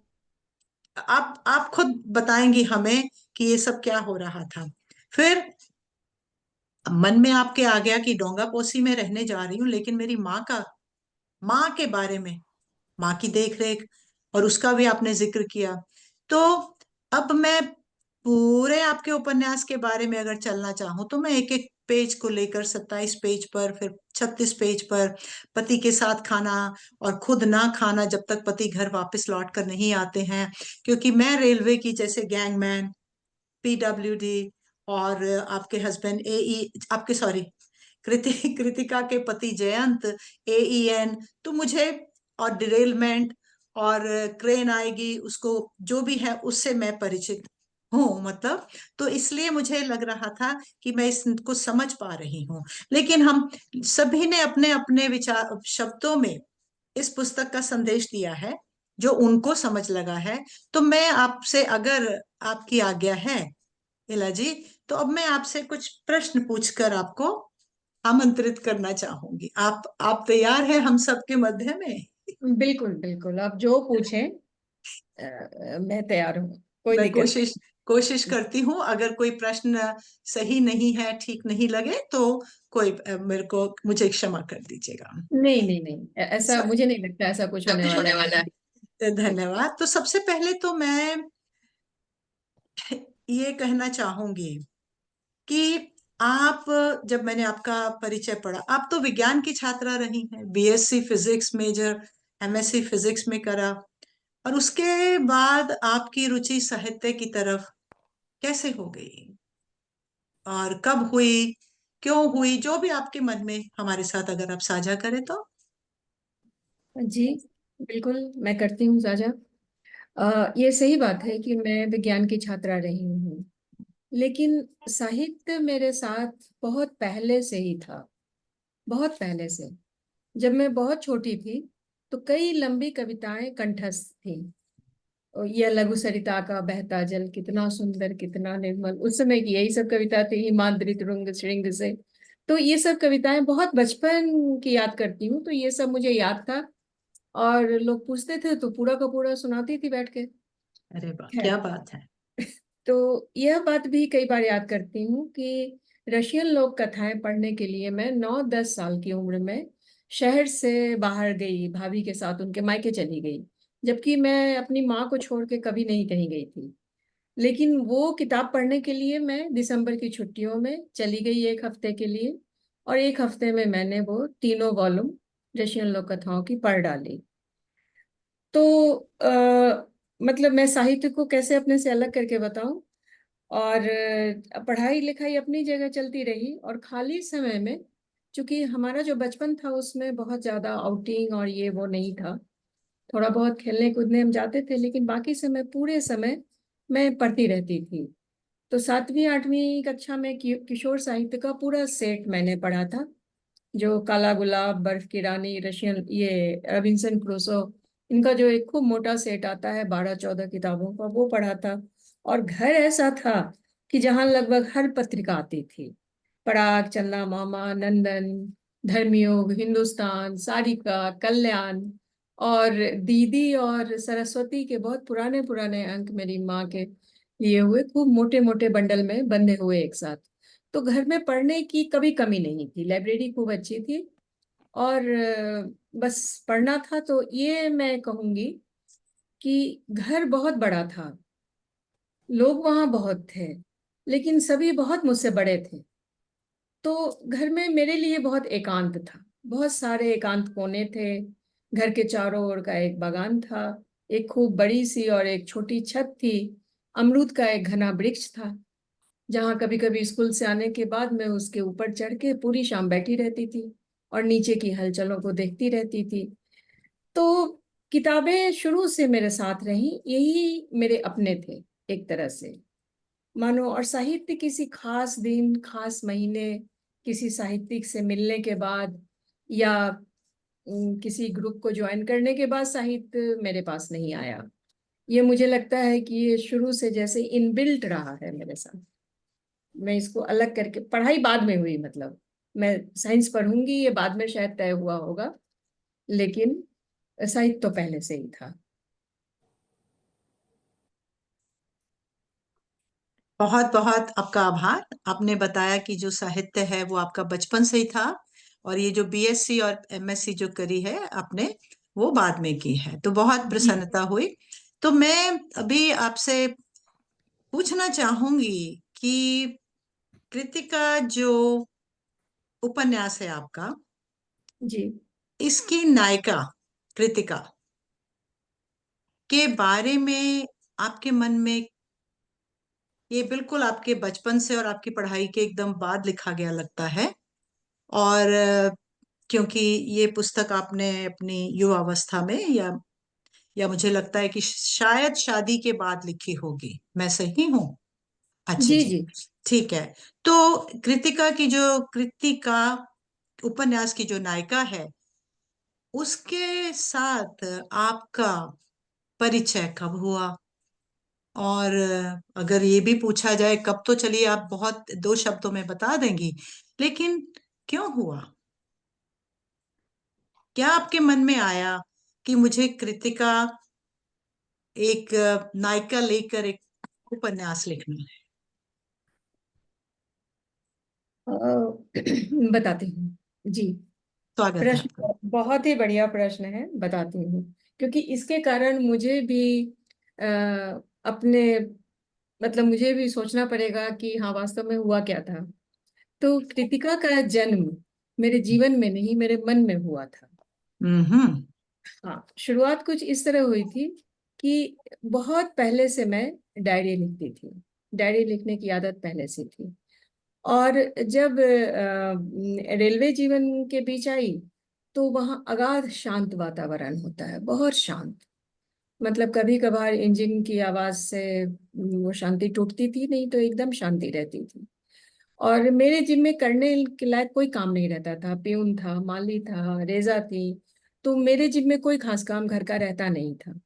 आप खुद बताएंगी हमें कि ये सब क्या हो रहा था। फिर मन में आपके आ गया कि डोंगा पोसी में रहने जा रही हूँ, लेकिन मेरी माँ के बारे में, माँ की देख रेख, और उसका भी आपने जिक्र किया। तो अब मैं पूरे आपके उपन्यास के बारे में अगर चलना चाहूँ तो मैं एक एक पेज को लेकर, 27 पेज पर, फिर 36 पेज पर, पति के साथ खाना और खुद ना खाना जब तक पति घर वापस लौट कर नहीं आते हैं, क्योंकि मैं रेलवे की जैसे गैंगमैन, पीडब्ल्यूडी, और आपके हस्बैंड आपके सॉरी कृतिका के पति जयंत एईएन, तो मुझे, और डिरेलमेंट, और क्रेन आएगी, उसको जो भी है उससे मैं परिचित हूँ, मतलब। तो इसलिए मुझे लग रहा था कि मैं इसको समझ पा रही हूँ। लेकिन हम सभी ने अपने अपने विचार शब्दों में इस पुस्तक का संदेश दिया है जो उनको समझ लगा है। तो मैं आपसे, अगर आपकी आज्ञा है इला जी, तो अब मैं आपसे कुछ प्रश्न पूछकर आपको आमंत्रित करना चाहूंगी। आप तैयार हैं हम सबके मध्य में? बिल्कुल बिल्कुल, आप जो पूछें मैं तैयार हूँ, कोई मैं दिक्कत नहीं। कोशिश करती हूँ। अगर कोई प्रश्न सही नहीं है, ठीक नहीं लगे तो मुझे क्षमा कर दीजिएगा। नहीं नहीं नहीं, ऐसा मुझे नहीं लगता ऐसा कुछ होने वाला है। धन्यवाद। तो सबसे पहले तो मैं ये कहना चाहूंगी कि आप, जब मैंने आपका परिचय पढ़ा, आप तो विज्ञान की छात्रा रही हैं, BSc physics major, MSc physics में करा, और उसके बाद आपकी रुचि साहित्य की तरफ कैसे हो गई और कब हुई, क्यों हुई, जो भी आपके मन में हमारे साथ अगर आप साझा करें तो। जी बिल्कुल, मैं करती हूँ साझा। ये सही बात है कि मैं विज्ञान की छात्रा रही हूँ, लेकिन साहित्य मेरे साथ बहुत पहले से ही था, बहुत पहले से। जब मैं बहुत छोटी थी तो कई लंबी कविताएं कंठस्थ थी। और यह लघु सरिता का बहता जल कितना सुंदर कितना निर्मल, उस समय की यही सब कविता थी, हिमाद्रि तुरंग श्रृंग से। तो ये सब कविताएं बहुत बचपन की याद करती हूँ, तो ये सब मुझे याद था। और लोग पूछते थे तो पूरा का पूरा सुनाती थी बैठ के। अरे वाह, खैर, क्या बात है। तो यह बात भी कई बार याद करती हूँ कि रशियन लोक कथाएं पढ़ने के लिए मैं 9-10 साल की उम्र में शहर से बाहर गई, भाभी के साथ उनके मायके चली गई, जबकि मैं अपनी माँ को छोड़ के कभी नहीं कहीं गई थी। लेकिन वो किताब पढ़ने के लिए मैं दिसंबर की छुट्टियों में चली गई 1 हफ्ते के लिए, और 1 हफ्ते में मैंने वो तीनों वॉल्यूम रशियन लोक कथाओं की पढ़ डाली। तो मतलब मैं साहित्य को कैसे अपने से अलग करके बताऊं। और पढ़ाई लिखाई अपनी जगह चलती रही, और खाली समय में, चूंकि हमारा जो बचपन था उसमें बहुत ज्यादा आउटिंग और ये वो नहीं था, थोड़ा बहुत खेलने कूदने हम जाते थे, लेकिन बाकी समय पूरे समय मैं पढ़ती रहती थी। तो 7वीं 8वीं कक्षा में किशोर साहित्य का पूरा सेट मैंने पढ़ा था, जो काला गुलाब, बर्फ की रानी, रशियन, ये रॉबिन्सन क्रूसो, इनका जो एक खूब मोटा सेट आता है 12-14 किताबों का, वो पढ़ा था। और घर ऐसा था कि जहाँ लगभग हर पत्रिका आती थी, पराग, चंदा मामा, नंदन, धर्मयुग, हिंदुस्तान, सारिका, कल्याण, और दीदी और सरस्वती के बहुत पुराने पुराने अंक मेरी माँ के लिए हुए, खूब मोटे मोटे बंडल में बंधे हुए एक साथ। तो घर में पढ़ने की कभी कमी नहीं थी, लाइब्रेरी खूब अच्छी थी, और बस पढ़ना था। तो ये मैं कहूंगी कि घर बहुत बड़ा था, लोग वहाँ बहुत थे, लेकिन सभी बहुत मुझसे बड़े थे। तो घर में मेरे लिए बहुत एकांत था, बहुत सारे एकांत कोने थे। घर के चारों ओर का एक बागान था, एक खूब बड़ी सी और एक छोटी छत थी, अमरूद का एक घना वृक्ष था, जहाँ कभी कभी स्कूल से आने के बाद मैं उसके ऊपर चढ़ के पूरी शाम बैठी रहती थी और नीचे की हलचलों को देखती रहती थी। तो किताबें शुरू से मेरे साथ रही, यही मेरे अपने थे एक तरह से, मानो। और साहित्य किसी खास दिन, खास महीने, किसी साहित्यिक से मिलने के बाद, या किसी ग्रुप को ज्वाइन करने के बाद साहित्य मेरे पास नहीं आया। ये मुझे लगता है कि ये शुरू से जैसे इनबिल्ट रहा है मेरे साथ। मैं इसको अलग करके, पढ़ाई बाद में हुई, मतलब मैं साइंस पढ़ूंगी ये बाद में शायद तय हुआ होगा, लेकिन साहित्य तो पहले से ही था। बहुत बहुत आपका आभार। आपने बताया कि जो साहित्य है वो आपका बचपन से ही था, और ये जो बीएससी और एमएससी जो करी है आपने, वो बाद में की है, तो बहुत जी प्रसन्नता हुई। तो मैं अभी आपसे पूछना चाहूंगी कि कृतिका जो उपन्यास है आपका, जी इसकी नायिका कृतिका के बारे में आपके मन में, ये बिल्कुल आपके बचपन से और आपकी पढ़ाई के एकदम बाद लिखा गया लगता है, और क्योंकि ये पुस्तक आपने अपनी युवावस्था में, या मुझे लगता है कि शायद शादी के बाद लिखी होगी, मैं सही हूँ? अच्छा जी जी, जी ठीक है। तो कृतिका उपन्यास की जो नायिका है, उसके साथ आपका परिचय कब हुआ? और अगर ये भी पूछा जाए कब, तो चलिए आप बहुत 2 शब्दों में बता देंगी, लेकिन क्यों हुआ? क्या आपके मन में आया कि मुझे कृतिका एक नायिका लेकर एक उपन्यास लिखना है? बताती हूँ जी। स्वागत है आपका। प्रश्न बहुत ही बढ़िया प्रश्न है, बताती हूँ। क्योंकि इसके कारण मुझे भी अ, अपने मतलब मुझे भी सोचना पड़ेगा कि हाँ वास्तव में हुआ क्या था। तो कृतिका का जन्म मेरे जीवन में नहीं, मेरे मन में हुआ था। हम्म। हाँ, शुरुआत कुछ इस तरह हुई थी कि बहुत पहले से मैं डायरी लिखती थी। डायरी लिखने की आदत पहले से थी। और जब रेलवे जीवन के बीच आई तो वहाँ अगाध शांत वातावरण होता है, बहुत शांत। मतलब कभी कभार इंजन की आवाज से वो शांति टूटती थी, नहीं तो एकदम शांति रहती थी। और मेरे जिम में करने के लायक कोई काम नहीं रहता था। प्यून था, माली था, रेजा थी। तो मेरे जिम में कोई खास काम घर का रहता नहीं था।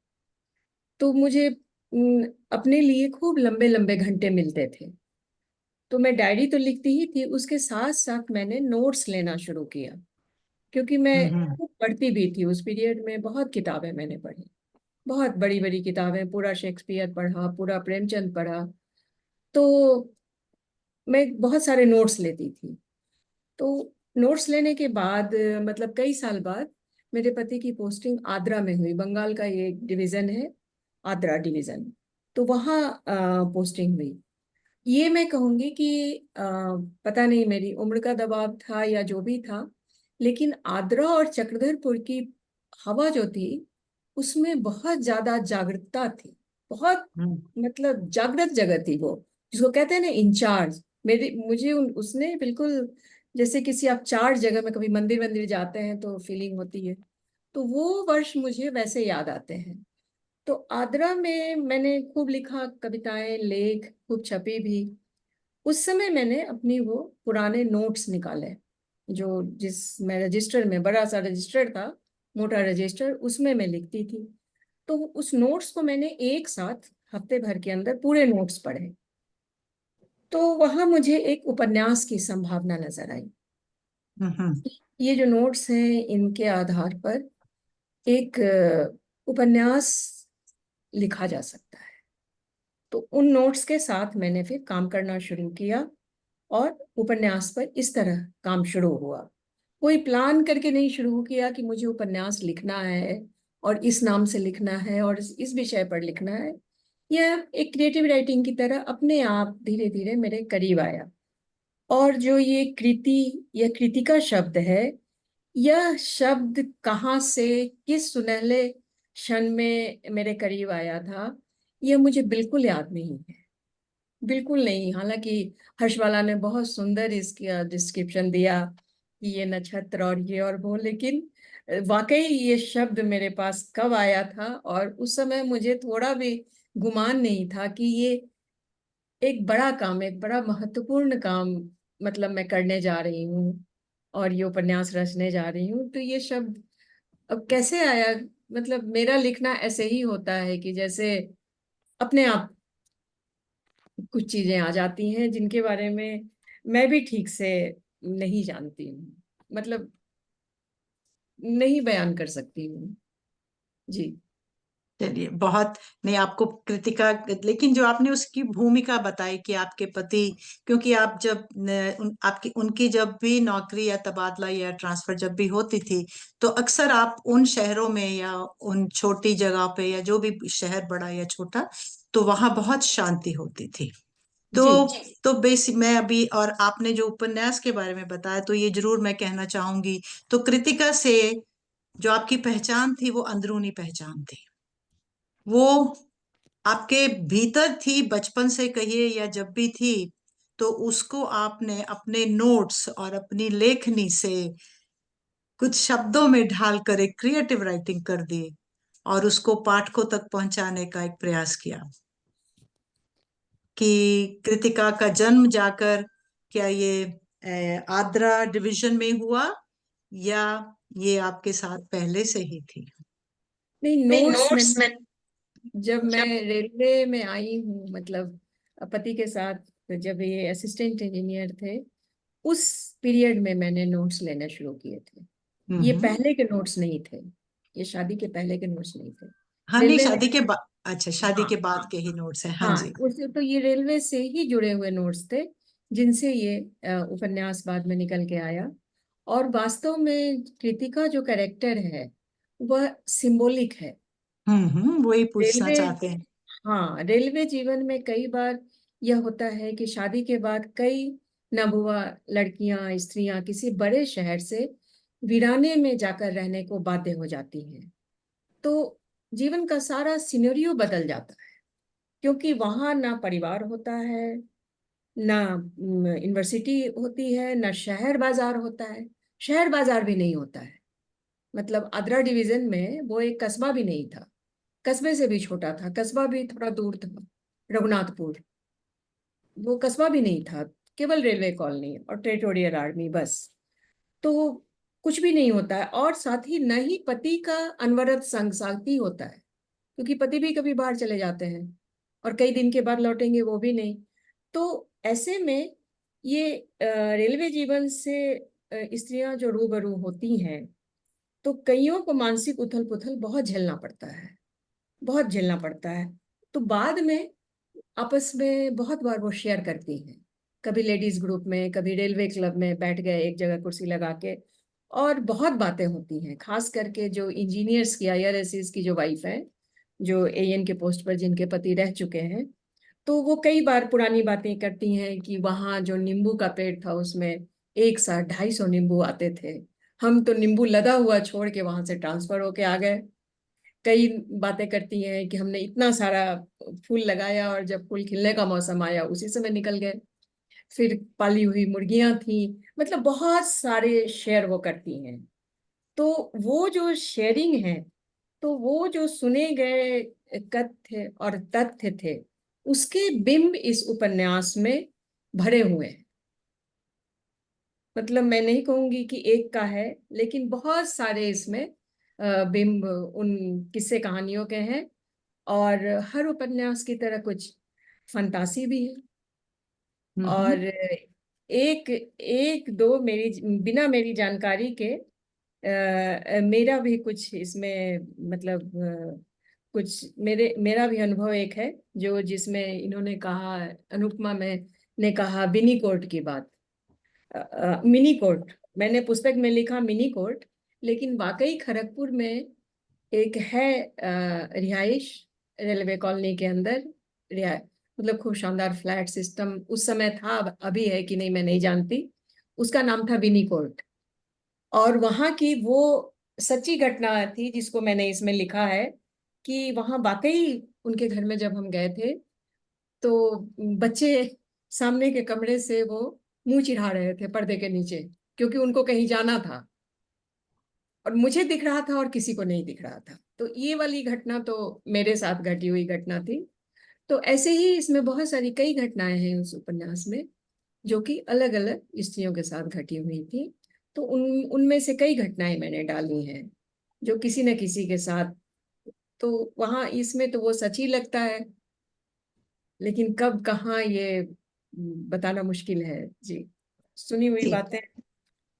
तो मुझे अपने लिए खूब लंबे लंबे घंटे मिलते थे। तो मैं डायरी तो लिखती ही थी, उसके साथ साथ मैंने नोट्स लेना शुरू किया। क्योंकि मैं हम्म। खूब पढ़ती भी थी उस पीरियड में। बहुत किताबें मैंने पढ़ी, बहुत बड़ी बड़ी किताबें। पूरा शेक्सपियर पढ़ा, पूरा प्रेमचंद पढ़ा। तो मैं बहुत सारे नोट्स लेती थी। तो नोट्स लेने के बाद मतलब कई साल बाद मेरे पति की पोस्टिंग आद्रा में हुई। बंगाल का ये एक डिवीजन है, आद्रा डिवीजन। तो वहाँ पोस्टिंग हुई। ये मैं कहूंगी कि पता नहीं मेरी उम्र का दबाव था या जो भी था, लेकिन आद्रा और चक्रधरपुर की हवा जो थी उसमें बहुत ज्यादा जागरूकता थी। बहुत हम्म। मतलब जागृत जगह थी वो, जिसको कहते हैं ना इंचार्ज। मेरे मुझे उसने बिल्कुल, जैसे किसी आप चार जगह में कभी मंदिर मंदिर जाते हैं तो फीलिंग होती है, तो वो वर्ष मुझे वैसे याद आते हैं। तो आद्रा में मैंने खूब लिखा, कविताएं, लेख खूब छपी भी। उस समय मैंने अपनी वो पुराने नोट्स निकाले, जो जिस मैं रजिस्टर में, बड़ा सा रजिस्टर था, मोटा रजिस्टर, उसमें मैं लिखती थी। तो उस नोट्स को मैंने एक साथ हफ्ते भर के अंदर पूरे नोट्स पढ़े। तो वहां मुझे एक उपन्यास की संभावना नजर आई। हम्म। ये जो नोट्स हैं इनके आधार पर एक उपन्यास लिखा जा सकता है। तो उन नोट्स के साथ मैंने फिर काम करना शुरू किया और उपन्यास पर इस तरह काम शुरू हुआ। कोई प्लान करके नहीं शुरू किया कि मुझे उपन्यास लिखना है और इस नाम से लिखना है और इस विषय पर लिखना है। यह एक क्रिएटिव राइटिंग की तरह अपने आप धीरे धीरे मेरे करीब आया। और जो ये कृति या कृतिका शब्द है, यह शब्द कहाँ से, किस सुनहले क्षण में मेरे करीब आया था, यह मुझे बिल्कुल याद नहीं है। बिल्कुल नहीं। हालांकि हर्षवाला ने बहुत सुंदर इसका डिस्क्रिप्शन दिया कि ये नक्षत्र और ये और वो, लेकिन वाकई ये शब्द मेरे पास कब आया था, और उस समय मुझे थोड़ा भी गुमान नहीं था कि ये एक बड़ा काम, एक बड़ा महत्वपूर्ण काम मतलब मैं करने जा रही हूँ और ये उपन्यास रचने जा रही हूँ। तो ये शब्द अब कैसे आया? मतलब मेरा लिखना ऐसे ही होता है कि जैसे अपने आप कुछ चीजें आ जाती हैं जिनके बारे में मैं भी ठीक से नहीं जानती हूँ, मतलब नहीं बयान कर सकती हूँ जी। चलिए, बहुत नहीं आपको कृतिका, लेकिन जो आपने उसकी भूमिका बताई कि आपके पति, क्योंकि आप जब आपकी उनकी जब भी नौकरी या तबादला या ट्रांसफर जब भी होती थी, तो अक्सर आप उन शहरों में या उन छोटी जगह पे, या जो भी शहर बड़ा या छोटा, तो वहां बहुत शांति होती थी। तो जी तो बेसिक मैं अभी, और आपने जो उपन्यास के बारे में बताया, तो ये जरूर मैं कहना चाहूंगी, तो कृतिका से जो आपकी पहचान थी वो अंदरूनी पहचान थी। वो आपके भीतर थी, बचपन से कहिए या जब भी थी, तो उसको आपने अपने नोट्स और अपनी लेखनी से कुछ शब्दों में ढालकर एक क्रिएटिव राइटिंग कर दी और उसको पाठकों तक पहुंचाने का एक प्रयास किया। कि कृतिका का जन्म जाकर क्या ये आद्रा डिवीजन में हुआ, या ये आपके साथ पहले से ही थी? नहीं, नहीं, नोट्स में नोट्स में जब मैं जब रेलवे में आई हूँ, मतलब पति के साथ जब ये असिस्टेंट इंजीनियर थे, उस पीरियड में मैंने नोट्स लेना शुरू किए थे। ये हम्म। पहले के नोट्स नहीं थे, ये शादी के पहले के नोट्स नहीं थे। हाँ नहीं, रेलवे में, शादी के बाद, अच्छा शादी हाँ के बाद हाँ के ही नोट्स हैं, हाँ हाँ, जी। उसे तो ये रेलवे से ही जुड़े हुए नोट्स थे, जिनसे ये उपन्यास बाद में निकल के आया। और वास्तव में कृतिका जो कैरेक्टर है वह सिंबॉलिक है। वही पूछना रेलवे, चाहते हैं। हाँ, रेलवे जीवन में कई बार यह होता है कि शादी के बाद कई नवयुवा लड़कियां, स्त्रियां किसी बड़े शहर से वीराने में जाकर रहने को बाध्य हो जाती हैं। तो जीवन का सारा सिनेरियो बदल जाता है, क्योंकि वहां ना परिवार होता है, ना यूनिवर्सिटी होती है, ना शहर बाजार होता है। शहर बाजार भी नहीं होता है, मतलब आद्रा डिवीजन में वो एक कस्बा भी नहीं था, कस्बे से भी छोटा था, कस्बा भी थोड़ा दूर था, रघुनाथपुर, वो कस्बा भी नहीं था, केवल रेलवे कॉलोनी और टेरिटोरियल आर्मी बस। तो कुछ भी नहीं होता है, और साथ ही न ही पति का अनवरत संग साथी होता है, क्योंकि पति भी कभी बाहर चले जाते हैं और कई दिन के बाद लौटेंगे वो भी नहीं। तो ऐसे में ये रेलवे जीवन से स्त्रियां जो रूबरू होती हैं, तो कईयों को मानसिक उथल पुथल बहुत झेलना पड़ता है, बहुत झेलना पड़ता है। तो बाद में आपस में बहुत बार वो शेयर करती हैं, कभी लेडीज ग्रुप में, कभी रेलवे क्लब में बैठ गए एक जगह कुर्सी लगा के, और बहुत बातें होती हैं। खास करके जो इंजीनियर्स की, आईआरएस की जो वाइफ है, जो एएन के पोस्ट पर जिनके पति रह चुके हैं, तो वो कई बार पुरानी बातें करती हैं कि वहाँ जो नींबू का पेड़ था उसमें एक साथ 250 नींबू आते थे, हम तो नींबू लदा हुआ छोड़ के वहां से ट्रांसफर होके आ गए। कई बातें करती हैं कि हमने इतना सारा फूल लगाया और जब फूल खिलने का मौसम आया उसी समय निकल गए। फिर पाली हुई मुर्गियां थी, मतलब बहुत सारे शेयर वो करती हैं। तो वो जो शेयरिंग है, तो वो जो सुने गए कथ्य और तथ्य थे, उसके बिंब इस उपन्यास में भरे हुए हैं। मतलब मैं नहीं कहूंगी कि एक का है, लेकिन बहुत सारे इसमें बिंब उन किस्से कहानियों के हैं। और हर उपन्यास की तरह कुछ फंतासी भी है, और एक एक दो मेरी बिना मेरी जानकारी के मेरा भी कुछ इसमें, मतलब कुछ मेरा भी अनुभव एक है, जो जिसमें इन्होंने कहा, अनुपमा में ने कहा बिनी कोर्ट की बात, मिनी कोर्ट। मैंने पुस्तक में लिखा मिनी कोर्ट, लेकिन वाकई खड़गपुर में एक है रिहाइश, रेलवे कॉलोनी के अंदर रिहा मतलब खूब शानदार फ्लैट सिस्टम उस समय था, अभी है कि नहीं मैं नहीं जानती। उसका नाम था बिनी कोर्ट, और वहां की वो सच्ची घटना थी जिसको मैंने इसमें लिखा है, कि वहां वाकई उनके घर में जब हम गए थे, तो बच्चे सामने के कमरे से वो मुंह चिढ़ा रहे थे पर्दे के नीचे, क्योंकि उनको कहीं जाना था, और मुझे दिख रहा था और किसी को नहीं दिख रहा था। तो ये वाली घटना तो मेरे साथ घटी हुई घटना थी। तो ऐसे ही इसमें बहुत सारी कई घटनाएं हैं उस उपन्यास में, जो कि अलग अलग स्त्रियों के साथ घटी हुई थी। तो उनमें से कई घटनाएं मैंने डाली हैं जो किसी न किसी के साथ, तो वहां इसमें तो वो सच ही लगता है, लेकिन कब कहाँ ये बताना मुश्किल है जी। सुनी हुई जी बातें।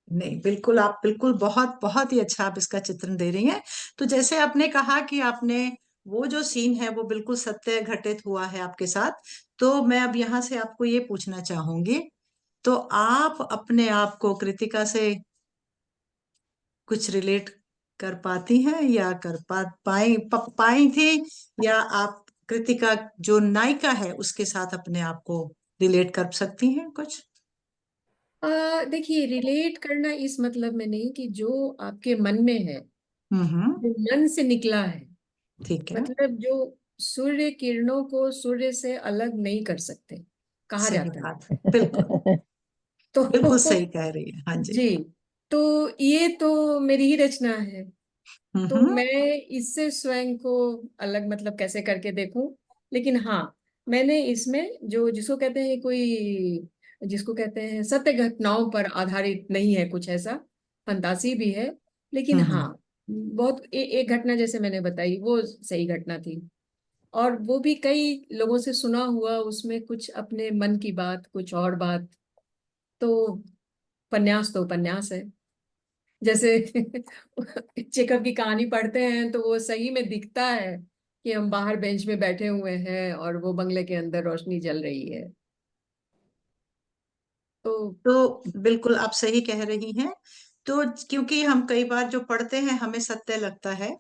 नहीं, बिल्कुल, आप बिल्कुल बहुत बहुत ही अच्छा आप इसका चित्रण दे रही हैं। तो जैसे आपने कहा कि आपने वो जो सीन है वो बिल्कुल सत्य घटित हुआ है आपके साथ, तो मैं अब यहाँ से आपको ये पूछना चाहूंगी, तो आप अपने आप को कृतिका से कुछ रिलेट कर पाती हैं, या कर पाई थी, या आप कृतिका जो नायिका है उसके साथ अपने आप को रिलेट कर सकती हैं कुछ? देखिए, रिलेट करना इस मतलब में नहीं, कि जो आपके मन में है, हम्म। जो मन से निकला है, ठीक है। मतलब जो सूर्य किरणों को सूर्य से अलग नहीं कर सकते, कहा सही जाता बात है, बिल्कुल है। बिल्कुल तो सही कह रही है, हाँ जी। जी, तो ये तो मेरी ही रचना है, तो हम्म। मैं इससे स्वयं को अलग मतलब कैसे करके देखूं। लेकिन हाँ, मैंने इसमें जो जिसको कहते हैं कोई, जिसको कहते हैं सत्य घटनाओं पर आधारित नहीं है कुछ ऐसा, फंतासी भी है, लेकिन हाँ, हम्म। बहुत एक घटना जैसे मैंने बताई वो सही घटना थी, और वो भी कई लोगों से सुना हुआ, उसमें कुछ अपने मन की बात, कुछ और बात। तो उपन्यास तो उपन्यास है। जैसे चेकअप की कहानी पढ़ते हैं तो वो सही में दिखता है कि हम बाहर बेंच में बैठे हुए हैं और वो बंगले के अंदर रोशनी जल रही है। तो तो बिल्कुल आप सही कह रही हैं। तो क्योंकि हम कई बार जो पढ़ते हैं हमें सत्य लगता है,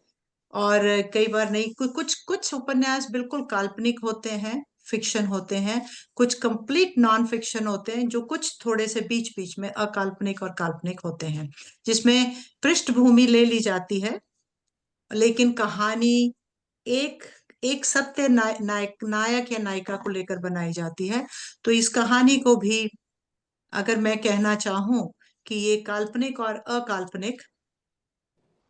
और कई बार नहीं। कुछ कुछ उपन्यास बिल्कुल काल्पनिक होते हैं, फिक्शन होते हैं। कुछ कंप्लीट नॉन फिक्शन होते हैं, जो कुछ थोड़े से बीच बीच में अकाल्पनिक और काल्पनिक होते हैं, जिसमें पृष्ठभूमि ले ली जाती है, लेकिन कहानी एक एक सत्य नायक या नायिका को लेकर बनाई जाती है। तो इस कहानी को भी अगर मैं कहना चाहूं कि ये काल्पनिक और अकाल्पनिक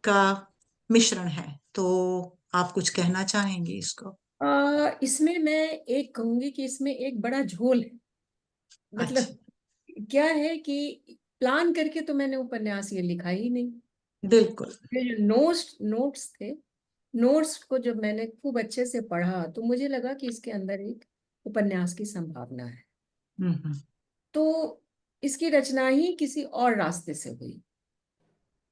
का मिश्रण है, तो आप कुछ कहना चाहेंगे इसको? इसमें मैं एक कहूंगी कि इसमें एक बड़ा झोल है। अच्छा। मतलब क्या है कि प्लान करके तो मैंने उपन्यास ये लिखा ही नहीं। बिल्कुल। ये जो नोट्स नोट्स थे, नोट्स को जब मैंने खूब अच्छे से पढ़ा तो मुझे लगा कि इसके अंदर एक उपन्यास की संभावना है। हम्म। तो इसकी रचना ही किसी और रास्ते से हुई।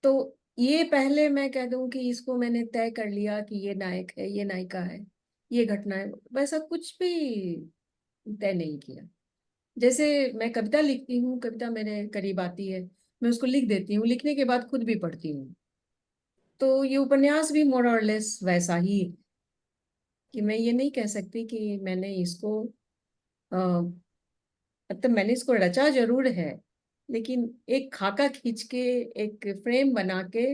तो ये पहले मैं कह दूं कि इसको मैंने तय कर लिया कि ये नायक है, ये नायिका है, ये घटना है, वैसा कुछ भी तय नहीं किया। जैसे मैं कविता लिखती हूँ, कविता मेरे करीब आती है, मैं उसको लिख देती हूँ, लिखने के बाद खुद भी पढ़ती हूँ। तो ये उपन्यास भी मोर और लेस वैसा ही है कि मैं ये नहीं कह सकती कि मैंने इसको मतलब मैंने इसको रचा जरूर है, लेकिन एक खाका खींच के, एक फ्रेम बना के,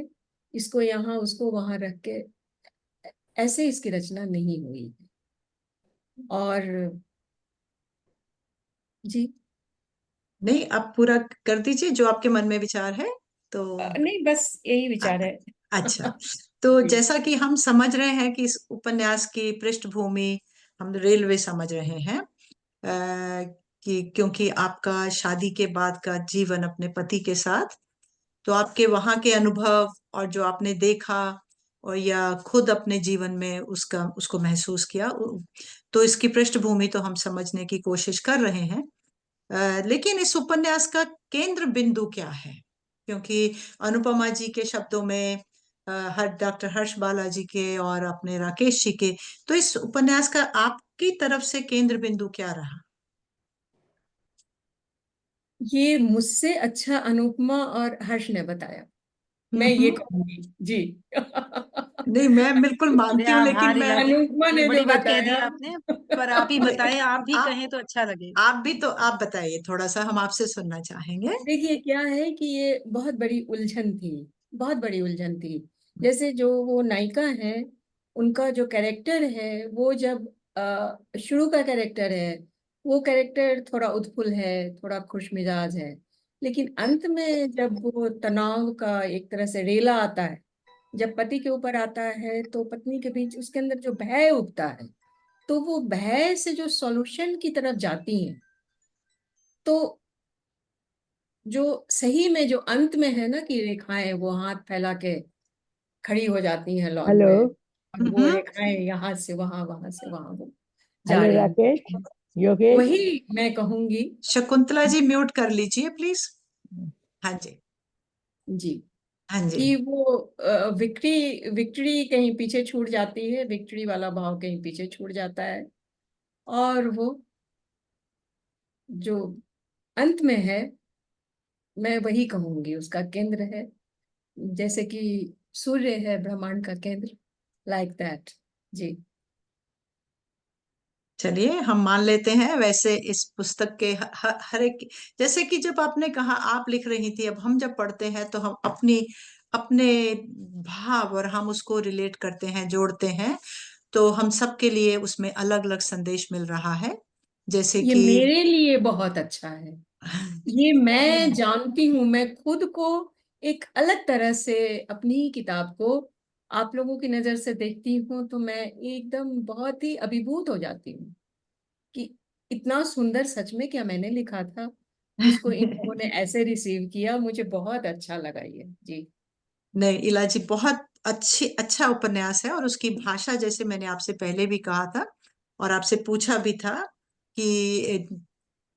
इसको यहाँ उसको वहां रख के ऐसे इसकी रचना नहीं हुई। और जी नहीं, आप पूरा कर दीजिए जो आपके मन में विचार है। तो नहीं, बस यही अ- विचार है। अच्छा। तो जी जैसा कि हम समझ रहे हैं कि इस उपन्यास की पृष्ठभूमि हम रेलवे समझ रहे हैं, कि क्योंकि आपका शादी के बाद का जीवन अपने पति के साथ, तो आपके वहां के अनुभव और जो आपने देखा, और या खुद अपने जीवन में उसका उसको महसूस किया, तो इसकी पृष्ठभूमि तो हम समझने की कोशिश कर रहे हैं। लेकिन इस उपन्यास का केंद्र बिंदु क्या है? क्योंकि अनुपमा जी के शब्दों में, हर डॉक्टर हर्ष बालाजी के और अपने राकेश जी के, तो इस उपन्यास का आपकी तरफ से केंद्र बिंदु क्या रहा? ये मुझसे अच्छा अनुपमा और हर्ष ने बताया, मैं ये हम्म। कहूंगी जी। नहीं, मैं बिल्कुल अरे मानती हूँ, लेकिन आभार मैं इलाही, अनुपमा ये ने जो बड़ी बात कह दी बताया। आपने। पर आप ही नहीं, बताएं, आप भी आप कहें तो अच्छा लगे। आप भी तो आप बताइए, थोड़ा सा हम आपसे सुनना चाहेंगे। देखिए क्या है कि ये बहुत बड़ी उलझन थी, बहुत बड़ी उलझन थी। जैसे जो वो नायिका है, उनका जो कैरेक्टर है, वो जब शुरू का कैरेक्टर है, वो कैरेक्टर थोड़ा उत्फुल्ल है, थोड़ा खुश मिजाज है। लेकिन अंत में जब वो तनाव का एक तरह से रेला आता है, जब पति के ऊपर आता है, तो पत्नी के बीच उसके अंदर जो भय उठता है, तो वो भय से जो सॉल्यूशन की तरफ जाती हैं, तो जो सही में जो अंत में है ना कि रेखाएं वो हाथ फैला के खड़ी हो जाती हैं लॉन हेलो। में, और वो हम्म। रेखाएं यहाँ से वहां, वहां से वहां वो जा हेलो रही राकेश, हैं। योगेश। वही मैं कहूंगी। शकुंतला जी, म्यूट कर लीजिए प्लीज। हाँ जी। जी हाँ जी। कि वो विक्ट्री विक्ट्री कहीं पीछे छूट जाती है, विक्ट्री वाला भाव कहीं पीछे छूट जाता है, और वो जो अंत में है, मैं वही कहूंगी उसका केंद्र है। जैसे कि सूर्य है ब्रह्मांड का केंद्र, लाइक दैट। जी चलिए, हम मान लेते हैं। वैसे इस पुस्तक के हर एक, जैसे कि जब आपने कहा आप लिख रही थी, अब हम जब पढ़ते हैं तो हम अपनी अपने भाव और हम उसको रिलेट करते हैं, जोड़ते हैं, तो हम सबके लिए उसमें अलग अलग संदेश मिल रहा है। जैसे ये कि मेरे लिए बहुत अच्छा है। ये मैं जानती हूँ, मैं खुद को एक अलग तरह से अपनी ही किताब को आप लोगों की नजर से देखती हूँ, तो मैं एकदम बहुत ही अभिभूत हो जाती हूँ कि इतना सुंदर सच में क्या मैंने लिखा था, जिसको इन लोगों ने ऐसे रिसीव किया। मुझे बहुत अच्छा लगा ये जी। नहीं, इलाजी बहुत अच्छा उपन्यास है, और उसकी भाषा, जैसे मैंने आपसे पहले भी कहा था और आपसे पूछा भी था कि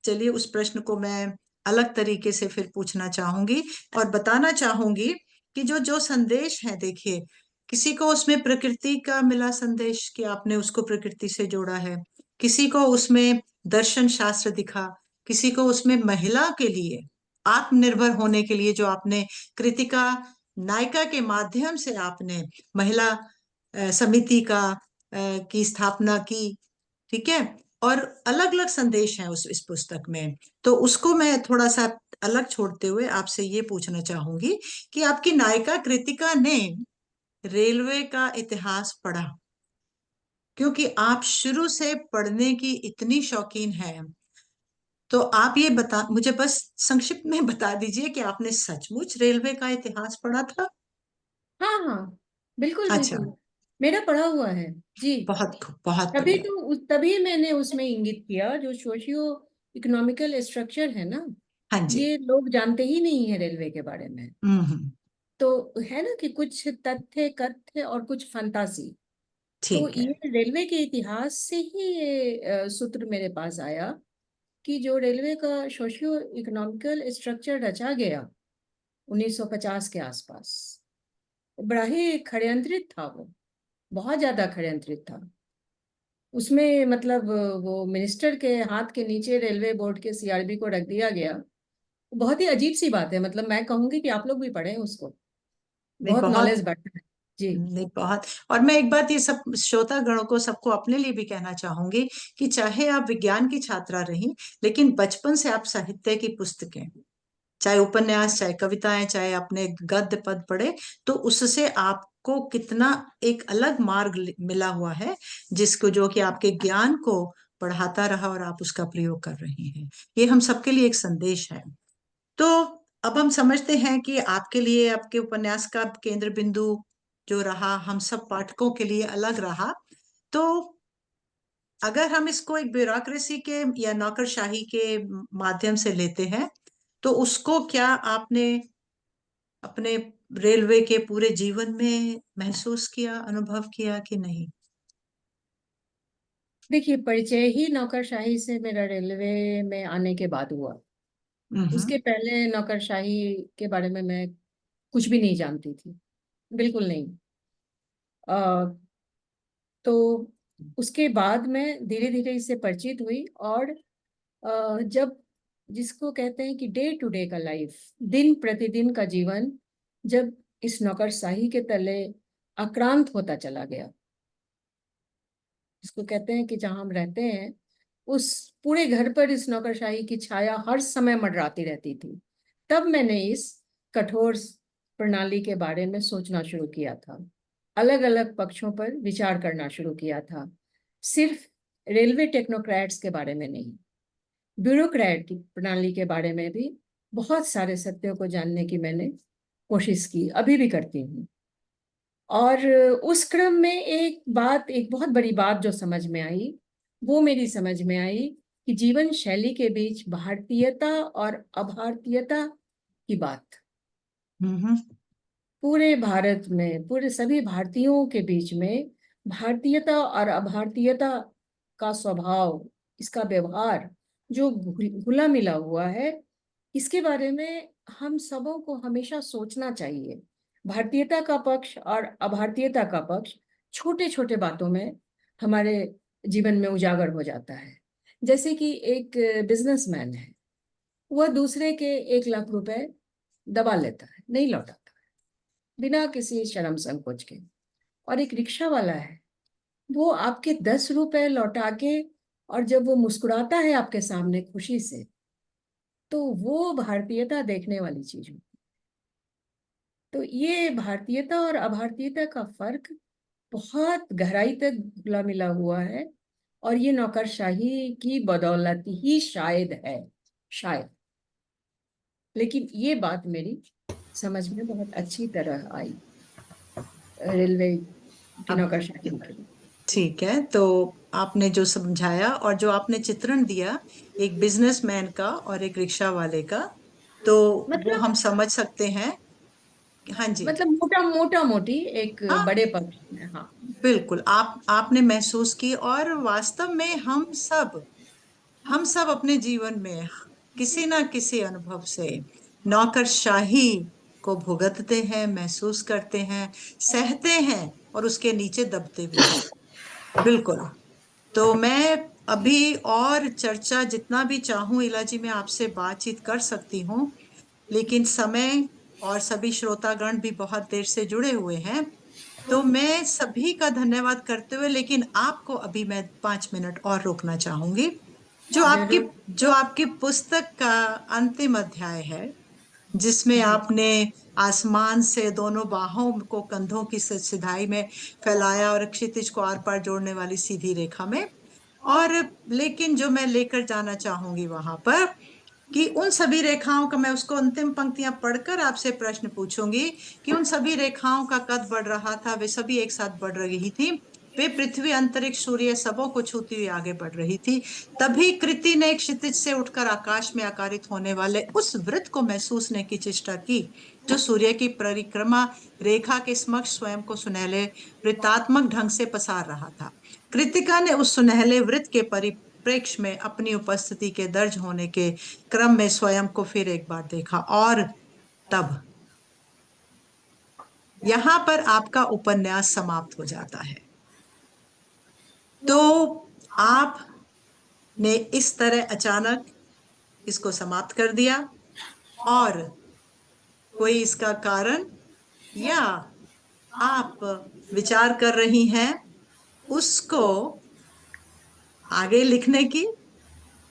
चलिए उस प्रश्न को मैं अलग तरीके से फिर पूछना चाहूंगी और बताना चाहूंगी कि जो जो संदेश है, देखिए, किसी को उसमें प्रकृति का मिला संदेश कि आपने उसको प्रकृति से जोड़ा है, किसी को उसमें दर्शन शास्त्र दिखा, किसी को उसमें महिला के लिए आत्मनिर्भर होने के लिए जो आपने कृतिका नायिका के माध्यम से आपने महिला समिति की स्थापना की, ठीक है, और अलग अलग संदेश हैं इस पुस्तक में। तो उसको मैं थोड़ा सा अलग छोड़ते हुए आपसे ये पूछना चाहूंगी कि आपकी नायिका कृतिका ने रेलवे का इतिहास पढ़ा, क्योंकि आप शुरू से पढ़ने की इतनी शौकीन हैं, तो आप ये मुझे बस संक्षिप्त में बता दीजिए कि आपने सचमुच रेलवे का इतिहास पढ़ा था? हाँ हाँ, बिल्कुल अच्छा, बिल्कुल, मेरा पढ़ा हुआ है जी। बहुत खूब, बहुत तभी बढ़िया। तो तभी मैंने उसमें इंगित किया, जो सोशियो इकोनॉमिकल स्ट्रक्चर है ना, हाँ जी। ये लोग जानते ही नहीं है रेलवे के बारे में। हम्म। तो है ना कि कुछ तथ्य कथ्य और कुछ फंतासी। तो ठीक है। ये रेलवे के इतिहास से ही ये सूत्र मेरे पास आया कि जो रेलवे का सोशियो इकोनॉमिकल स्ट्रक्चर रचा गया 1950 के आसपास, बड़ा ही षड्यंत्रित था वो, बहुत ज्यादा षड्यंत्रित था। उसमें मतलब वो मिनिस्टर के हाथ के नीचे रेलवे बोर्ड के सीआरबी को रख दिया गया। बहुत ही अजीब सी बात है, मतलब मैं कहूंगी कि आप लोग भी पढ़ें उसको, नहीं, बहुत बहुत, नॉलेज बढ़ता है जी। नहीं, बहुत। और मैं एक बात ये सब श्रोतागणों को, सबको, अपने लिए भी कहना चाहूंगी कि चाहे आप विज्ञान की छात्रा रही, लेकिन बचपन से आप साहित्य की पुस्तकें, चाहे उपन्यास, चाहे कविताएं, चाहे अपने गद्य पद पढ़े, तो उससे आपको कितना एक अलग मार्ग मिला हुआ है, जिसको, जो कि आपके ज्ञान को बढ़ाता रहा और आप उसका प्रयोग कर रही हैं। ये हम सबके लिए एक संदेश है। तो अब हम समझते हैं कि आपके लिए आपके उपन्यास का केंद्र बिंदु जो रहा, हम सब पाठकों के लिए अलग रहा। तो अगर हम इसको एक ब्यूरोक्रेसी के या नौकरशाही के माध्यम से लेते हैं, तो उसको क्या आपने अपने रेलवे के पूरे जीवन में महसूस किया, अनुभव किया कि नहीं? देखिए, परिचय ही नौकरशाही से मेरा रेलवे में आने के बाद हुआ। हम्म। उसके पहले नौकरशाही के बारे में मैं कुछ भी नहीं जानती थी, बिल्कुल नहीं। अ, तो उसके बाद मैं धीरे धीरे इससे परिचित हुई, और जब, जिसको कहते हैं कि डे टू डे का लाइफ, दिन प्रतिदिन का जीवन, जब इस नौकरशाही के तले आक्रांत होता चला गया, जिसको कहते हैं कि जहां हम रहते हैं उस पूरे घर पर इस नौकरशाही की छाया हर समय मंडराती रहती थी, तब मैंने इस कठोर प्रणाली के बारे में सोचना शुरू किया था। अलग अलग पक्षों पर विचार करना शुरू किया था, सिर्फ रेलवे टेक्नोक्रेट्स के बारे में नहीं, ब्यूरोक्रेटिक प्रणाली के बारे में भी बहुत सारे सत्यों को जानने की मैंने कोशिश की, अभी भी करती हूँ। और उस क्रम में एक बहुत बड़ी बात जो समझ में आई, वो मेरी समझ में आई कि जीवन शैली के बीच भारतीयता और अभारतीयता की बात, हम्म। पूरे भारत में, पूरे सभी भारतीयों के बीच में भारतीयता और अभारतीयता का स्वभाव, इसका व्यवहार जो घुला मिला हुआ है, इसके बारे में हम सबों को हमेशा सोचना चाहिए। भारतीयता का पक्ष और अभारतीयता का पक्ष छोटे छोटे बातों में हमारे जीवन में उजागर हो जाता है। जैसे कि एक बिजनेसमैन है, वह दूसरे के 1 लाख रुपए दबा लेता है, नहीं लौटाता बिना किसी शर्म संकोच के। और एक रिक्शा वाला है, वो आपके 10 रुपए लौटा के, और जब वो मुस्कुराता है आपके सामने खुशी से, तो वो भारतीयता देखने वाली चीज है। तो ये भारतीयता और अभारतीयता का फर्क बहुत गहराई तक घुला मिला हुआ है, और ये नौकरशाही की बदौलत ही शायद है, शायद। लेकिन ये बात मेरी समझ में बहुत अच्छी तरह आई रेलवे की अब नौकरशाही की। ठीक है, तो आपने जो समझाया और जो आपने चित्रण दिया एक बिजनेसमैन का और एक रिक्शा वाले का, तो वो मतलब हम समझ सकते हैं। हाँ जी। मतलब मोटा मोटी एक हाँ, बड़े पक्ष में, हाँ। बिल्कुल, आपने महसूस की, और वास्तव में हम सब अपने जीवन में किसी ना किसी अनुभव से नौकरशाही को भुगतते हैं, महसूस करते हैं, सहते हैं और उसके नीचे दबते भी हैं। बिल्कुल। तो मैं अभी और चर्चा जितना भी चाहूं इला जी, मैं आपसे बातचीत कर सकती हूँ, लेकिन समय और सभी श्रोतागण भी बहुत देर से जुड़े हुए हैं। तो मैं सभी का धन्यवाद करते हुए, लेकिन आपको अभी मैं 5 मिनट और रोकना चाहूंगी। जरूर। जो आपकी पुस्तक का अंतिम अध्याय है, जिसमें जी। आपने आसमान से दोनों बाहों को कंधों की सिधाई में फैलाया और क्षितिज को आर पार जोड़ने वाली सीधी रेखा में, और लेकिन जो मैं लेकर जाना चाहूंगी वहां पर, कि उन सभी रेखाओं का, मैं उसको अंतिम पंक्तियां पढ़कर आपसे प्रश्न पूछूंगी कि उन सभी रेखाओं का कद बढ़ रहा था, वे सभी एक साथ बढ़ रही थी, वे पृथ्वी, अंतरिक्ष, सूर्य सबों को छूती हुई आगे बढ़ रही थी। तभी कृति ने क्षितिज से उठकर आकाश में आकारित होने वाले उस वृत्त को महसूसने की चेष्टा की, जो सूर्य की परिक्रमा रेखा के समक्ष स्वयं को सुनहले वृत्तात्मक ढंग से पसार रहा था। कृतिका ने उस सुनहले वृत्त के परिप्रेक्ष्य में अपनी उपस्थिति के दर्ज होने के क्रम में स्वयं को फिर एक बार देखा, और तब यहां पर आपका उपन्यास समाप्त हो जाता है। तो आपने इस तरह अचानक इसको समाप्त कर दिया, और कोई इसका कारण, या आप विचार कर रही हैं उसको आगे लिखने की?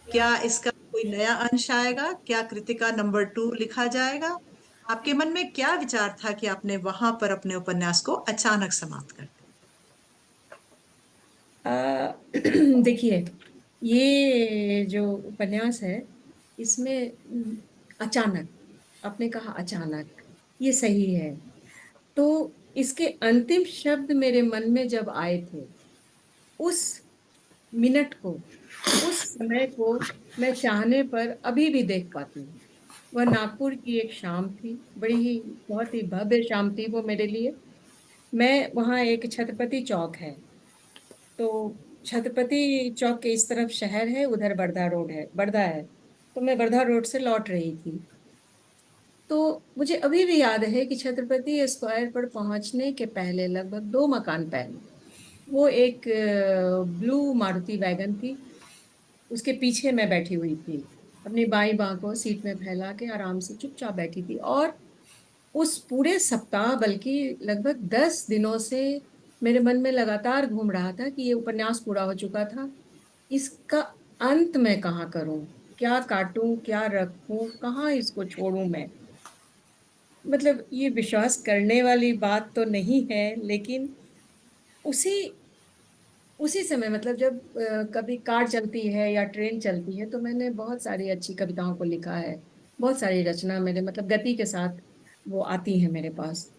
क्या इसका कोई नया अंश आएगा? क्या कृतिका नंबर 2 लिखा जाएगा? आपके मन में क्या विचार था कि आपने वहां पर अपने उपन्यास को अचानक समाप्त कर दिया? देखिए, ये जो उपन्यास है, इसमें अचानक, आपने कहा अचानक, ये सही है। तो इसके अंतिम शब्द मेरे मन में जब आए थे, उस मिनट को, उस समय को मैं चाहने पर अभी भी देख पाती हूँ। वह नागपुर की एक शाम थी, बड़ी ही, बहुत ही भव्य शाम थी वो मेरे लिए। मैं वहाँ, एक छत्रपति चौक है, तो छत्रपति चौक के इस तरफ शहर है, उधर बड़दा रोड है, बड़दा है। तो मैं बड़दा रोड से लौट रही थी, तो मुझे अभी भी याद है कि छत्रपति स्क्वायर पर पहुंचने के पहले, लगभग 2 मकान पहले, वो एक ब्लू मारुति वैगन थी। उसके पीछे मैं बैठी हुई थी, अपनी बाईं बांह को सीट में फैला के आराम से चुपचाप बैठी थी। और उस पूरे सप्ताह, बल्कि लगभग 10 दिनों से मेरे मन में लगातार घूम रहा था कि ये उपन्यास पूरा हो चुका था, इसका अंत मैं कहाँ करूं, क्या काटूं, क्या रखूं, कहाँ इसको छोड़ूं मैं। मतलब ये विश्वास करने वाली बात तो नहीं है, लेकिन उसी उसी समय, मतलब जब कभी कार चलती है या ट्रेन चलती है, तो मैंने बहुत सारी अच्छी कविताओं को लिखा है, बहुत सारी रचना मेरे, मतलब गति के साथ वो आती है मेरे पास।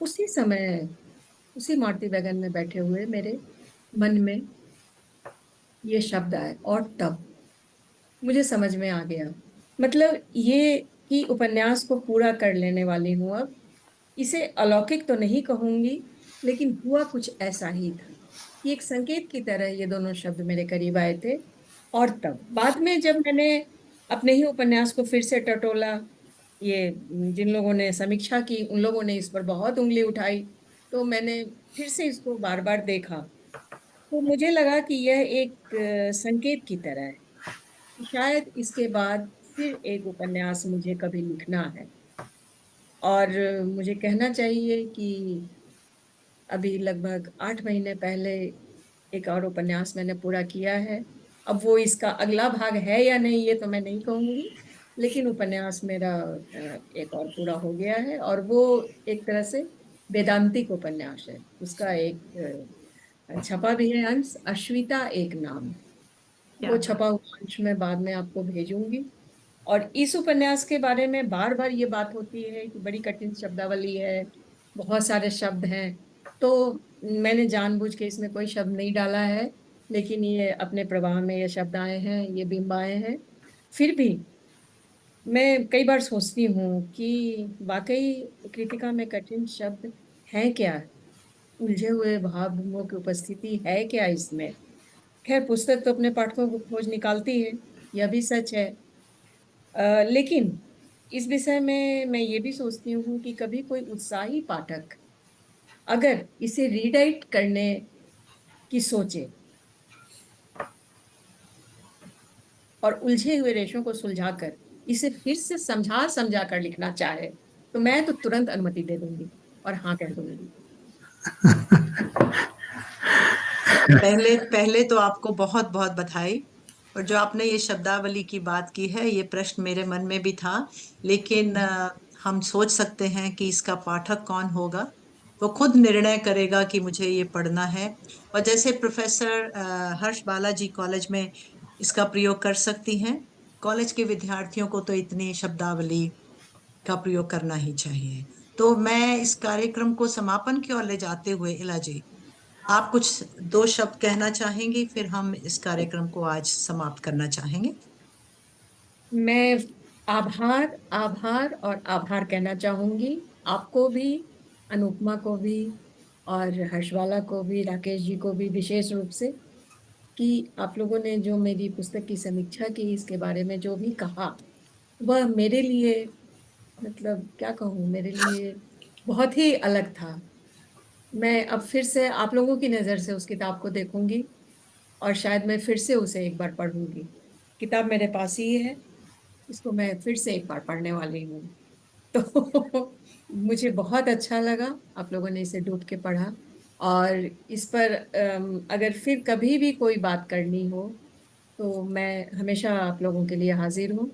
उसी समय, उसी मारुति वैगन में बैठे हुए मेरे मन में ये शब्द आए, और तब मुझे समझ में आ गया। मतलब ये कि उपन्यास को पूरा कर लेने वाली हूँ अब। इसे अलौकिक तो नहीं कहूंगी, लेकिन हुआ कुछ ऐसा ही था कि एक संकेत की तरह ये दोनों शब्द मेरे करीब आए थे। और तब बाद में जब मैंने अपने ही उपन्यास को फिर से टटोला, ये जिन लोगों ने समीक्षा की उन लोगों ने इस पर बहुत उंगली उठाई, तो मैंने फिर से इसको बार बार देखा, तो मुझे लगा कि यह एक संकेत की तरह है कि शायद इसके बाद फिर एक उपन्यास मुझे कभी लिखना है। और मुझे कहना चाहिए कि अभी लगभग 8 महीने पहले एक और उपन्यास मैंने पूरा किया है। अब वो इसका अगला भाग है या नहीं, ये तो मैं नहीं कहूंगी, लेकिन उपन्यास मेरा एक और पूरा हो गया है, और वो एक तरह से वेदांतिक उपन्यास है। उसका एक छपा भी है अंश, अश्विता एक नाम। क्या वो बात। छपा हुआ अंश मैं बाद में आपको भेजूंगी। और इस उपन्यास के बारे में बार बार ये बात होती है कि बड़ी कठिन शब्दावली है, बहुत सारे शब्द हैं। तो मैंने जानबूझ के इसमें कोई शब्द नहीं डाला है, लेकिन ये अपने प्रवाह में ये शब्द आए हैं, ये बिंब आए हैं। फिर भी मैं कई बार सोचती हूँ कि वाकई कृतिका में कठिन शब्द हैं क्या, उलझे हुए भावों की उपस्थिति है क्या इसमें। खैर, पुस्तक तो अपने पाठकों को खोज निकालती है, यह भी सच है। लेकिन इस विषय में मैं ये भी सोचती हूँ कि कभी कोई उत्साही पाठक अगर इसे रीडाइट करने की सोचे और उलझे हुए रेशों को सुलझाकर इसे फिर से समझा समझा कर लिखना चाहे तो मैं तो तुरंत अनुमति दे दूंगी और हाँ कह दूंगी। पहले पहले तो आपको बहुत बहुत बधाई। और जो आपने ये शब्दावली की बात की है, ये प्रश्न मेरे मन में भी था, लेकिन हम सोच सकते हैं कि इसका पाठक कौन होगा। वो खुद निर्णय करेगा कि मुझे ये पढ़ना है। और जैसे प्रोफेसर हर्ष बालाजी कॉलेज में इसका प्रयोग कर सकती हैं, कॉलेज के विद्यार्थियों को तो इतनी शब्दावली का प्रयोग करना ही चाहिए। तो मैं इस कार्यक्रम को समापन की ओर ले जाते हुए, इला जी, आप कुछ दो शब्द कहना चाहेंगी, फिर हम इस कार्यक्रम को आज समाप्त करना चाहेंगे। मैं आभार आभार और आभार कहना चाहूंगी, आपको भी, अनुपमा को भी, और हर्षवाला को भी, राकेश जी को भी विशेष रूप से, कि आप लोगों ने जो मेरी पुस्तक की समीक्षा की, इसके बारे में जो भी कहा, वह मेरे लिए, मतलब क्या कहूँ, मेरे लिए बहुत ही अलग था। मैं अब फिर से आप लोगों की नज़र से उस किताब को देखूंगी और शायद मैं फिर से उसे एक बार पढ़ूंगी। किताब मेरे पास ही है, इसको मैं फिर से एक बार पढ़ने वाली हूँ। तो मुझे बहुत अच्छा लगा आप लोगों ने इसे डूब के पढ़ा। और इस पर अगर फिर कभी भी कोई बात करनी हो तो मैं हमेशा आप लोगों के लिए हाजिर हूँ,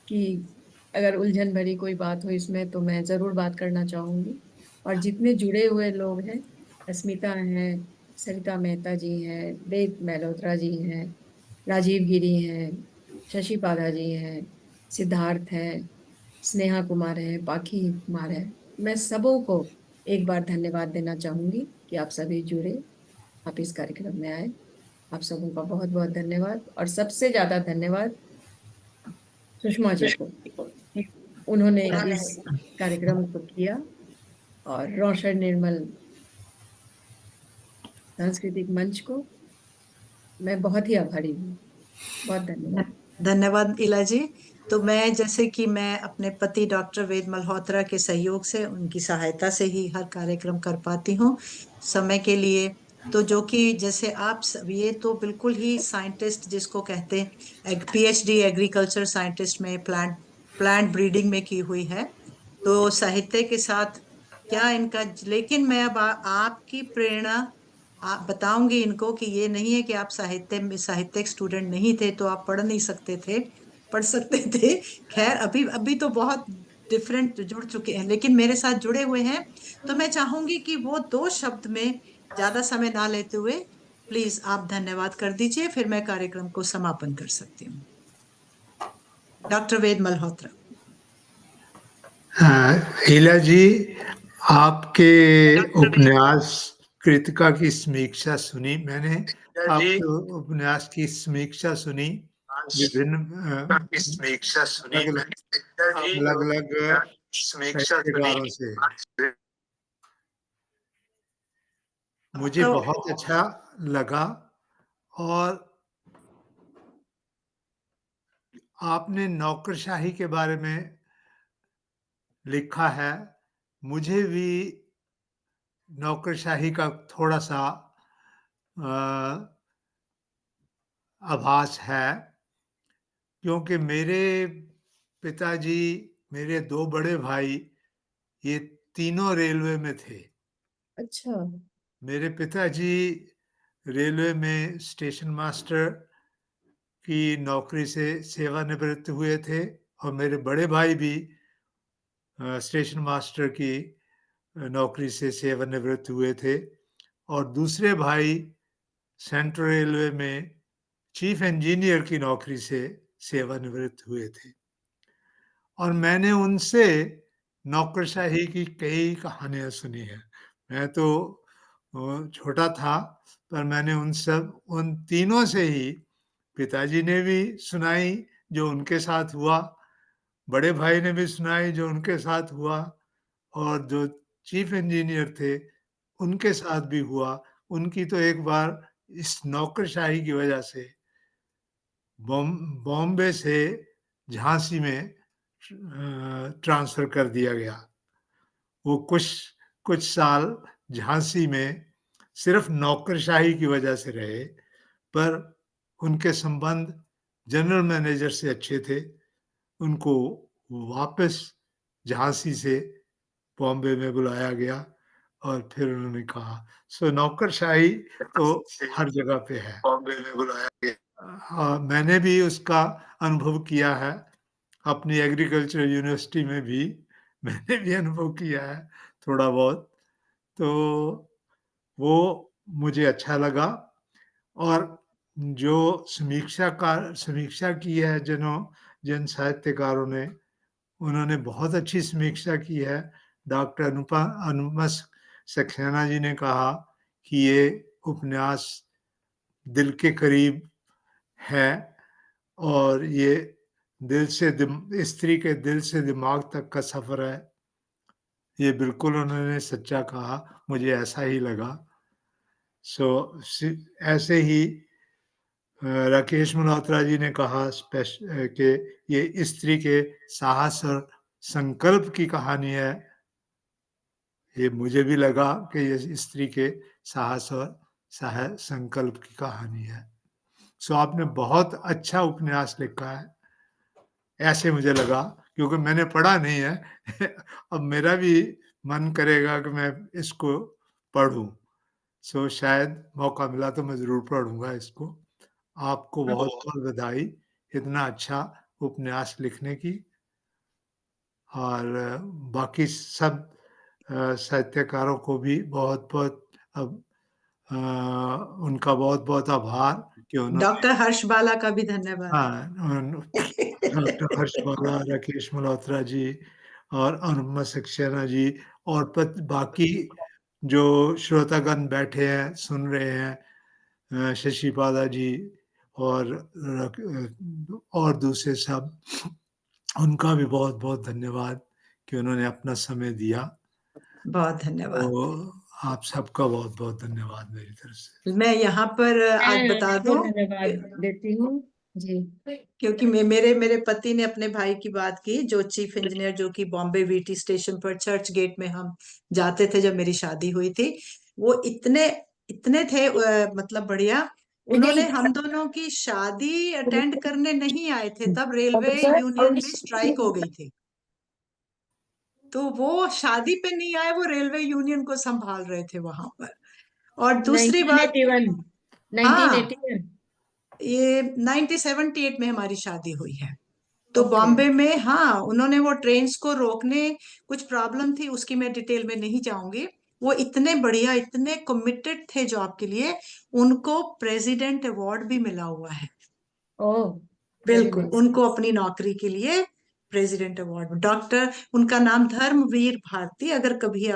कि अगर उलझन भरी कोई बात हो इसमें तो मैं ज़रूर बात करना चाहूँगी। और जितने जुड़े हुए लोग हैं, अस्मिता हैं, सरिता मेहता जी हैं, वेद मल्होत्रा जी हैं, राजीव गिरी हैं, शशि पादा जी हैं, सिद्धार्थ हैं, स्नेहा कुमार है, पाखी कुमार है, मैं सबों को एक बार धन्यवाद देना चाहूंगी कि आप सभी जुड़े, आप इस कार्यक्रम में आए। आप सबों का बहुत बहुत धन्यवाद, और सबसे ज्यादा धन्यवाद सुषमा जी को, उन्होंने इस कार्यक्रम को किया, और रोशन निर्मल सांस्कृतिक मंच को मैं बहुत ही आभारी हूँ। बहुत धन्यवाद। धन्यवाद इला जी। तो मैं, जैसे कि मैं अपने पति डॉक्टर वेद मल्होत्रा के सहयोग से, उनकी सहायता से ही हर कार्यक्रम कर पाती हूँ समय के लिए। तो जो कि जैसे आप सब, ये तो बिल्कुल ही साइंटिस्ट जिसको कहते हैं, पीएचडी एग्रीकल्चर साइंटिस्ट में प्लांट प्लांट ब्रीडिंग में की हुई है। तो साहित्य के साथ क्या इनका, लेकिन मैं अब आपकी प्रेरणा, आप बताऊंगी इनको कि ये नहीं है कि आप साहित्य में साहित्यिक स्टूडेंट नहीं थे तो आप पढ़ नहीं सकते थे, पढ़ सकते थे। खैर, अभी अभी तो बहुत डिफरेंट जुड़ चुके हैं, लेकिन मेरे साथ जुड़े हुए हैं। तो मैं चाहूंगी कि वो दो शब्द में, ज्यादा समय ना लेते हुए, प्लीज आप धन्यवाद कर दीजिए, फिर मैं कार्यक्रम को समापन कर सकती हूँ। डॉक्टर वेद मल्होत्रा। हीला जी, आपके उपन्यास कृतिका की समीक्षा सुनी मैंने, आपके उपन्यास की समीक्षा सुनी, विभिन्न अलग-अलग साहित्यकारों से। मुझे बहुत अच्छा लगा, और आपने नौकरशाही के बारे में लिखा है। मुझे भी नौकरशाही का थोड़ा-सा आभास है, क्योंकि मेरे पिताजी, मेरे 2 बड़े भाई, ये तीनों रेलवे में थे। अच्छा। मेरे पिताजी रेलवे में स्टेशन मास्टर की नौकरी से सेवानिवृत्त हुए थे, और मेरे बड़े भाई भी स्टेशन मास्टर की नौकरी से सेवानिवृत्त हुए थे, और दूसरे भाई सेंट्रल रेलवे में चीफ इंजीनियर की नौकरी से सेवानिवृत्त हुए थे। और मैंने उनसे नौकरशाही की कई कहानियाँ सुनी हैं। मैं तो छोटा था, पर मैंने उन तीनों से ही, पिताजी ने भी सुनाई जो उनके साथ हुआ, बड़े भाई ने भी सुनाई जो उनके साथ हुआ, और जो चीफ इंजीनियर थे उनके साथ भी हुआ। उनकी तो एक बार इस नौकरशाही की वजह से बॉम्बे से झांसी में ट्रांसफर कर दिया गया। वो कुछ साल झांसी में सिर्फ नौकरशाही की वजह से रहे, पर उनके संबंध जनरल मैनेजर से अच्छे थे। उनको वापस झांसी से बॉम्बे में बुलाया गया और फिर उन्होंने कहा, सो नौकरशाही तो हर जगह पे है। बॉम्बे में बुलाया गया। हाँ, मैंने भी उसका अनुभव किया है अपनी एग्रीकल्चर यूनिवर्सिटी में भी। मैंने भी अनुभव किया है थोड़ा बहुत, तो वो मुझे अच्छा लगा। और जो समीक्षा की है जन साहित्यकारों ने, उन्होंने बहुत अच्छी समीक्षा की है। डॉक्टर अनुपमा सक्सेना जी ने कहा कि ये उपन्यास दिल के करीब है और ये स्त्री के दिल से दिमाग तक का सफर है। ये बिल्कुल उन्होंने सच्चा कहा, मुझे ऐसा ही लगा। ऐसे ही राकेश मल्होत्रा जी ने कहा कि ये स्त्री के साहस और संकल्प की कहानी है। ये मुझे भी लगा कि ये स्त्री के साहस और संकल्प की कहानी है। आपने बहुत अच्छा उपन्यास लिखा है, ऐसे मुझे लगा, क्योंकि मैंने पढ़ा नहीं है। अब मेरा भी मन करेगा कि मैं इसको पढ़ूं। शायद मौका मिला तो मैं जरूर पढ़ूंगा इसको। आपको बहुत बहुत बधाई इतना अच्छा उपन्यास लिखने की, और बाकी सब साहित्यकारों को भी बहुत बहुत उनका बहुत बहुत आभार कि उन्होंने डॉक्टर हर्ष बाला का भी धन्यवाद। डॉक्टर हर्ष बाला, राकेश मल्होत्रा जी और अनुपमा सक्सेना जी और बाकी जो श्रोतागण बैठे हैं सुन रहे हैं, शशि पादा जी और दूसरे सब, उनका भी बहुत बहुत धन्यवाद कि उन्होंने अपना समय दिया। बहुत धन्यवाद। तो आप सबका बहुत बहुत धन्यवाद मेरी तरफ से। मैं यहाँ पर आज मैं बता आपको दूं, धन्यवाद देती हूँ जी। क्योंकि मेरे पति ने अपने भाई की बात की, जो चीफ इंजीनियर, जो कि बॉम्बे वीटी स्टेशन पर चर्च गेट में हम जाते थे जब मेरी शादी हुई थी। वो इतने इतने थे मतलब बढ़िया। उन्होंने हम दोनों की शादी अटेंड करने नहीं आए थे, तब रेलवे यूनियन में स्ट्राइक हो गई थी। तो वो शादी पे नहीं आए, वो रेलवे यूनियन को संभाल रहे थे वहां पर। और दूसरी बात, 1981 ये 1978 में हमारी शादी हुई है। तो ओके। बॉम्बे में, हाँ, उन्होंने वो ट्रेन्स को रोकने, कुछ प्रॉब्लम थी, उसकी मैं डिटेल में नहीं जाऊंगी। वो इतने बढ़िया, इतने कमिटेड थे जॉब के लिए, उनको प्रेसिडेंट अवार्ड भी मिला हुआ है। ओह, बिल्कुल, उनको अपनी नौकरी के लिए प्रेसिडेंट अवार्ड। डॉक्टर, उनका नाम धर्मवीर भारती, अगर कभी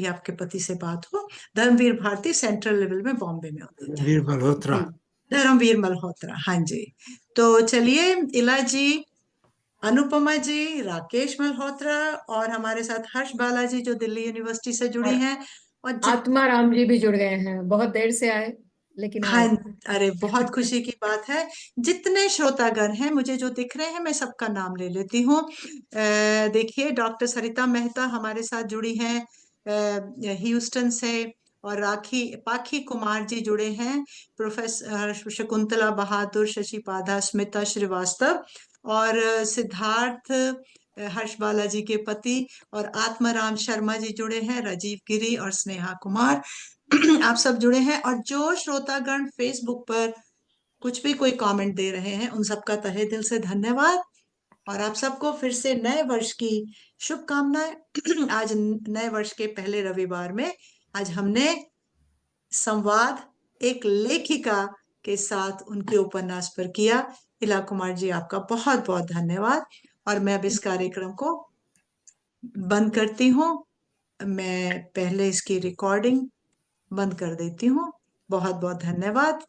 आपके पति से बात हो, धर्मवीर भारती सेंट्रल लेवल में बॉम्बे में होते थे। वीर मल्होत्रा। धर्मवीर मल्होत्रा, हाँ जी। तो चलिए, इला जी, अनुपमा जी, राकेश मल्होत्रा और हमारे साथ हर्ष बाला जी, जो दिल्ली यूनिवर्सिटी से जुड़ी हैं, और आत्मा राम जी भी जुड़ गए हैं, बहुत देर से आए लेकिन हाँ, आए। अरे बहुत खुशी की बात है। जितने श्रोतागण हैं मुझे जो दिख रहे हैं, मैं सबका नाम ले लेती हूँ। देखिए, डॉक्टर सरिता मेहता हमारे साथ जुड़ी हैं ह्यूस्टन से, और पाखी कुमार जी जुड़े हैं, प्रोफेसर शकुंतला बहादुर, शशि पादा, स्मिता श्रीवास्तव, और सिद्धार्थ हर्ष बाला जी के पति, और आत्माराम शर्मा जी जुड़े हैं, राजीव गिरी और स्नेहा कुमार। आप सब जुड़े हैं। और जो श्रोतागण फेसबुक पर कुछ भी कोई कमेंट दे रहे हैं, उन सबका तहे दिल से धन्यवाद। और आप सबको फिर से नए वर्ष की शुभकामनाएं। आज नए वर्ष के पहले रविवार में आज हमने संवाद एक लेखिका के साथ उनके उपन्यास पर किया। इला कुमार जी, आपका बहुत बहुत धन्यवाद। और मैं अब इस कार्यक्रम को बंद करती हूँ। मैं पहले इसकी रिकॉर्डिंग बंद कर देती हूँ। बहुत बहुत धन्यवाद।